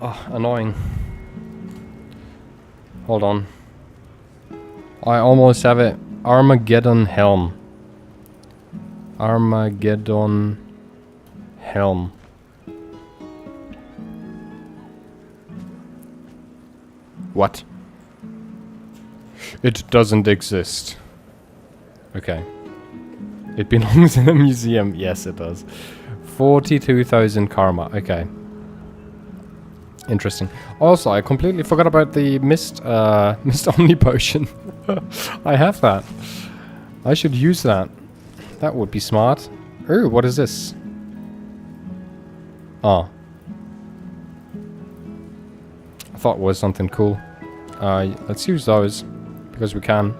Oh, annoying. Hold on. I almost have it. Armageddon helm. Armageddon helm. What? It doesn't exist. Okay. It belongs in a museum. Yes, it does. 42,000 karma. Okay. Interesting. Also, I completely forgot about the mist omni potion. I have that. I should use that. That would be smart. Oh, what is this? Oh. I thought it was something cool. Let's use those because we can.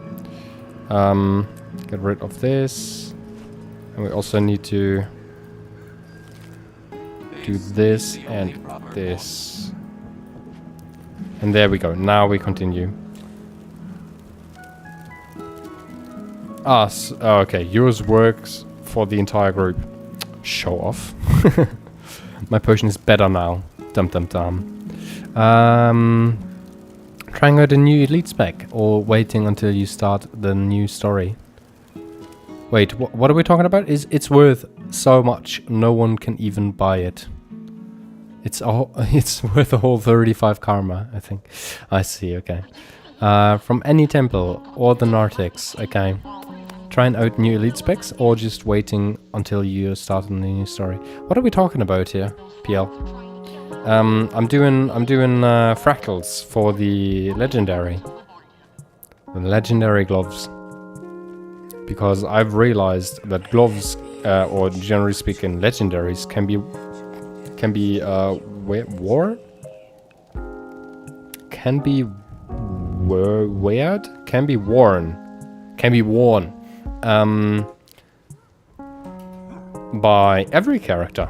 Get rid of this. And we also need to do this and this. And there we go. Now we continue. Oh, okay. Yours works for the entire group. Show off. My potion is better now. Dum dum dum. Trying out a new elite spec or waiting until you start the new story. Wait, what are we talking about? It's worth so much no one can even buy it. It's worth a whole 35 karma, I think. I see, okay. From any temple or the narthex, okay. Trying out new elite specs or just waiting until you start the new story. What are we talking about here, PL? I'm doing fractals for the legendary gloves, because I've realized that gloves, or generally speaking, legendaries can be weird, can be worn by every character.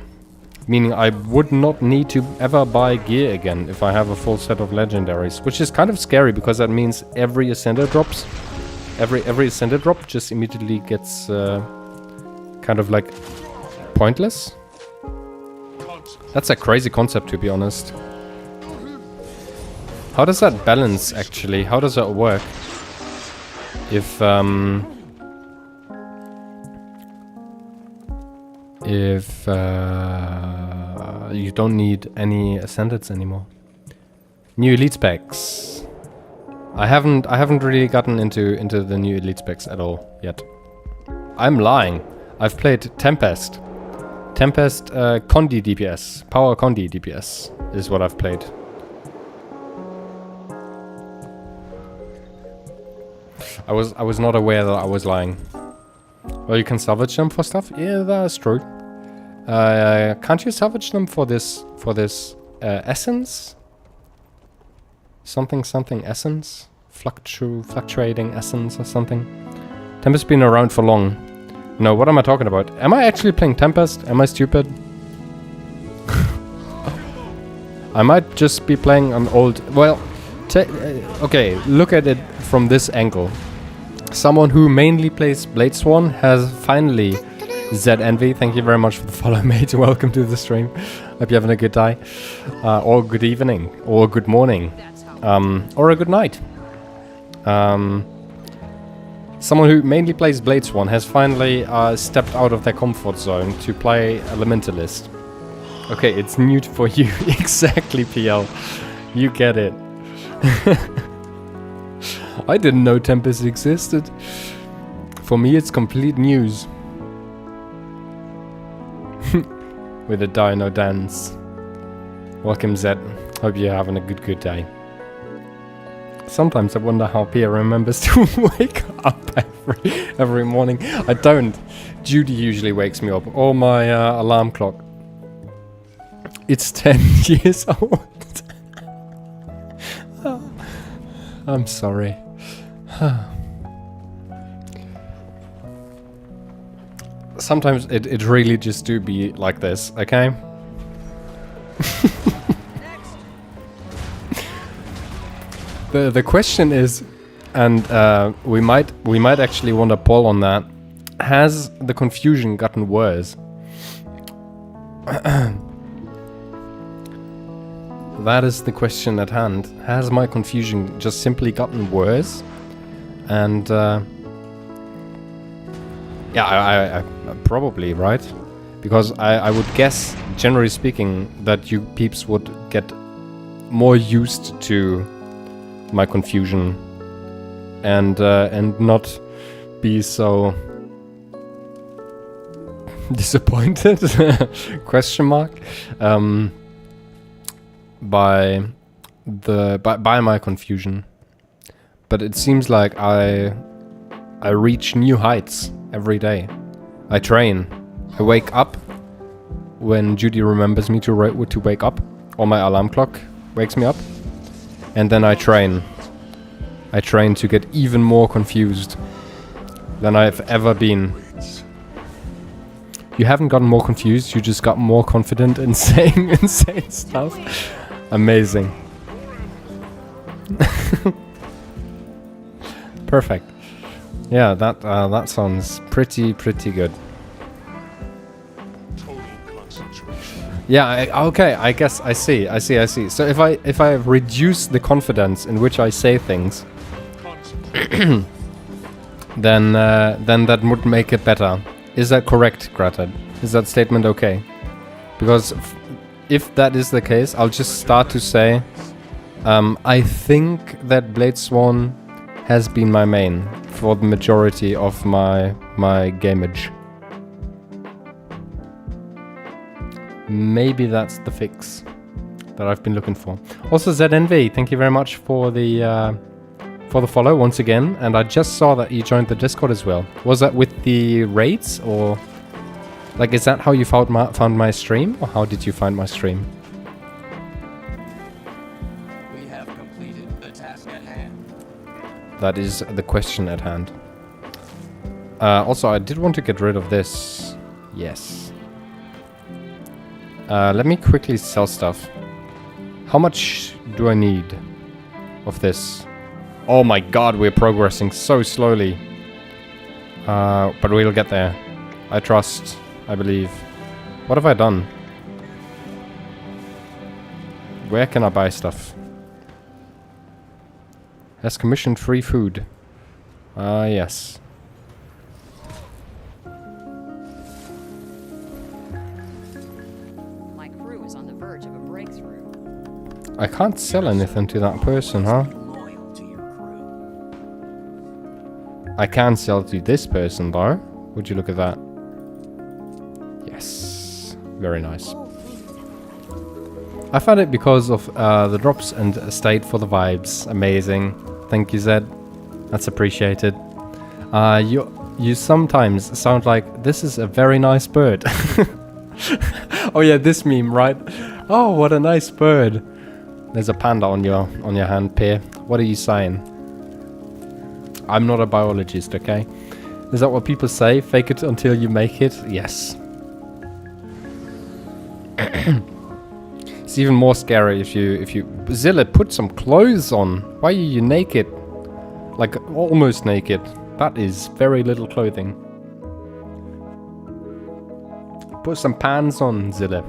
Meaning I would not need to ever buy gear again if I have a full set of legendaries, which is kind of scary because that means every ascender drops. Every ascender drop just immediately gets kind of like pointless. That's a crazy concept, to be honest. How does that balance actually? How does that work? If you don't need any ascendants anymore. New elite specs. I haven't really gotten into the new elite specs at all yet. I'm lying. I've played Tempest. Tempest Condi DPS. Power Condi DPS is what I've played. I was not aware that I was lying. Well, you can salvage them for stuff? Yeah, that's true. Can't you salvage them for this essence? Something essence? Fluctuating essence or something? Tempest's been around for long. No, what am I talking about? Am I actually playing Tempest? Am I stupid? I might just be playing an old... Well, okay, look at it from this angle. Someone who mainly plays Bladesworn has finally Zed Envy, thank you very much for the follow, mate. Welcome to the stream. Hope you're having a good day, or good evening, or good morning, or a good night. Someone who mainly plays Bladeswan has finally stepped out of their comfort zone to play Elementalist. Okay, it's new for you. Exactly, PL. You get it. I didn't know Tempest existed. For me, it's complete news. With a dino dance. Welcome, Zed. Hope you're having a good day. Sometimes I wonder how Pia remembers to wake up every morning. I don't. Judy usually wakes me up. Or my alarm clock. It's 10 years old. Oh, I'm sorry. Sometimes it really just do be like this, okay? The question is, and we might actually want to poll on that. Has the confusion gotten worse? That is the question at hand. Has my confusion just simply gotten worse? And yeah, I probably, right? Because I would guess, generally speaking, that you peeps would get more used to my confusion and not be so disappointed question mark by my confusion. But it seems like I reach new heights every day. I train. I wake up when Judy remembers me to wake up, or my alarm clock wakes me up. And then I train. I train to get even more confused than I've ever been. You haven't gotten more confused, you just got more confident in saying insane stuff. Amazing. Perfect. Yeah, that sounds pretty good. Yeah, okay, I guess I see. So if I reduce the confidence in which I say things, then that would make it better. Is that correct, Grata? Is that statement okay? Because if that is the case, I'll just start to say, I think that Bladeswan has been my main for the majority of my gameage. Maybe that's the fix that I've been looking for. Also, ZNV, thank you very much for the follow once again. And I just saw that you joined the Discord as well. Was that with the raids, or like, is that how you found my stream, or how did you find my stream? We have completed the task at hand. That is the question at hand. Also, I did want to get rid of this. Yes. Let me quickly sell stuff. How much do I need of this? Oh my god, we're progressing so slowly. But we'll get there. I trust. I believe. What have I done? Where can I buy stuff? Has commissioned free food. Yes. My crew is on the verge of a breakthrough. I can't sell anything to that person, huh? Loyal to your crew. I can sell to this person, though. Would you look at that? Yes. Very nice. I found it because of the drops and stayed for the vibes. Amazing. Thank you, Zed. That's appreciated. You sometimes sound like, this is a very nice bird. Oh yeah, this meme, right? Oh, what a nice bird. There's a panda on your hand, Peer. What are you saying? I'm not a biologist, okay? Is that what people say? Fake it until you make it? Yes. It's even more scary if you Zilla, put some clothes on. Why are you naked? Like almost naked. That is very little clothing. Put some pants on, Zilla.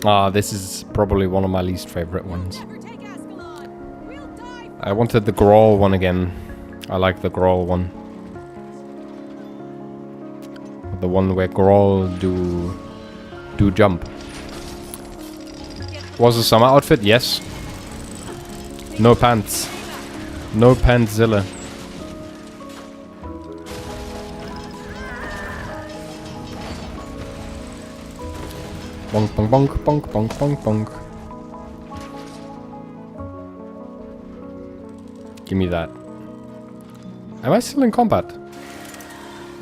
Ah, this is probably one of my least favorite ones. Never take Ascalon. We'll die. I wanted the Grawl one again. I like the Grawl one. The one where Grawl do jump. Was a summer outfit? Yes. No pants. No Pantzilla. Bonk, bonk, bonk, bonk, bonk, bonk, bonk. Give me that. Am I still in combat?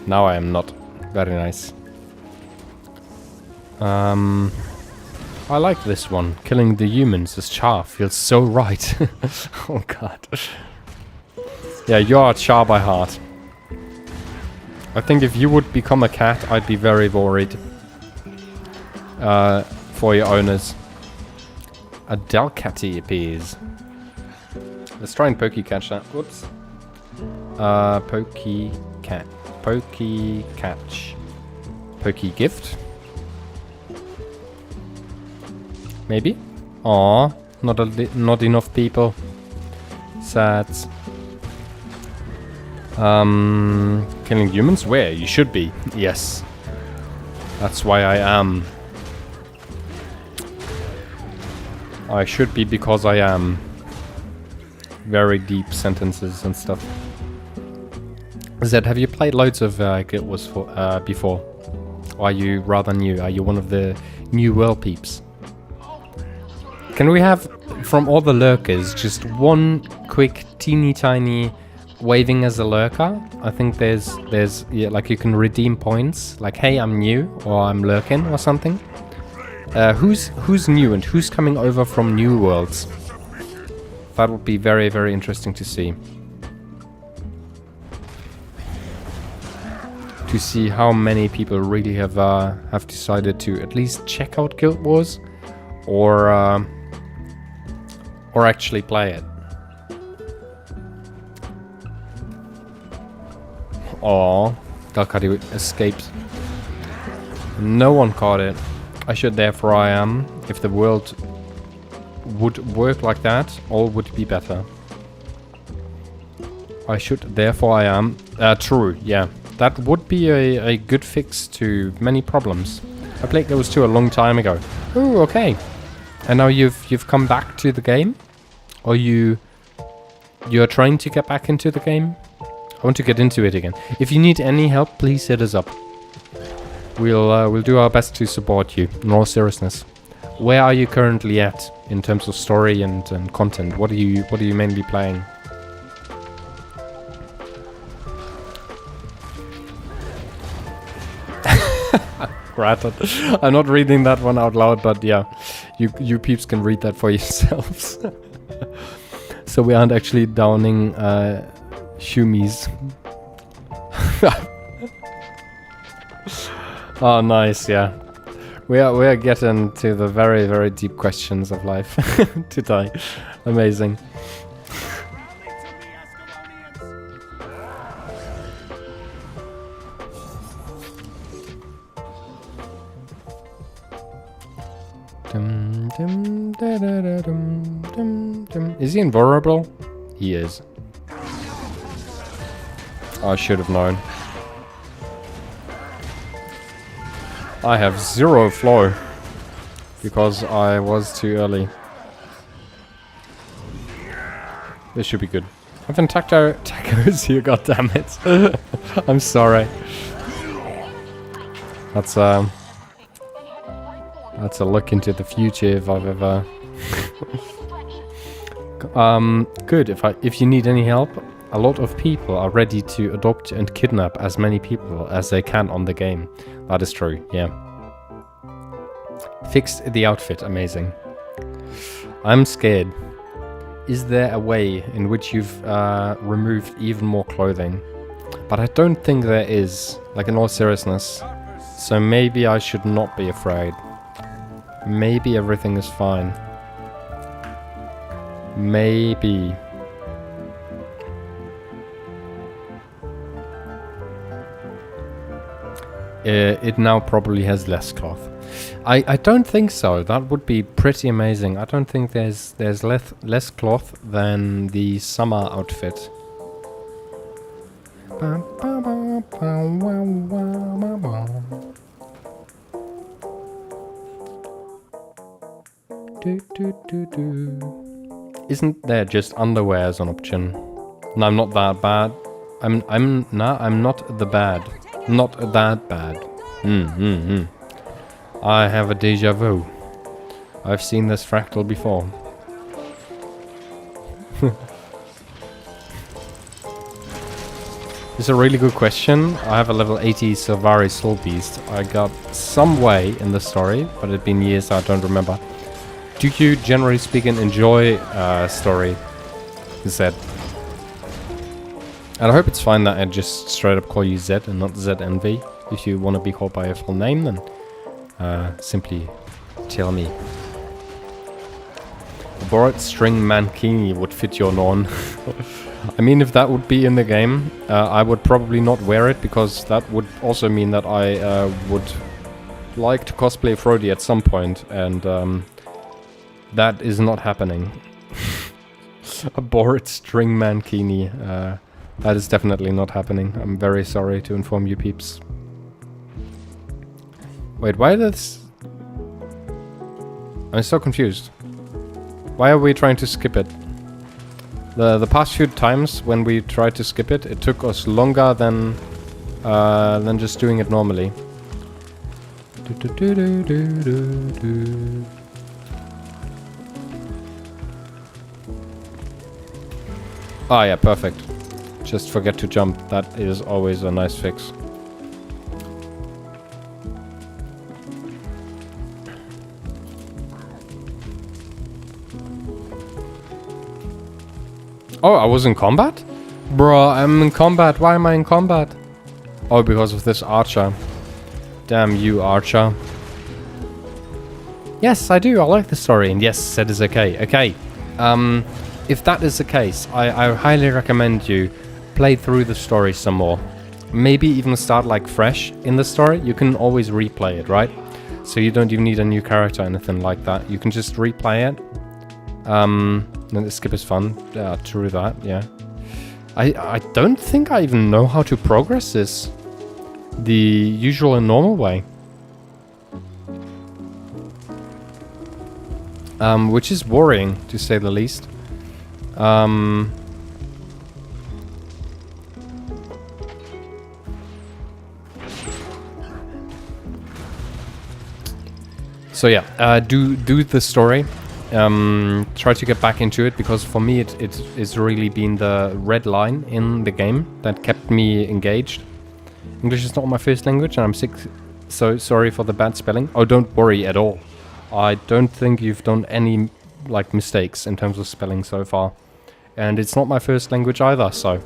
Now I am not. Very nice. I like this one. Killing the humans as Char feels so right. Oh god. Yeah, you are Char by heart. I think if you would become a cat, I'd be very worried. For your owners. A Delcatty appears. Let's try and pokey catch that. Whoops. Pokey cat. Pokey catch. Pokey gift. Maybe? Aw, not enough people. Sad. Killing humans? Where? You should be. Yes. That's why I am. I should be because I am. Very deep sentences and stuff. Zed, have you played loads of Guild Wars before? Or are you rather new? Are you one of the new world peeps? Can we have, from all the lurkers, just one quick teeny tiny waving as a lurker? I think there's yeah, like you can redeem points. Like, hey, I'm new, or I'm lurking, or something. Who's new and who's coming over from new worlds? That would be very, very interesting to see. To see how many people really have decided to at least check out Guild Wars, or actually play it. Aww, Dalkadi escaped. No one caught it. I should, therefore I am. If the world would work like that, all would be better. I should, therefore I am. True, yeah. That would be a good fix to many problems. I played those two a long time ago. Oh, okay. And now you've come back to the game? Or you're trying to get back into the game? I want to get into it again. If you need any help, please hit us up. We'll do our best to support you, in all seriousness. Where are you currently at in terms of story and content? What are you mainly playing? Granted. I'm not reading that one out loud, but yeah, you peeps can read that for yourselves. So we aren't actually downing Shumis. Oh, nice, yeah. We are getting to the very, very deep questions of life today. Amazing. Is he invulnerable? He is. I should have known. I have 0 flow because I was too early. This should be good. I haven't tacos here, goddammit. I'm sorry. That's a look into the future if I've ever. Good. If you need any help, a lot of people are ready to adopt and kidnap as many people as they can on the game. That is true. Yeah. Fixed the outfit. Amazing. I'm scared. Is there a way in which you've removed even more clothing? But I don't think there is. Like, in all seriousness. So maybe I should not be afraid. Maybe everything is fine. Maybe. it now probably has less cloth. I don't think so. That would be pretty amazing. I don't think there's less cloth than the summer outfit. Isn't there just underwear as an option? No, I'm not that bad. I'm not the bad. Not that bad. I have a deja vu. I've seen this fractal before. It's a really good question. I have a level 80 Silvari Soul Beast. I got some way in the story, but it's been years, so I don't remember. Do you, generally speaking, enjoy story? Zed. And I hope it's fine that I just straight up call you Zed and not ZNV. If you want to be called by your full name, then simply tell me. A borrowed string mankini would fit your non. I mean, if that would be in the game, I would probably not wear it, because that would also mean that I would like to cosplay Frody at some point, and that is not happening. A borrowed string mankini. That is definitely not happening. I'm very sorry to inform you peeps. Wait, why this? I'm so confused. Why are we trying to skip it? The past few times when we tried to skip it, it took us longer than just doing it normally. Ah, yeah, perfect. Just forget to jump. That is always a nice fix. Oh, I was in combat? Bruh, I'm in combat. Why am I in combat? Oh, because of this archer. Damn you, archer. Yes, I do. I like the story. And yes, that is okay. Okay. If that is the case, I highly recommend you play through the story some more. Maybe even start like fresh in the story. You can always replay it, right? So you don't even need a new character or anything like that. You can just replay it. And the skip is fun. True that, yeah. I don't think I even know how to progress this the usual and normal way. Which is worrying, to say the least. So yeah, do the story. Try to get back into it, because for me it's really been the red line in the game that kept me engaged. English is not my first language, and I'm sick, so sorry for the bad spelling. Oh, don't worry at all. I don't think you've done any like mistakes in terms of spelling so far, and it's not my first language either. So,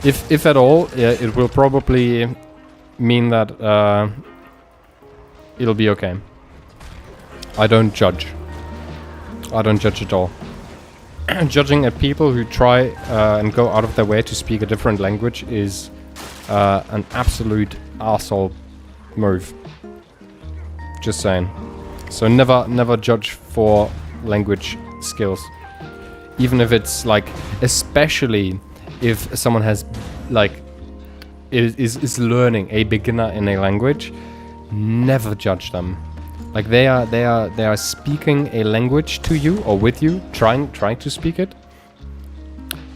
if at all, yeah, it will probably mean that it'll be okay. I don't judge. I don't judge at all. Judging at people who try and go out of their way to speak a different language is an absolute arsehole move. Just saying. So never judge for language skills. Even if it's like, especially if someone has like is learning, a beginner in a language, never judge them. Like they are speaking a language to you or with you, trying to speak it,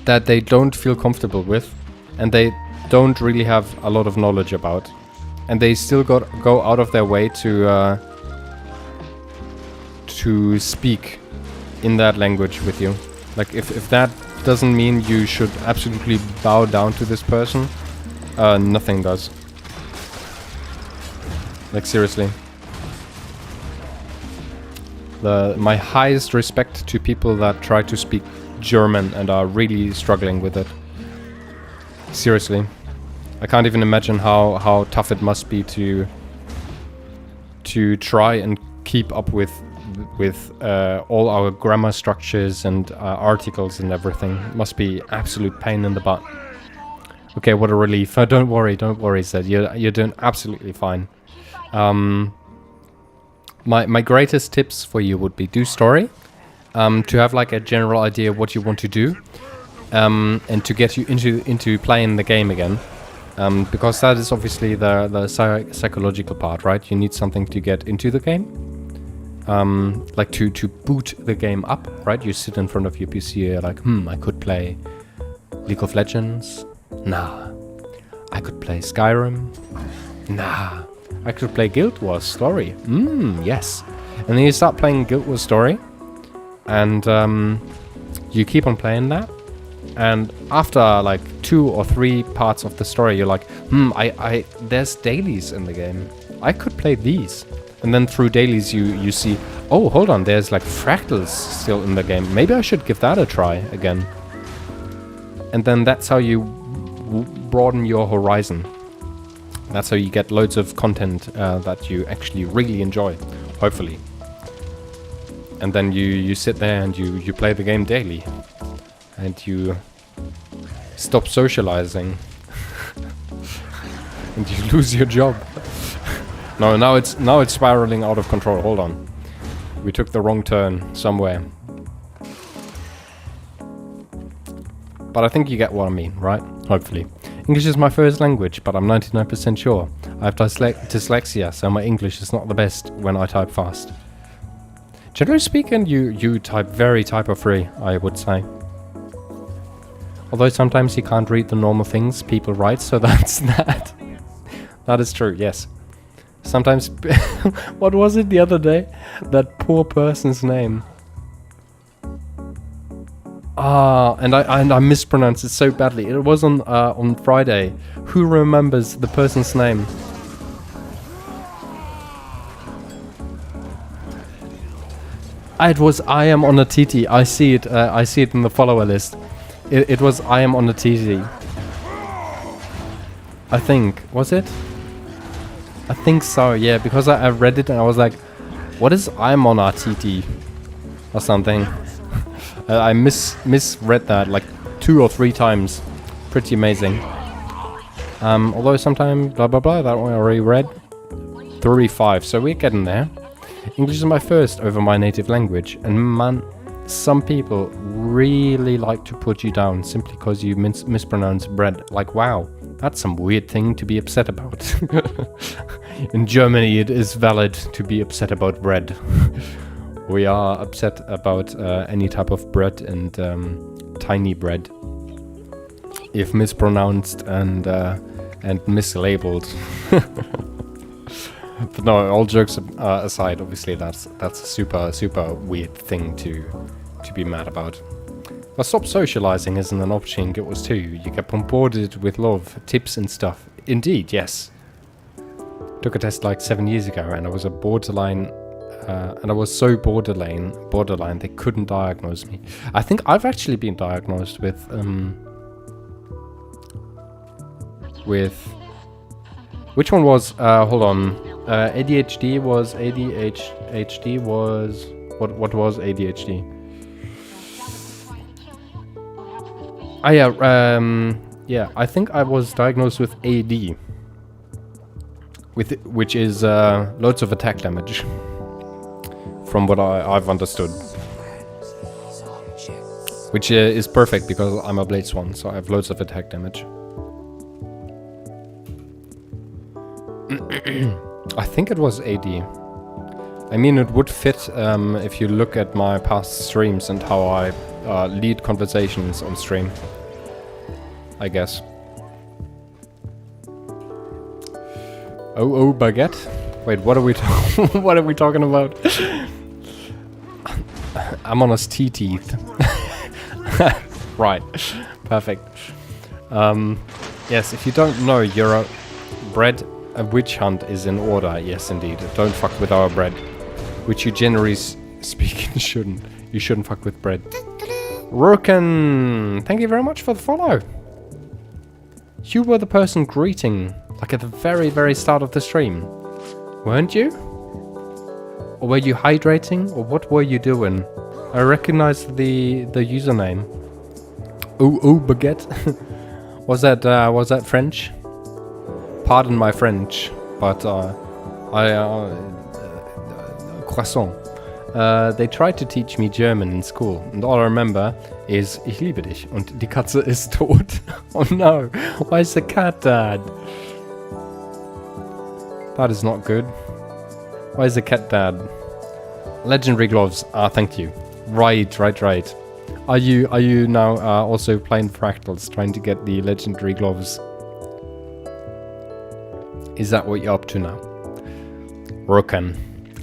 that they don't feel comfortable with, and they don't really have a lot of knowledge about, and they still go out of their way to speak in that language with you. Like if that doesn't mean you should absolutely bow down to this person, nothing does. Like seriously. My highest respect to people that try to speak German and are really struggling with it. Seriously. I can't even imagine how tough it must be to try and keep up with all our grammar structures and articles and everything. It must be absolute pain in the butt. Okay, what a relief. Don't worry, Zed. You're doing absolutely fine. My greatest tips for you would be do story, to have like a general idea of what you want to do, and to get you into playing the game again, because that is obviously the psychological part, right? You need something to get into the game, like to boot the game up, right? You sit in front of your PC, you're like, I could play League of Legends. Nah. I could play Skyrim. Nah. I could play Guild Wars Story. Yes. And then you start playing Guild Wars Story, and you keep on playing that. And after like 2 or 3 parts of the story, you're like, there's dailies in the game. I could play these. And then through dailies, you see, oh, hold on, there's like fractals still in the game. Maybe I should give that a try again. And then that's how you broaden your horizon. That's how you get loads of content that you actually really enjoy, hopefully. And then you sit there and you play the game daily. And you stop socializing. And you lose your job. No, now it's spiraling out of control. Hold on. We took the wrong turn somewhere. But I think you get what I mean, right? Hopefully. English is my first language, but I'm 99% sure. I have dyslexia, so my English is not the best when I type fast. Generally speaking, you type very typo-free, I would say. Although sometimes you can't read the normal things people write, so that's that. That is true, yes. Sometimes... What was it the other day? That poor person's name. And I mispronounced it so badly. It was on Friday. Who remembers the person's name? It was I am on a TT. I see it. I see it in the follower list. It was I am on a TT. I think, was it? I think so. Yeah, because I read it and I was like, what is I am on a TT or something? I misread that like 2 or 3 times. Pretty amazing. Although sometimes blah blah blah, that one I already read. 35, so we're getting there. English is my first over my native language, and man, some people really like to put you down simply because you mispronounce bread. Like, wow, that's some weird thing to be upset about. In Germany, it is valid to be upset about bread. We are upset about any type of bread and tiny bread, if mispronounced and mislabeled. But no, all jokes aside, obviously that's a super weird thing to be mad about. But stop socializing isn't an option. It was too. You get bombarded with love, tips and stuff. Indeed, yes. Took a test like 7 years ago, and I was a borderline. And I was so borderline, they couldn't diagnose me. I think I've actually been diagnosed with which one was, hold on, ADHD was, what was ADHD? Yeah, I think I was diagnosed with AD, which is loads of attack damage. From what I've understood. Which is perfect because I'm a Blade Swan, so I have loads of attack damage. I think it was AD. I mean, it would fit if you look at my past streams and how I lead conversations on stream. I guess. Oh, baguette? Wait, what are we what are we talking about? I'm on a teeth. Right. Perfect. Yes, if you don't know, you're bread, a witch hunt is in order. Yes, indeed. Don't fuck with our bread. Which you generally speaking shouldn't. You shouldn't fuck with bread. Roken! Thank you very much for the follow. You were the person greeting, like at the very start of the stream. Weren't you? Or were you hydrating? Or what were you doing? I recognize the username. Oh, baguette. Was that French? Pardon my French, but croissant. They tried to teach me German in school, and all I remember is Ich liebe dich und die Katze ist tot. Oh no, why is the cat dead? That is not good. Why is the cat dead? Legendary gloves. Ah, thank you. Right. Are you now also playing fractals, trying to get the legendary gloves? Is that what you're up to now? Rokan.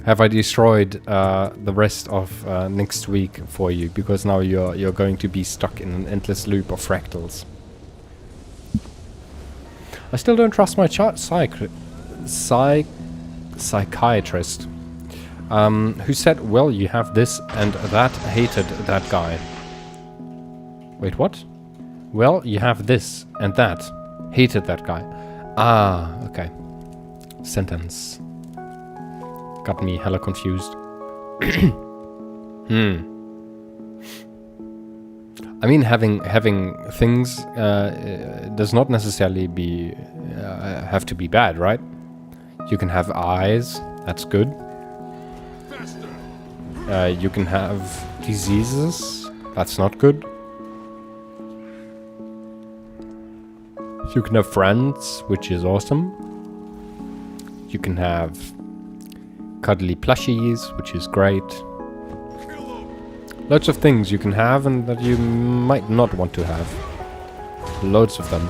Have I destroyed the rest of next week for you? Because now you're going to be stuck in an endless loop of fractals. I still don't trust my psychiatrist. Who said, well, you have this and that, hated that guy. Wait, what? Well, you have this and that, hated that guy. Ah, okay. Sentence. Got me hella confused. I mean, having things does not necessarily have to be bad, right? You can have eyes, that's good. You can have diseases, that's not good. You can have friends, which is awesome. You can have cuddly plushies, which is great. Loads of things you can have and that you might not want to have. Loads of them.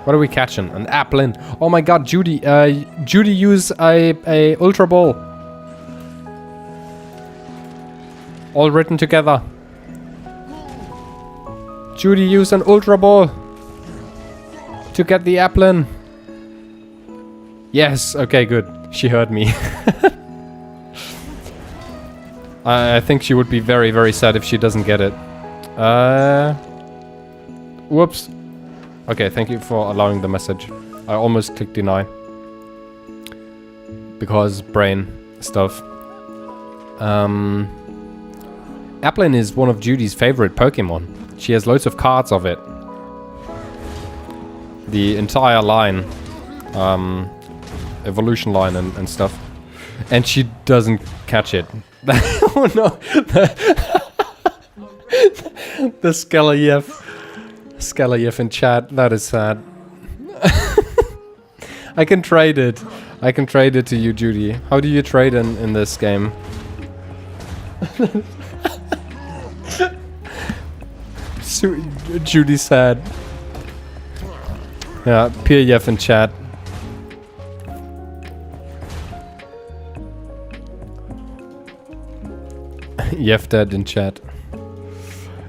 What are we catching? An applin. Oh my god, Judy. Judy, use a Ultra Ball. All written together. Judy, use an Ultra Ball to get the applin. Yes, okay, good. She heard me. I think she would be very, very sad if she doesn't get it. Whoops. Okay, thank you for allowing the message. I almost clicked deny. Because brain stuff. Applin is one of Judy's favorite Pokemon. She has loads of cards of it. The entire line. Evolution line and stuff. And she doesn't catch it. Oh no! The Skeleyev in chat, that is sad. I can trade it. I can trade it to you, Judy. How do you trade in this game? Judy sad. Yeah, Piryev in chat. Yev dead in chat.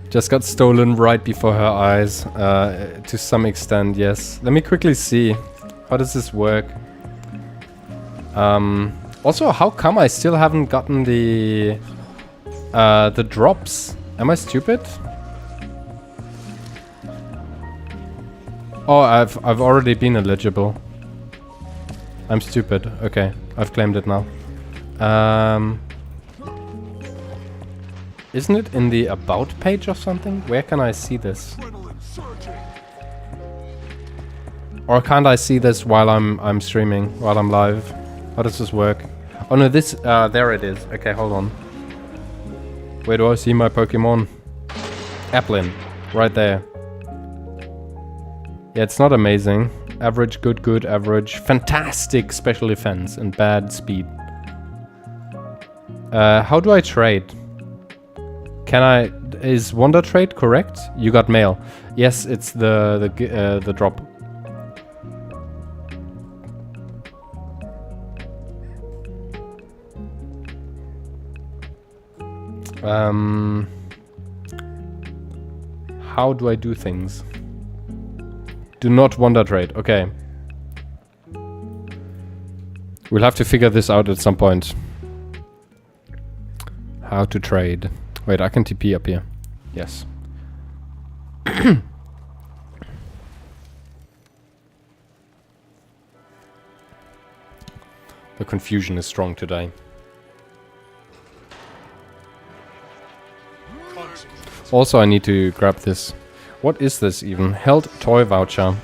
Just got stolen right before her eyes. To some extent, yes. Let me quickly see. How does this work? Also, how come I still haven't gotten the drops? Am I stupid? Oh, I've already been eligible. I'm stupid. Okay, I've claimed it now. Isn't it in the about page or something? Where can I see this? Or can't I see this while I'm streaming, while I'm live? How does this work? Oh no, this there it is. Okay, hold on. Where do I see my Pokemon? Applin, right there. Yeah, it's not amazing. Average, good, average. Fantastic special defense and bad speed. How do I trade? Can I... Is Wonder Trade correct? You got mail. Yes, it's the drop. How do I do things? Do not Wonder Trade. Okay. We'll have to figure this out at some point. How to trade. Wait, I can TP up here. Yes. The confusion is strong today. Also, I need to grab this. What is this even? Held toy voucher.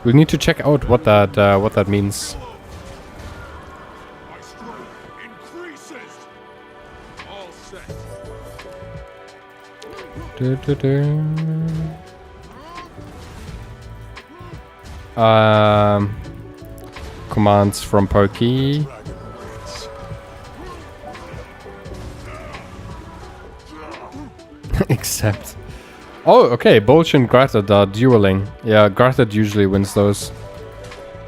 We need to check out what that means. My strength increases. All set. Commands from Pokey. Except. Oh, okay. Bolch and Gratted are dueling. Yeah, Gratted usually wins those.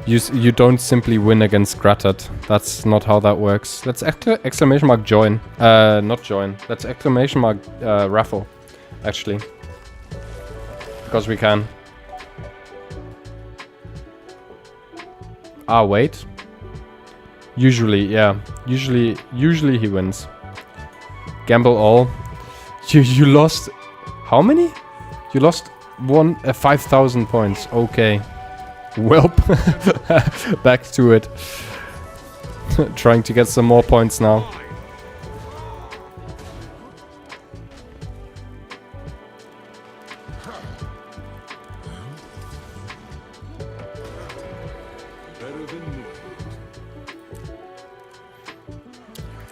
You don't simply win against Gratted. That's not how that works. Let's exclamation mark join. Not join. Let's exclamation mark raffle. Actually. Because we can. Ah, wait. Usually, yeah. Usually he wins. Gamble all. You lost... How many? You lost 5,000 points. Okay. Welp. Back to it. Trying to get some more points now.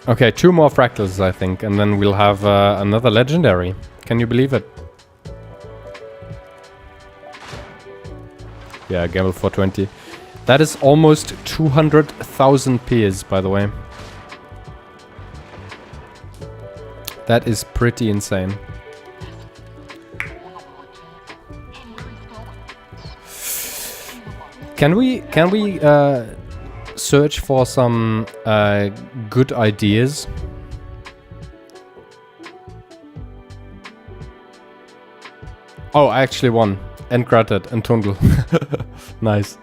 Okay, 2 more fractals, I think, and then we'll have another legendary. Can you believe it? Yeah, gamble 420. That is almost 200,000 peers, by the way. That is pretty insane. Can we search for some good ideas? Oh, I actually won. And Gratted and Tundle. Nice.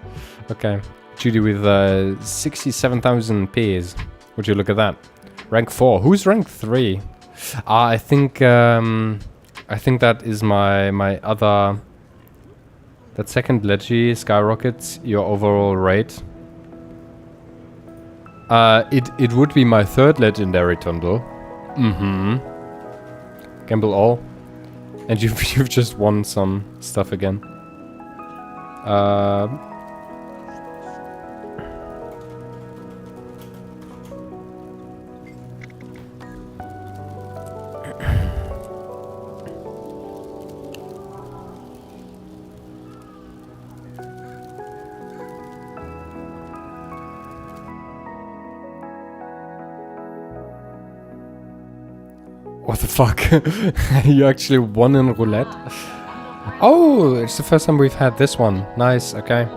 Okay. Judy with 67,000 Ps. Would you look at that? Rank 4. Who's rank 3? I think that is my other... That second Leggy skyrockets your overall rate. It would be my 3rd legendary Tundle. Mm-hmm. Gamble all. And you've just won some stuff again. What the fuck? You actually won in roulette? Oh, it's the first time we've had this one. Nice, okay.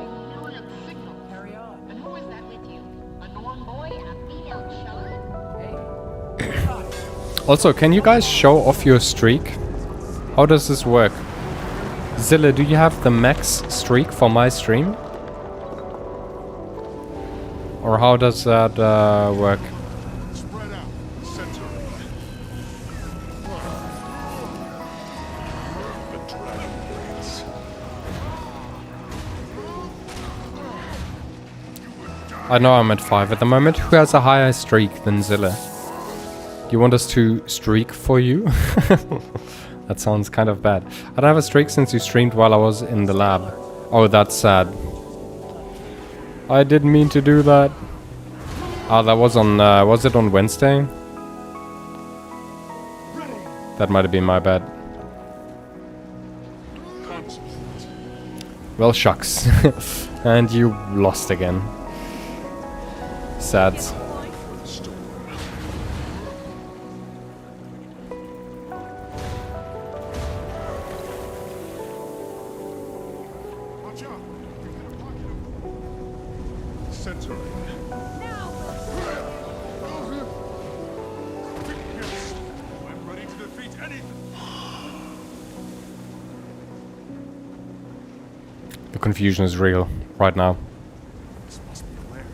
Also, can you guys show off your streak? How does this work? Zilla, do you have the max streak for my stream? Or how does that work? Spread out. Center. The dragon waits. I know I'm at 5 at the moment. Who has a higher streak than Zilla? You want us to streak for you? That sounds kind of bad. I don't have a streak since you streamed while I was in the lab. Oh, that's sad. I didn't mean to do that. Ah, that was on, was it on Wednesday? That might have been my bad. Well, shucks. And you lost again. Sad. Watch out. Center. I'm ready to defeat anything. The confusion is real right now. This must be where.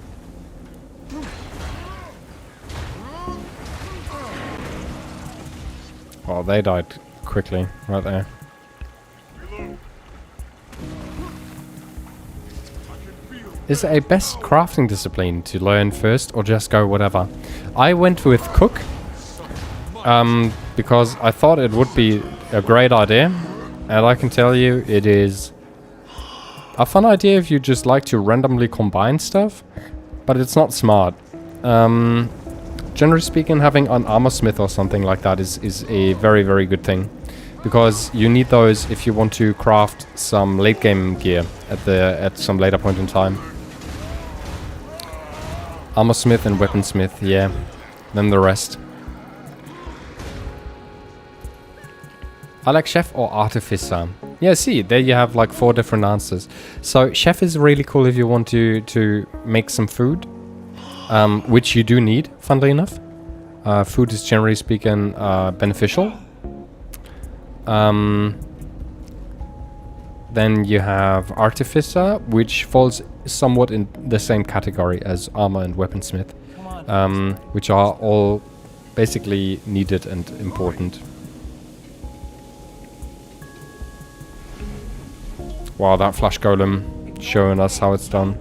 Oh, they died quickly right there. Reload. Is it a best crafting discipline to learn first or just go whatever? I went with Cook because I thought it would be a great idea And I can tell you, it is a fun idea if you just like to randomly combine stuff, but it's not smart. Generally speaking, having an armor smith or something like that is a very, very good thing. Because you need those if you want to craft some late game gear at some later point in time. Armor smith and weaponsmith, yeah. Then the rest. I like chef or artificer. Yeah, see, there you have like 4 different answers. So chef is really cool if you want to make some food, which you do need, funnily enough. Food is generally speaking beneficial. Then you have artificer, which falls somewhat in the same category as armor and weaponsmith, which are all basically needed and important. Wow, that flash golem showing us how it's done.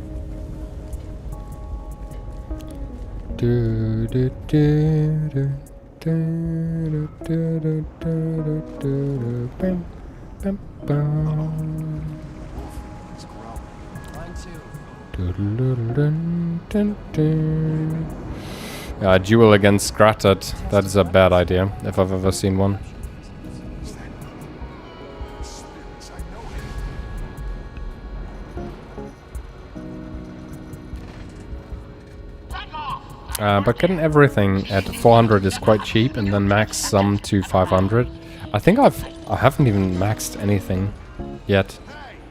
Yeah, a duel against Grattat. That is a bad idea, if I've ever seen one. But getting everything at 400 is quite cheap, and then max some to 500. I think I haven't even maxed anything yet.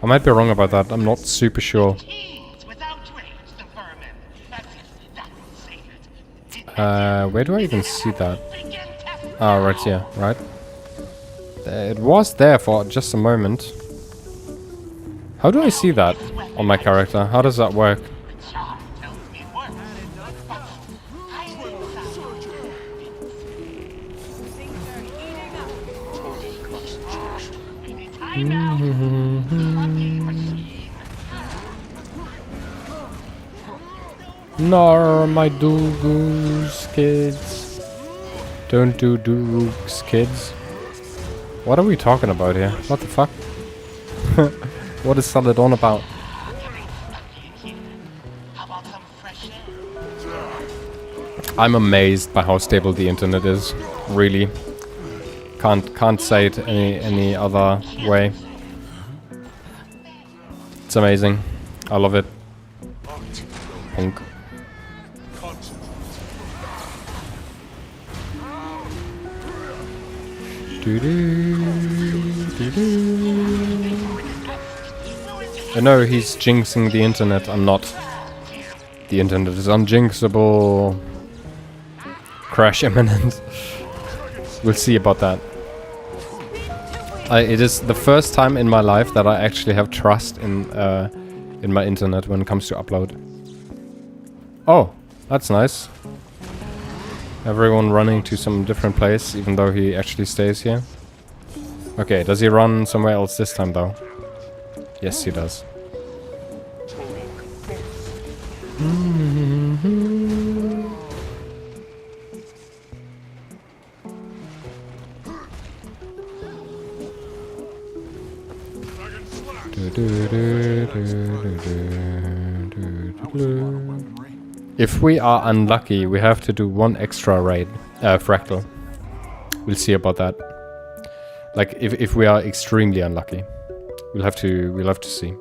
I might be wrong about that. I'm not super sure. Where do I even see that? Oh, right here, right. It was there for just a moment. How do I see that on my character? How does that work? No, my doogoos, kids. Don't do doogoos, kids. What are we talking about here? What the fuck? What is Solid on about? I'm amazed by how stable the internet is. Really. Can't say it any other way. It's amazing. I love it. Punk. I know he's jinxing the internet. I'm not. The internet is unjinxable. Crash imminent. We'll see about that. It is the first time in my life that I actually have trust in my internet when it comes to upload. Oh, that's nice. Everyone running to some different place, even though he actually stays here. Okay, does he run somewhere else this time though? Yes, he does. If we are unlucky, we have to do one extra raid, fractal. We'll see about that. Like if we are extremely unlucky, we'll have to see.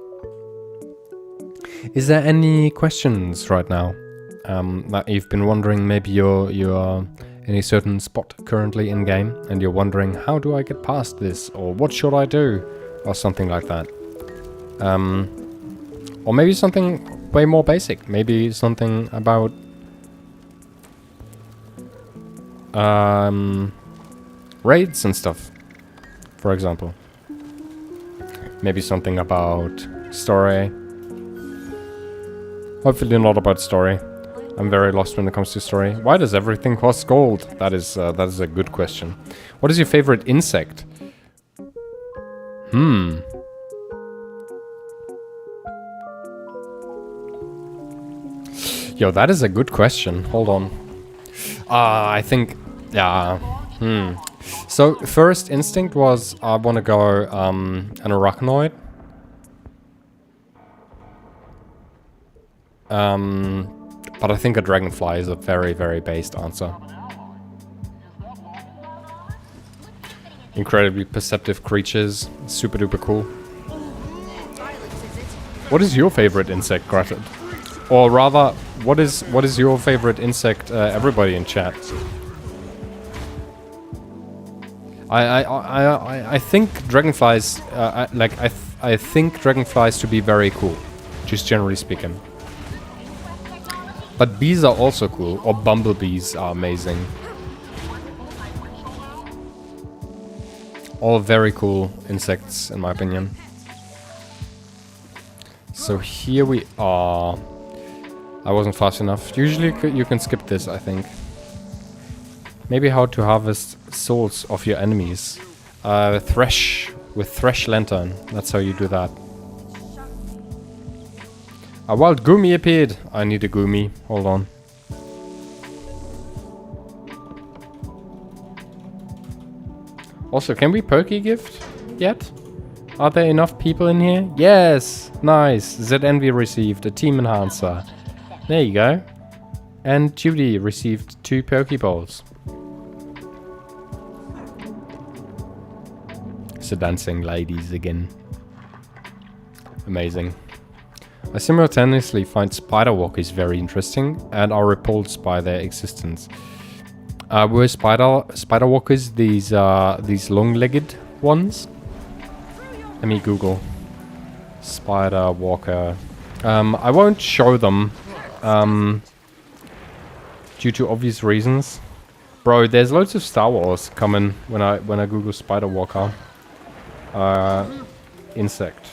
Is there any questions right now that you've been wondering? Maybe you're in a certain spot currently in game, and you're wondering, how do I get past this, or what should I do, or something like that. Or maybe something way more basic. Maybe something about raids and stuff, for example. Maybe something about story. Hopefully not about story. I'm very lost when it comes to story. Why does everything cost gold? That is a good question. What is your favorite insect? Yo, that is a good question. Hold on. I think... Yeah. So first instinct was I want to go an arachnoid. But I think a dragonfly is a very, very based answer. Incredibly perceptive creatures, super duper cool. What is your favorite insect, Gratted? Or rather, what is your favorite insect? Everybody in chat. I think dragonflies. I think dragonflies to be very cool, just generally speaking. But bees are also cool, or bumblebees are amazing. All very cool insects, in my opinion. So here we are. I wasn't fast enough. Usually you can skip this, I think. Maybe how to harvest souls of your enemies. Thresh, with Thresh Lantern. That's how you do that. A wild Goomy appeared. I need a Goomy. Hold on. Also, can we Perky gift yet? Are there enough people in here? Yes! Nice! ZNV received a team enhancer. There you go. And Judy received 2 Pokeballs. So dancing ladies again. Amazing. I simultaneously find spider walkers very interesting and are repulsed by their existence. Were spider walkers these long-legged ones? Let me Google. Spider walker. I won't show them due to obvious reasons. Bro, there's loads of Star Wars coming when I Google spider walker. Insect.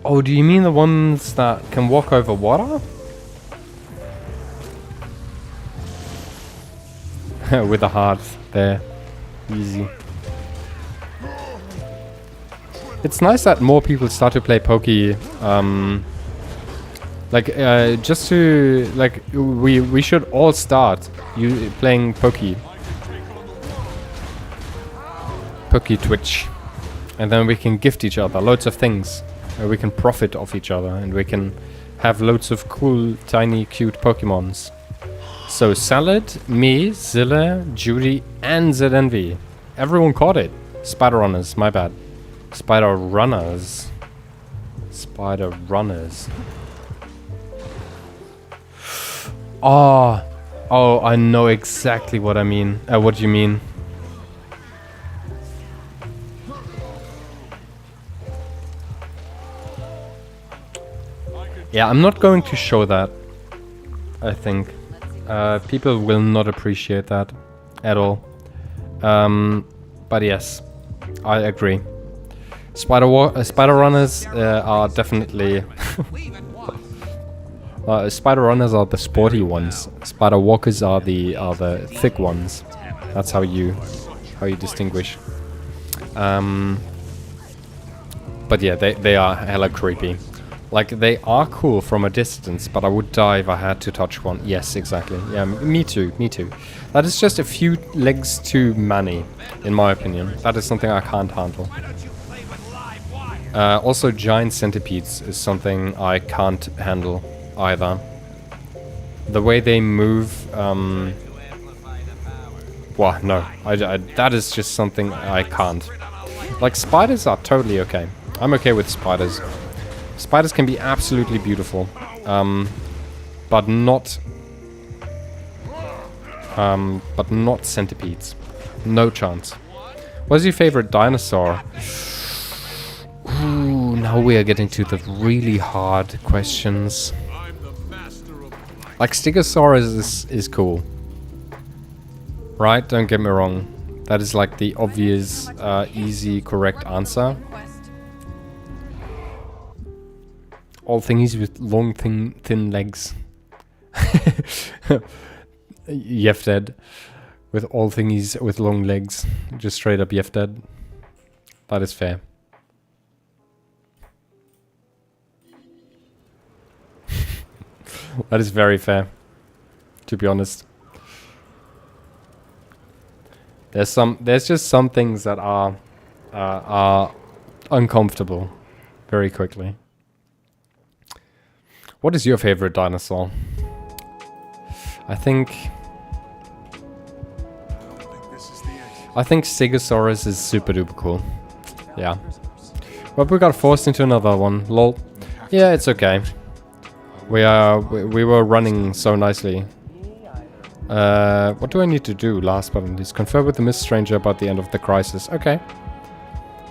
Oh, do you mean the ones that can walk over water? With a heart there. Easy. It's nice that more people start to play Poke. Just to like, we should all start playing Poke. Poke Twitch, and then we can gift each other loads of things. We can profit off each other, and we can have loads of cool, tiny, cute Pokemons. So Salad, me, Zilla, Judy, and ZNV. Everyone caught it. Spider Runners, my bad. Spider Runners. Spider Runners. Oh, I know exactly what I mean. What you mean. Yeah, I'm not going to show that, I think. People will not appreciate that at all. But yes, I agree. Spider Runners are definitely... Spider Runners are the sporty ones. Spider Walkers are the thick ones. That's how you distinguish. But yeah, they are hella creepy. Like, they are cool from a distance, but I would die if I had to touch one. Yes, exactly. Yeah, me too. That is just a few legs too many, in my opinion. That is something I can't handle. Also, giant centipedes is something I can't handle either. The way they move, well, no. That is just something I can't. Like, spiders are totally okay. I'm okay with spiders. Spiders can be absolutely beautiful, but not centipedes. No chance. What's your favorite dinosaur? Ooh, now we are getting to the really hard questions. Like, Stegosaurus is cool, right? Don't get me wrong. That is like the obvious, easy, correct answer. All thingies with long, thin legs. Yefted. With all thingies with long legs. Just straight up Yefted. That is fair. That is very fair, to be honest. There's just some things that are uncomfortable very quickly. What is your favorite dinosaur? I think Stegosaurus is super duper cool. Yeah. But we got forced into another one. Lol. Yeah, it's okay. We were running so nicely. What do I need to do? Last but not least, confer with the Mist Stranger about the end of the crisis. Okay.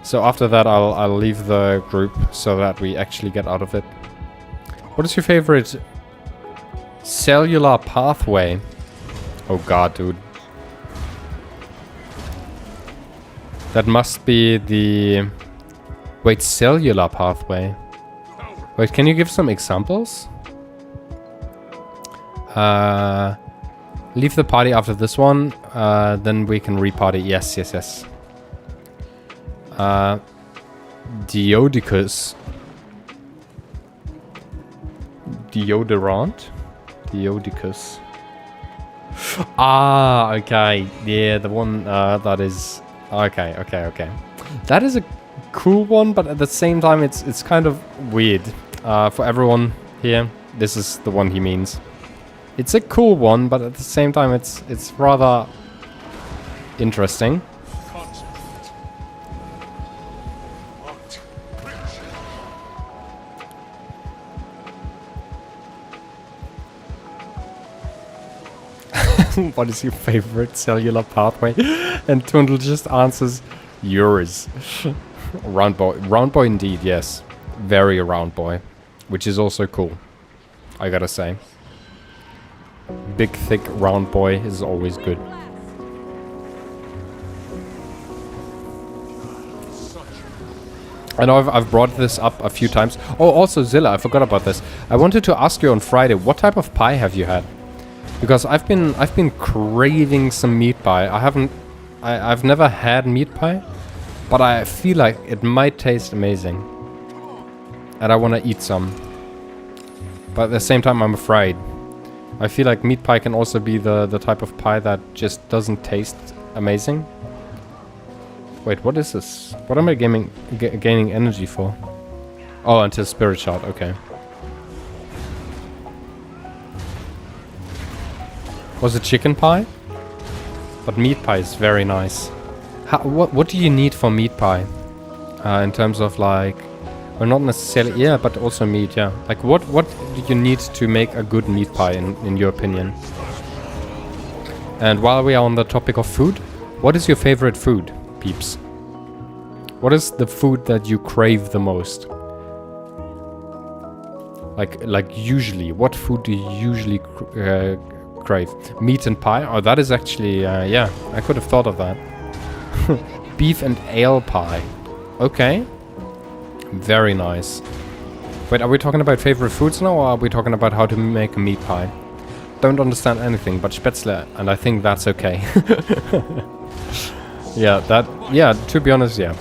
So after that, I'll leave the group so that we actually get out of it. What is your favorite cellular pathway? Oh god, dude. That must be the... Wait, cellular pathway. Wait, can you give some examples? Leave the party after this one, then we can reparty. Yes, yes, yes. Deodicus. Deodorant? Deodicus. Ah, okay. Yeah, the one that is... Okay, okay, okay. That is a cool one, but at the same time it's kind of weird. For everyone here, this is the one he means. It's a cool one, but at the same time it's rather interesting. What is your favorite cellular pathway? And Tundle just answers yours. Round boy. Round boy indeed, yes. Very round boy. Which is also cool, I gotta say. Big, thick, round boy is always good. I know I've brought this up a few times. Oh, also Zilla, I forgot about this. I wanted to ask you on Friday, what type of pie have you had? Because I've been craving some meat pie. I've never had meat pie, but I feel like it might taste amazing. And I want to eat some. But at the same time, I'm afraid. I feel like meat pie can also be the type of pie that just doesn't taste amazing. Wait, what is this? What am I gaining energy for? Oh, until Spirit Shot, okay. Was it chicken pie? But meat pie is very nice. What do you need for meat pie? In terms of like... Well, not necessarily... Yeah, but also meat, yeah. Like, what do you need to make a good meat pie, in your opinion? And while we are on the topic of food, what is your favorite food, peeps? What is the food that you crave the most? Like usually, what food do you usually crave? Meat and pie? Oh, that is actually, yeah, I could have thought of that. Beef and ale pie. Okay. Very nice. Wait, are we talking about favorite foods now, or are we talking about how to make a meat pie? Don't understand anything but Spätzle, and I think that's okay. Yeah, to be honest, yeah.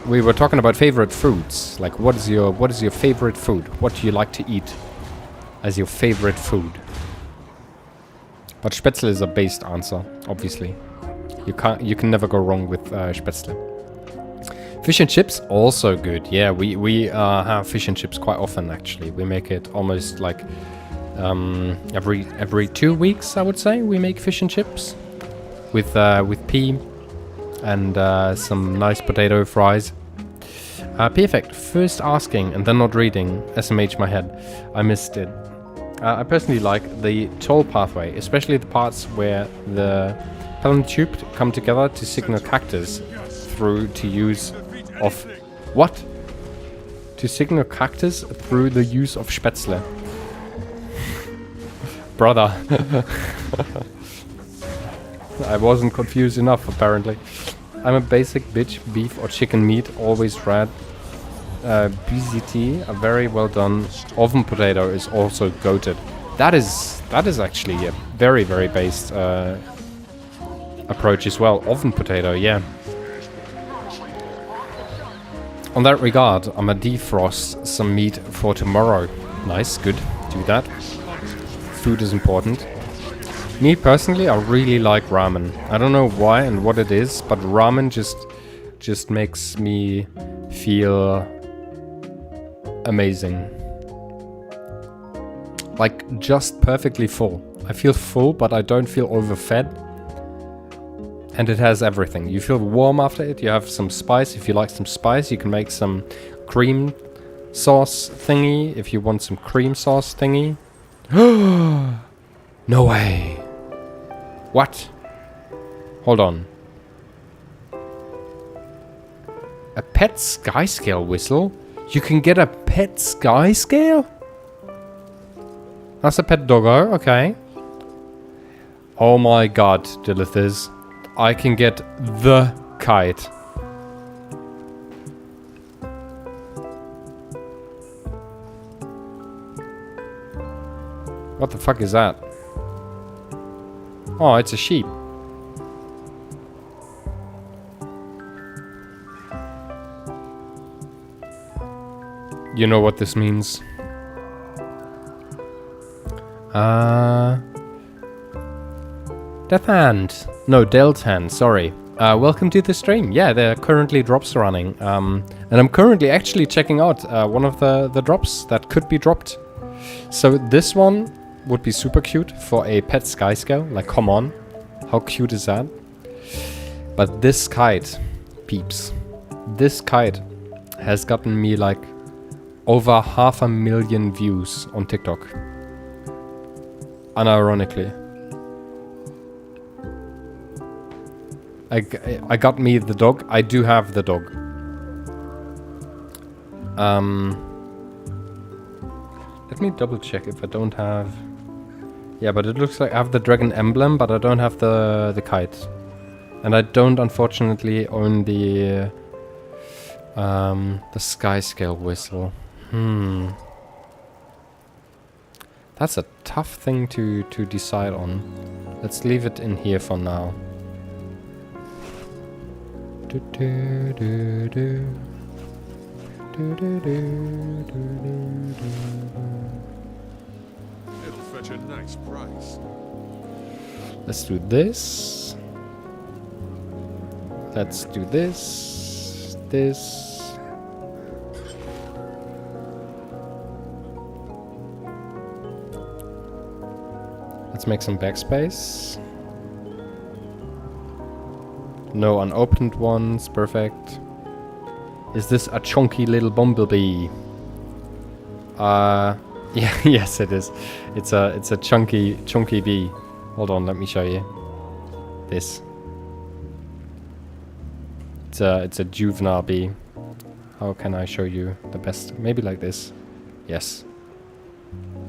We were talking about favorite foods. Like, what is your favorite food? What do you like to eat as your favorite food? But Spätzle is a based answer, obviously. You can never go wrong with Spätzle. Fish and chips, also good. Yeah, we have fish and chips quite often, actually. We make it almost like every 2 weeks, I would say. We make fish and chips with pea and some nice potato fries. Perfect. First asking and then not reading. SMH my head. I missed it. I personally like the toll pathway, especially the parts where the Palantupe come together to signal cactus through to use of... What? To signal cactus through the use of Spätzle. Brother. I wasn't confused enough, apparently. I'm a basic bitch, beef or chicken meat, always red. BZT, a very well done oven potato is also goated. That is actually a very, very based approach as well. Oven potato, yeah. On that regard, I'ma defrost some meat for tomorrow. Nice, good. Do that. Food is important. Me personally, I really like ramen. I don't know why and what it is, but ramen just makes me feel amazing. Like, just perfectly full. I feel full, but I don't feel overfed. And it has everything. You feel warm after it. You have some spice. If you like some spice, you can make some cream sauce thingy. If you want some cream sauce thingy. No way. What? Hold on. A pet sky scale whistle? You can get a pet sky scale? That's a pet doggo, okay. Oh my god, Dilithers. I can get the kite. What the fuck is that? Oh, it's a sheep. You know what this means. Death Hand. No, Dealt Hand, sorry. Welcome to the stream. Yeah, there are currently drops running. And I'm currently actually checking out one of the drops that could be dropped. So this one would be super cute for a pet sky scale. Like, come on. How cute is that? But this kite, peeps, this kite has gotten me like over 500,000 views on TikTok. Unironically. I got me the dog. I do have the dog. Let me double check if I don't have... Yeah, but it looks like I have the dragon emblem, but I don't have the kite. And I don't, unfortunately, own the sky scale whistle. That's a tough thing to decide on. Let's leave it in here for now. It'll fetch a nice price. Let's do this. Let's do this. This. Let's make some backspace. No unopened ones. Perfect. Is this a chunky little bumblebee? Yeah, yes it is. It's a chunky bee. Hold on, let me show you. This. It's a juvenile bee. How can I show you the best? Maybe like this. Yes.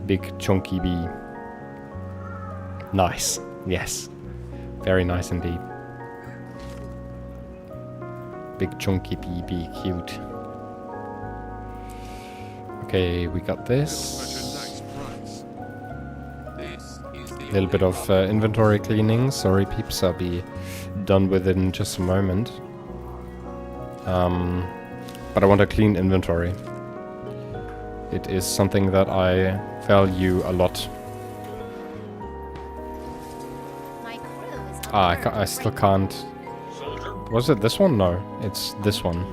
Big chunky bee. Nice. Yes. Very nice indeed. Big chunky bee, cute. Okay, we got this. A little bit of inventory cleaning. Sorry peeps, I'll be done with it in just a moment. But I want a clean inventory. It is something that I value a lot. I still can't. Was it this one? No, it's this one.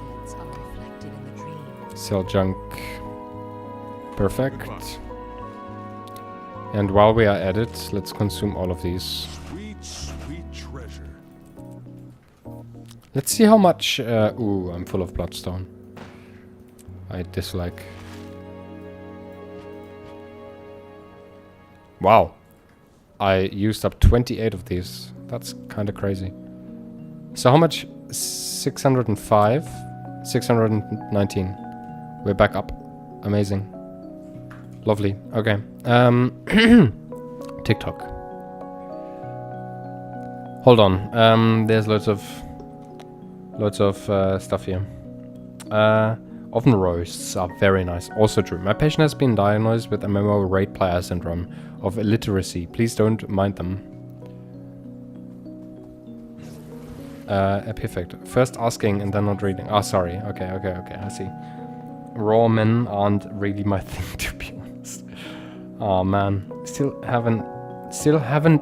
Sell junk. Perfect. And while we are at it, let's consume all of these. Sweet, sweet treasure. Let's see how much... ooh, I'm full of bloodstone. I dislike. Wow. I used up 28 of these. That's kind of crazy. So how much? 605? 619. We're back up. Amazing. Lovely. Okay. TikTok. Hold on. There's loads of stuff here. Oven roasts are very nice. Also true. My patient has been diagnosed with MMO raid player syndrome of illiteracy. Please don't mind them. Perfect. First asking and then not reading. Oh, sorry. Okay. I see. Raw men aren't really my thing, to be honest. Oh man, still haven't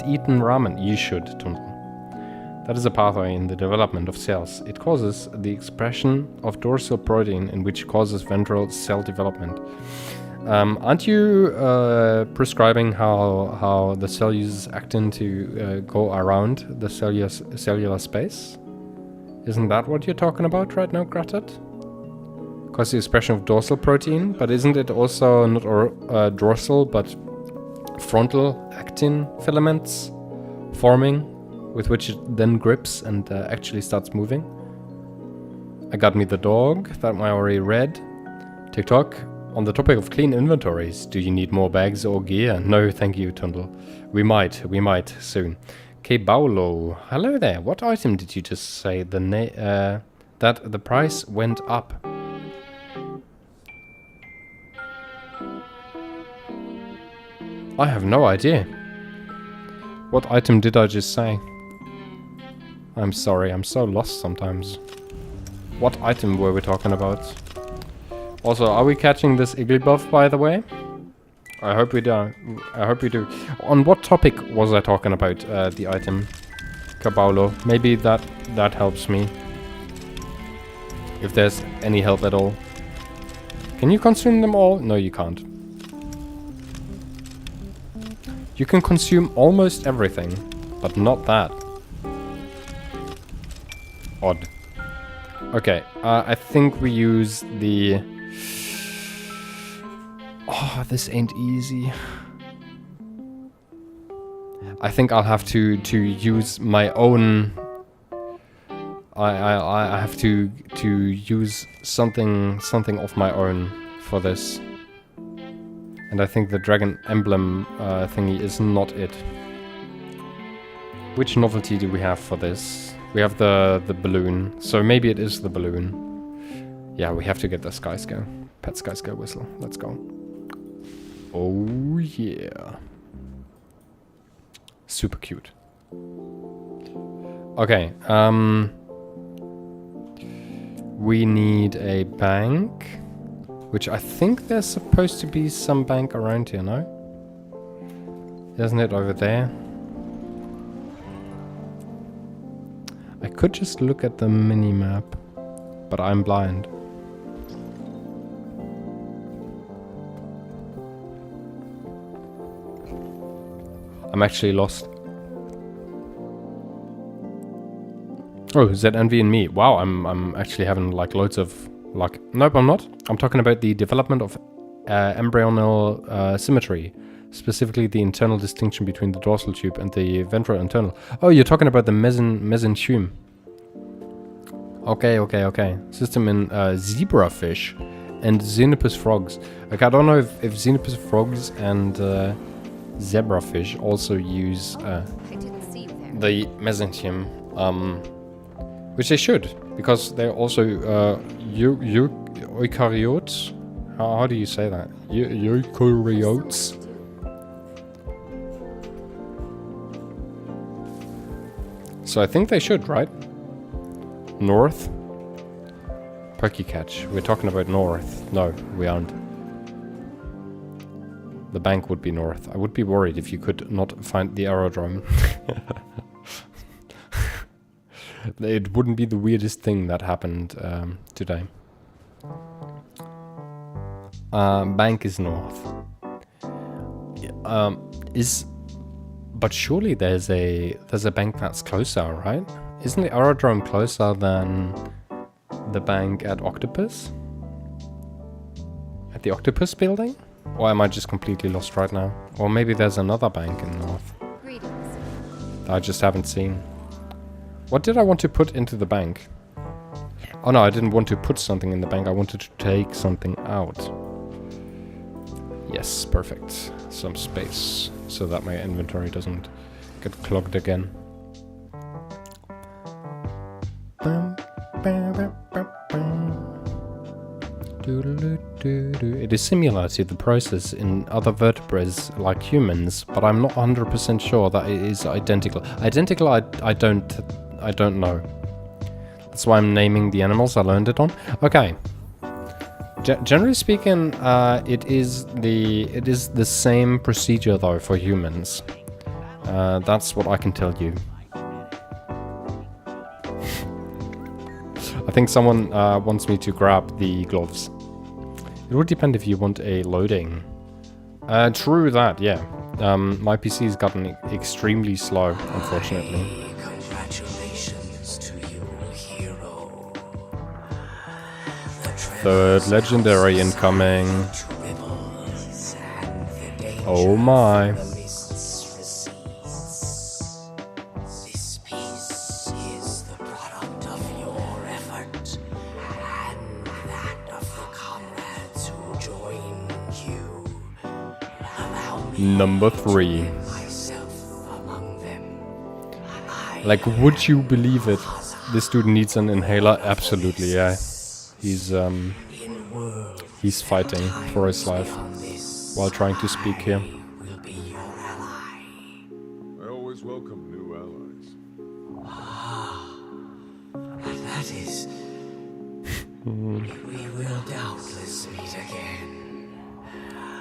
eaten ramen. You should, Tundle. That is a pathway in the development of cells. It causes the expression of dorsal protein, in which causes ventral cell development. Aren't you prescribing how the cell uses actin to go around the cellular space? Isn't that what you're talking about right now, Gratet? Cause the expression of dorsal protein, but isn't it also not dorsal but frontal actin filaments forming, with which it then grips and actually starts moving? I got me the dog, that I already read. TikTok. On the topic of clean inventories, do you need more bags or gear? No, thank you, Tundle. We might soon. Okay, Paulo, hello there. What item did you just say that the price went up? I have no idea. What item did I just say? I'm sorry, I'm so lost sometimes. What item were we talking about? Also, are we catching this Igglybuff, by the way? I hope we do. I hope we do. On what topic was I talking about the item? Kabaulo. Maybe that helps me. If there's any help at all. Can you consume them all? No, you can't. You can consume almost everything, but not that. Odd. Okay, I think we use the... Oh, this ain't easy. I think I'll have to use my own... I have to use something of my own for this. And I think the dragon emblem thingy is not it. Which novelty do we have for this? We have the balloon, so maybe it is the balloon. Yeah, we have to get the Sky Scale. Pet Sky Scale whistle. Let's go. Oh yeah. Super cute. Okay, we need a bank, which I think there's supposed to be some bank around here, no? Isn't it over there? I could just look at the mini-map, but I'm blind. I'm actually lost. Oh, ZNV and me. Wow, I'm actually having like loads of luck. Nope, I'm not. I'm talking about the development of embryonal symmetry. Specifically the internal distinction between the dorsal tube and the ventral internal. Oh, you're talking about the mesenchyme. Okay. System in zebrafish and xenopus frogs. Okay, I don't know if xenopus frogs and zebrafish also use the mesenchyme, which they should, because they're also eukaryotes. How do you say that? Eukaryotes. So I think they should, right? North. Catch. We're talking about north. No, we aren't. The bank would be north. I would be worried if you could not find the aerodrome. It wouldn't be the weirdest thing that happened today. Bank is north. But surely there's a bank that's closer, right? Isn't the aerodrome closer than the bank at Octopus? At the Octopus building? Or am I just completely lost right now? Or maybe there's another bank in north that I just haven't seen. What did I want to put into the bank? Oh no, I didn't want to put something in the bank. I wanted to take something out. Yes, perfect. Some space so that my inventory doesn't get clogged again. It is similar to the process in other vertebrates like humans, but I'm not 100% sure that it is identical. Identical, I don't know. That's why I'm naming the animals I learned it on. Okay. Generally speaking, it is the same procedure though for humans. That's what I can tell you. I think someone wants me to grab the gloves. It would depend if you want a loading. True that, yeah. My PC's gotten extremely slow, unfortunately. Congratulations to you, hero. Third legendary incoming. Tribbles and the danger Oh my. from the mists recedes. This peace is the product of your effort and that of the comrades who join you. Allow me Number 3. myself among them. Like, would you believe it? This dude needs an inhaler? Absolutely, yeah. He's fighting for his life while trying to speak here. Will be your ally. I always welcome new allies. That is. We will doubtless meet again.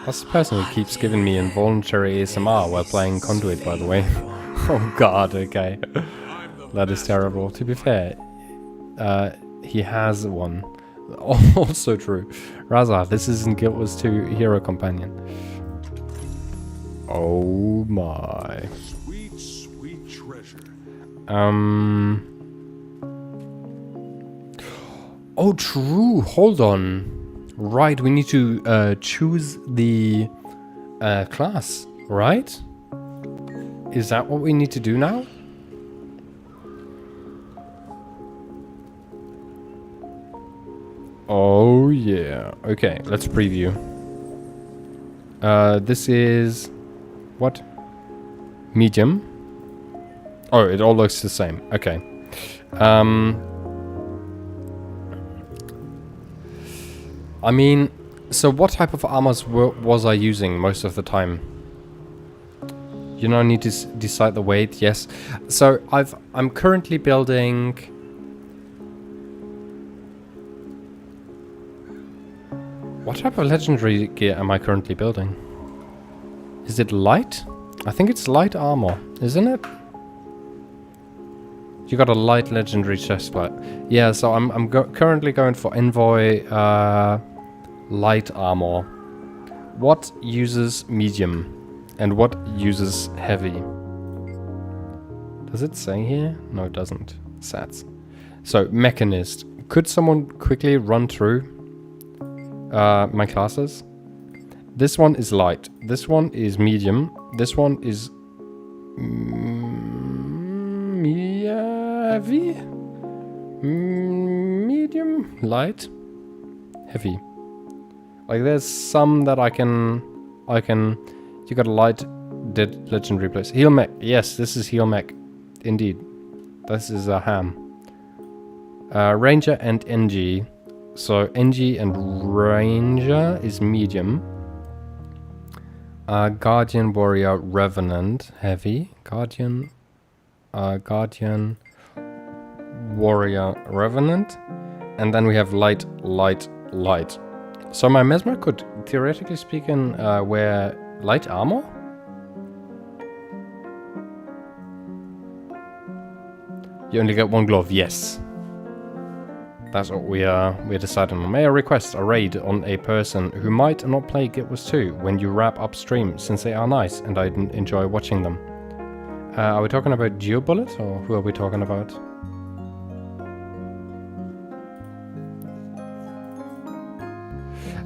That's the person who keeps giving me involuntary ASMR while playing Conduit, by the way. Oh god, okay. That is terrible. To be fair, he has one. Also true. Raza, this isn't Guild Wars 2 Hero Companion. Oh my. Sweet, sweet treasure. Oh, true. Hold on. Right, we need to choose the class, right? Is that what we need to do now? Oh yeah. Okay, let's preview. This is what? Medium. Oh, it all looks the same. Okay. I mean, so what type of armors was I using most of the time? You know, I need to decide the weight. Yes. So I'm currently building. What type of legendary gear am I currently building? Is it light? I think it's light armor, isn't it? You got a light legendary chestplate. Yeah, so I'm currently going for envoy light armor. What uses medium and what uses heavy? Does it say here? No, it doesn't. Sats. So mechanist. Could someone quickly run through my classes? This one is light. This one is medium. This one is heavy. Medium, light, heavy. Like there's some that I can. You got a light, dead legendary place. Heal mech. Yes, this is heal mech. Indeed, this is a ham. Ranger and NG. So NG and Ranger is medium. Guardian, Warrior, Revenant, heavy. Guardian, Warrior, Revenant. And then we have light, light, light. So my Mesmer could, theoretically speaking, wear light armor? You only get one glove, yes. That's what we're deciding on. May I request a raid on a person who might not play Guild Wars 2 when you wrap up stream, since they are nice and I enjoy watching them. Are we talking about GeoBullet or who are we talking about?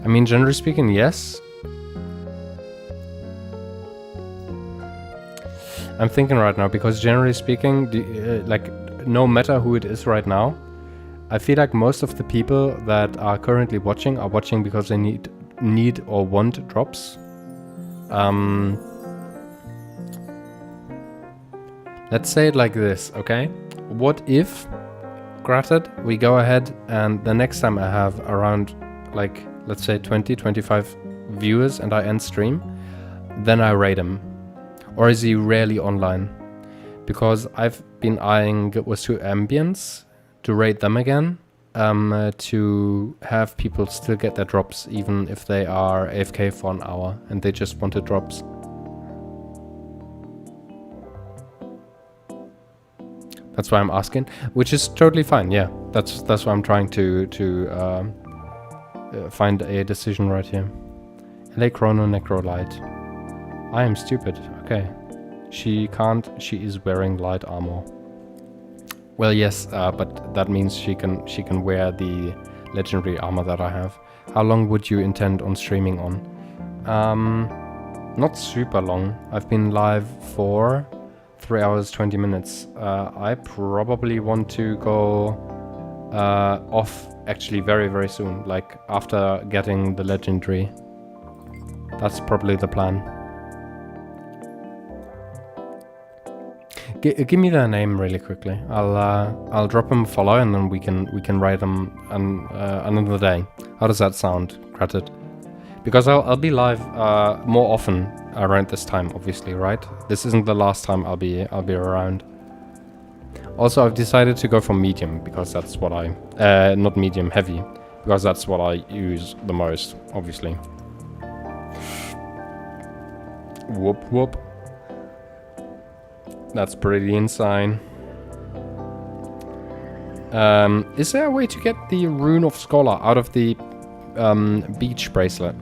I mean, generally speaking, yes. I'm thinking right now because generally speaking, like no matter who it is right now, I feel like most of the people that are currently watching are watching because they need or want drops. Let's say it like this, okay? What if, granted, we go ahead and the next time I have around, like, let's say 20, 25 viewers and I end stream, then I raid him. Or is he rarely online? Because I've been eyeing Guild Wars 2 Ambience to raid them again. to have people still get their drops even if they are AFK for an hour and they just wanted drops. That's why I'm asking, which is totally fine. Yeah, that's why I'm trying to find a decision right here. LA Chrono Necro Light. I am stupid. Okay, she can't. She is wearing light armor. Well, yes, but that means she can wear the legendary armor that I have. How long would you intend on streaming on? Not super long. I've been live for 3 hours 20 minutes. I probably want to go off actually very, very soon, like after getting the legendary. That's probably the plan. Give me their name really quickly. I'll drop them a follow and then we can write them another day. How does that sound, Gratted? Because I'll be live more often around this time, obviously, right? This isn't the last time I'll be around. Also, I've decided to go for medium because that's what I not medium, heavy, because that's what I use the most, obviously. Whoop whoop. That's pretty insane. Is there a way to get the Rune of Scholar out of the beach bracelet?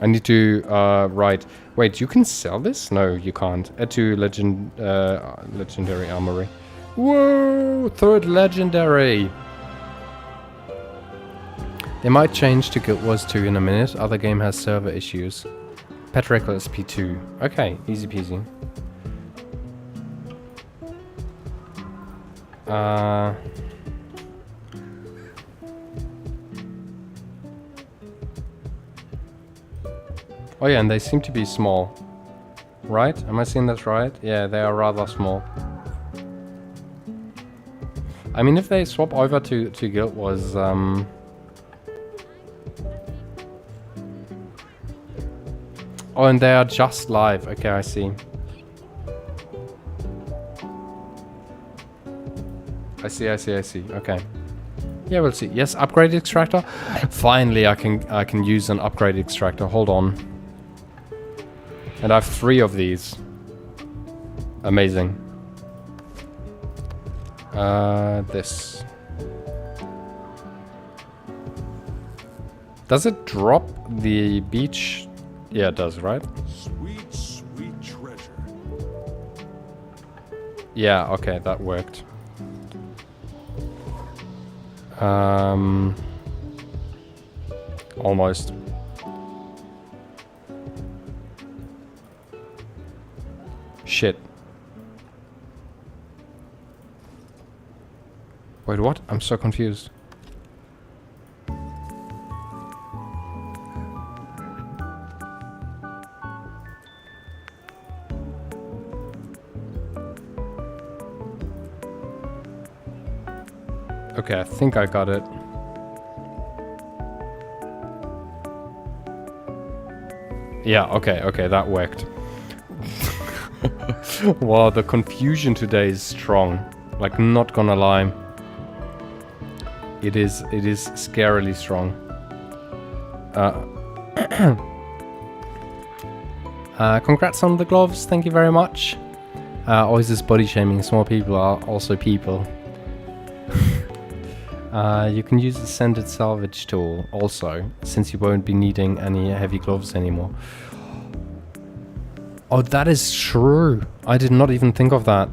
I need to write. Wait, you can sell this? No, you can't. Add to legendary armory. Whoa! Third legendary. They might change to Guild Wars 2 in a minute. Other game has server issues. Petrical SP2. Okay, easy peasy. Oh yeah, and they seem to be small. Right? Am I seeing that right? Yeah, they are rather small. I mean, if they swap over to Guild Wars, oh, and they are just live. Okay, I see. I see. Okay. Yeah, we'll see. Yes, upgrade extractor. Finally, I can use an upgrade extractor. Hold on. And I have 3 of these. Amazing. This. Does it drop the beach? Yeah, it does, right? Sweet, sweet treasure. Yeah, okay, that worked. Almost. Shit. Wait, what? I'm so confused. Okay, I think I got it. Yeah, okay, that worked. Wow, the confusion today is strong. Like, not gonna lie. It is scarily strong. Congrats on the gloves, thank you very much. Always this body shaming, small people are also people. You can use the scented salvage tool also, since you won't be needing any heavy gloves anymore. Oh, that is true. I did not even think of that.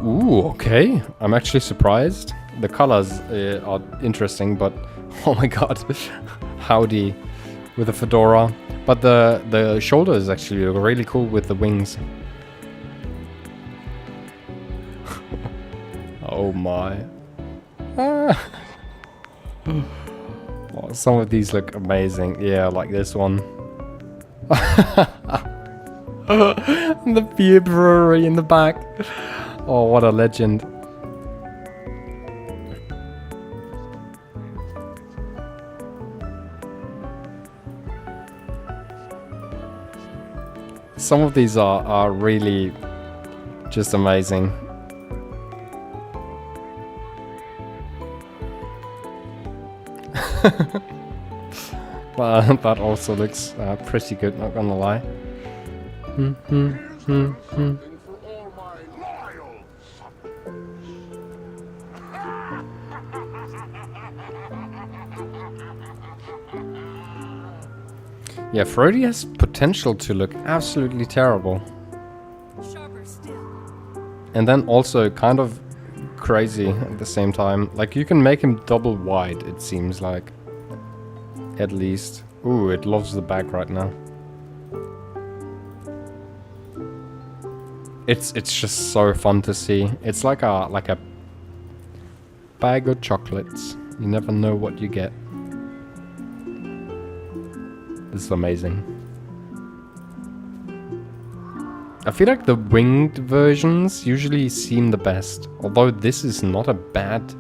Ooh, okay. I'm actually surprised. The colors are interesting, but oh my god. Howdy with a fedora. But the shoulder is actually really cool with the wings. Oh my. Oh, some of these look amazing. Yeah, like this one. The beer brewery in the back. Oh, what a legend. Some of these are really just amazing. But that also looks pretty good, not gonna lie. Yeah, Frody has potential to look absolutely terrible. Sharper still. And then also kind of crazy at the same time. Like, you can make him double wide, it seems like. At least. Ooh, it loves the back right now. It's just so fun to see. It's like a bag of chocolates. You never know what you get. This is amazing. I feel like the winged versions usually seem the best. Although this is not a bad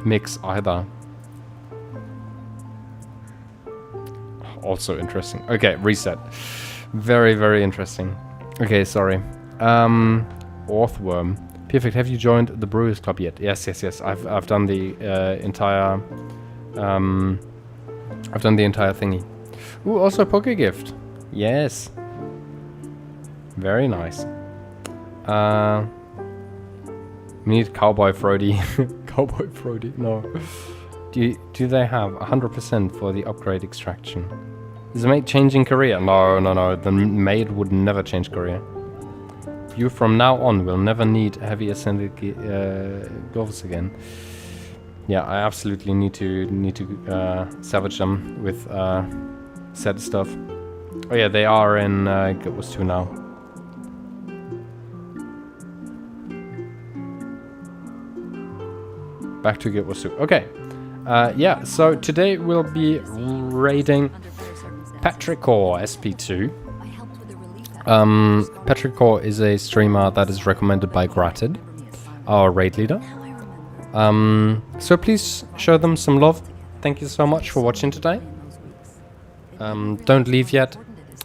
mix either. Also interesting. Okay, reset. Very, very interesting. Okay, sorry. Orthworm. Perfect. Have you joined the Brewers Club yet? Yes, yes, yes. I've done the entire thingy. Ooh, also Poke Gift. Yes. Very nice. We need Cowboy Frody. Cowboy Frody. No. Do they have 100% for the upgrade extraction? Is the mate changing career? No, no, no. The mate would never change career. You from now on will never need heavy ascended gloves again. Yeah, I absolutely need to salvage them with said stuff. Oh yeah, they are in Guild Wars 2 now. Back to Guild Wars 2. Okay. Yeah, so today we'll be raiding Petrichor SP2. Petrichor is a streamer that is recommended by Gratid, our raid leader. So please show them some love. Thank you so much for watching today. Don't leave yet.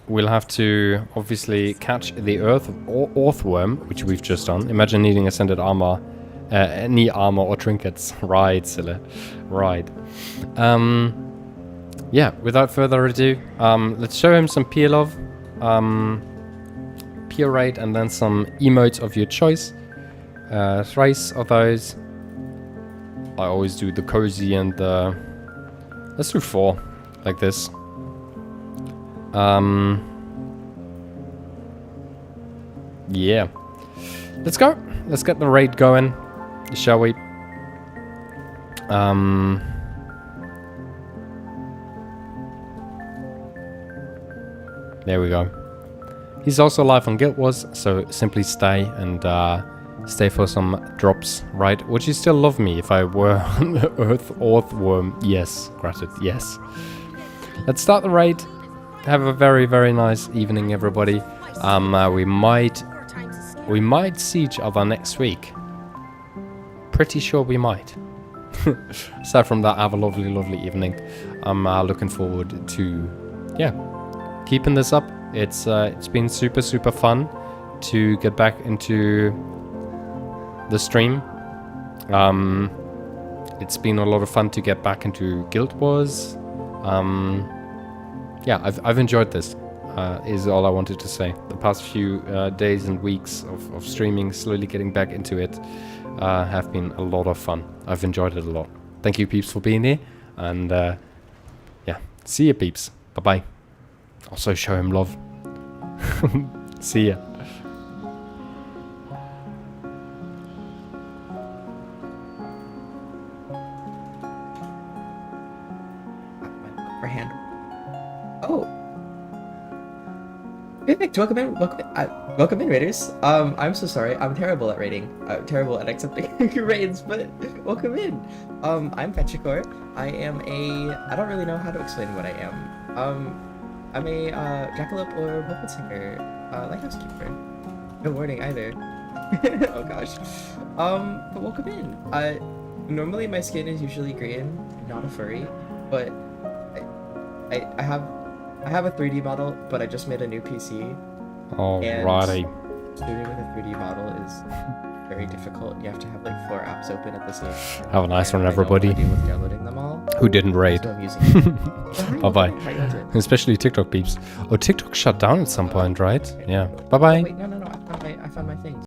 We'll have to obviously catch the Orthworm, which we've just done. Imagine needing ascended armor. Any armor or trinkets. Right, Scylla. Right. Yeah, without further ado, let's show him some peer love. Peer raid and then some emotes of your choice. Thrice of those. I always do the cozy and the... Let's do 4, like this. Yeah. Let's go. Let's get the raid going, shall we? There we go. He's also live on Guild Wars, so simply stay and stay for some drops, right? Would you still love me if I were an Orthworm? Yes, granted, yes. Let's start the raid. Have a very, very nice evening, everybody. We might see each other next week. Pretty sure we might. Aside from that, have a lovely, lovely evening. I'm looking forward to, yeah, keeping this up. It's been super, super fun to get back into the stream. It's been a lot of fun to get back into Guild Wars. Yeah, I've enjoyed this. Is all I wanted to say. The past few days and weeks of streaming, slowly getting back into it, have been a lot of fun. I've enjoyed it a lot. Thank you, peeps, for being here. And yeah, see ya, peeps. Bye-bye. Also show him love. See ya. My hand. Oh. Perfect. Welcome in. Welcome in, raiders. I'm so sorry. I'm terrible at raiding. I'm terrible at accepting raids, but welcome in. I'm Petrichor. I don't really know how to explain what I am. I'm a jackalope or puppet singer, lighthouse keeper. No warning either. Oh gosh. But welcome in. Normally my skin is usually green, not a furry, but I have I have a 3D model, but I just made a new PC. Alrighty. Streaming with a 3D model is very difficult. You have to have like 4 apps open at the same time. Have a nice And one, I don't everybody. wanna deal with downloading them all. Who didn't raid? So I'm using Bye-bye. How you doing? Especially TikTok peeps. Oh, TikTok shut down at some point, right? Yeah. Bye-bye. Wait, no. I found my thing.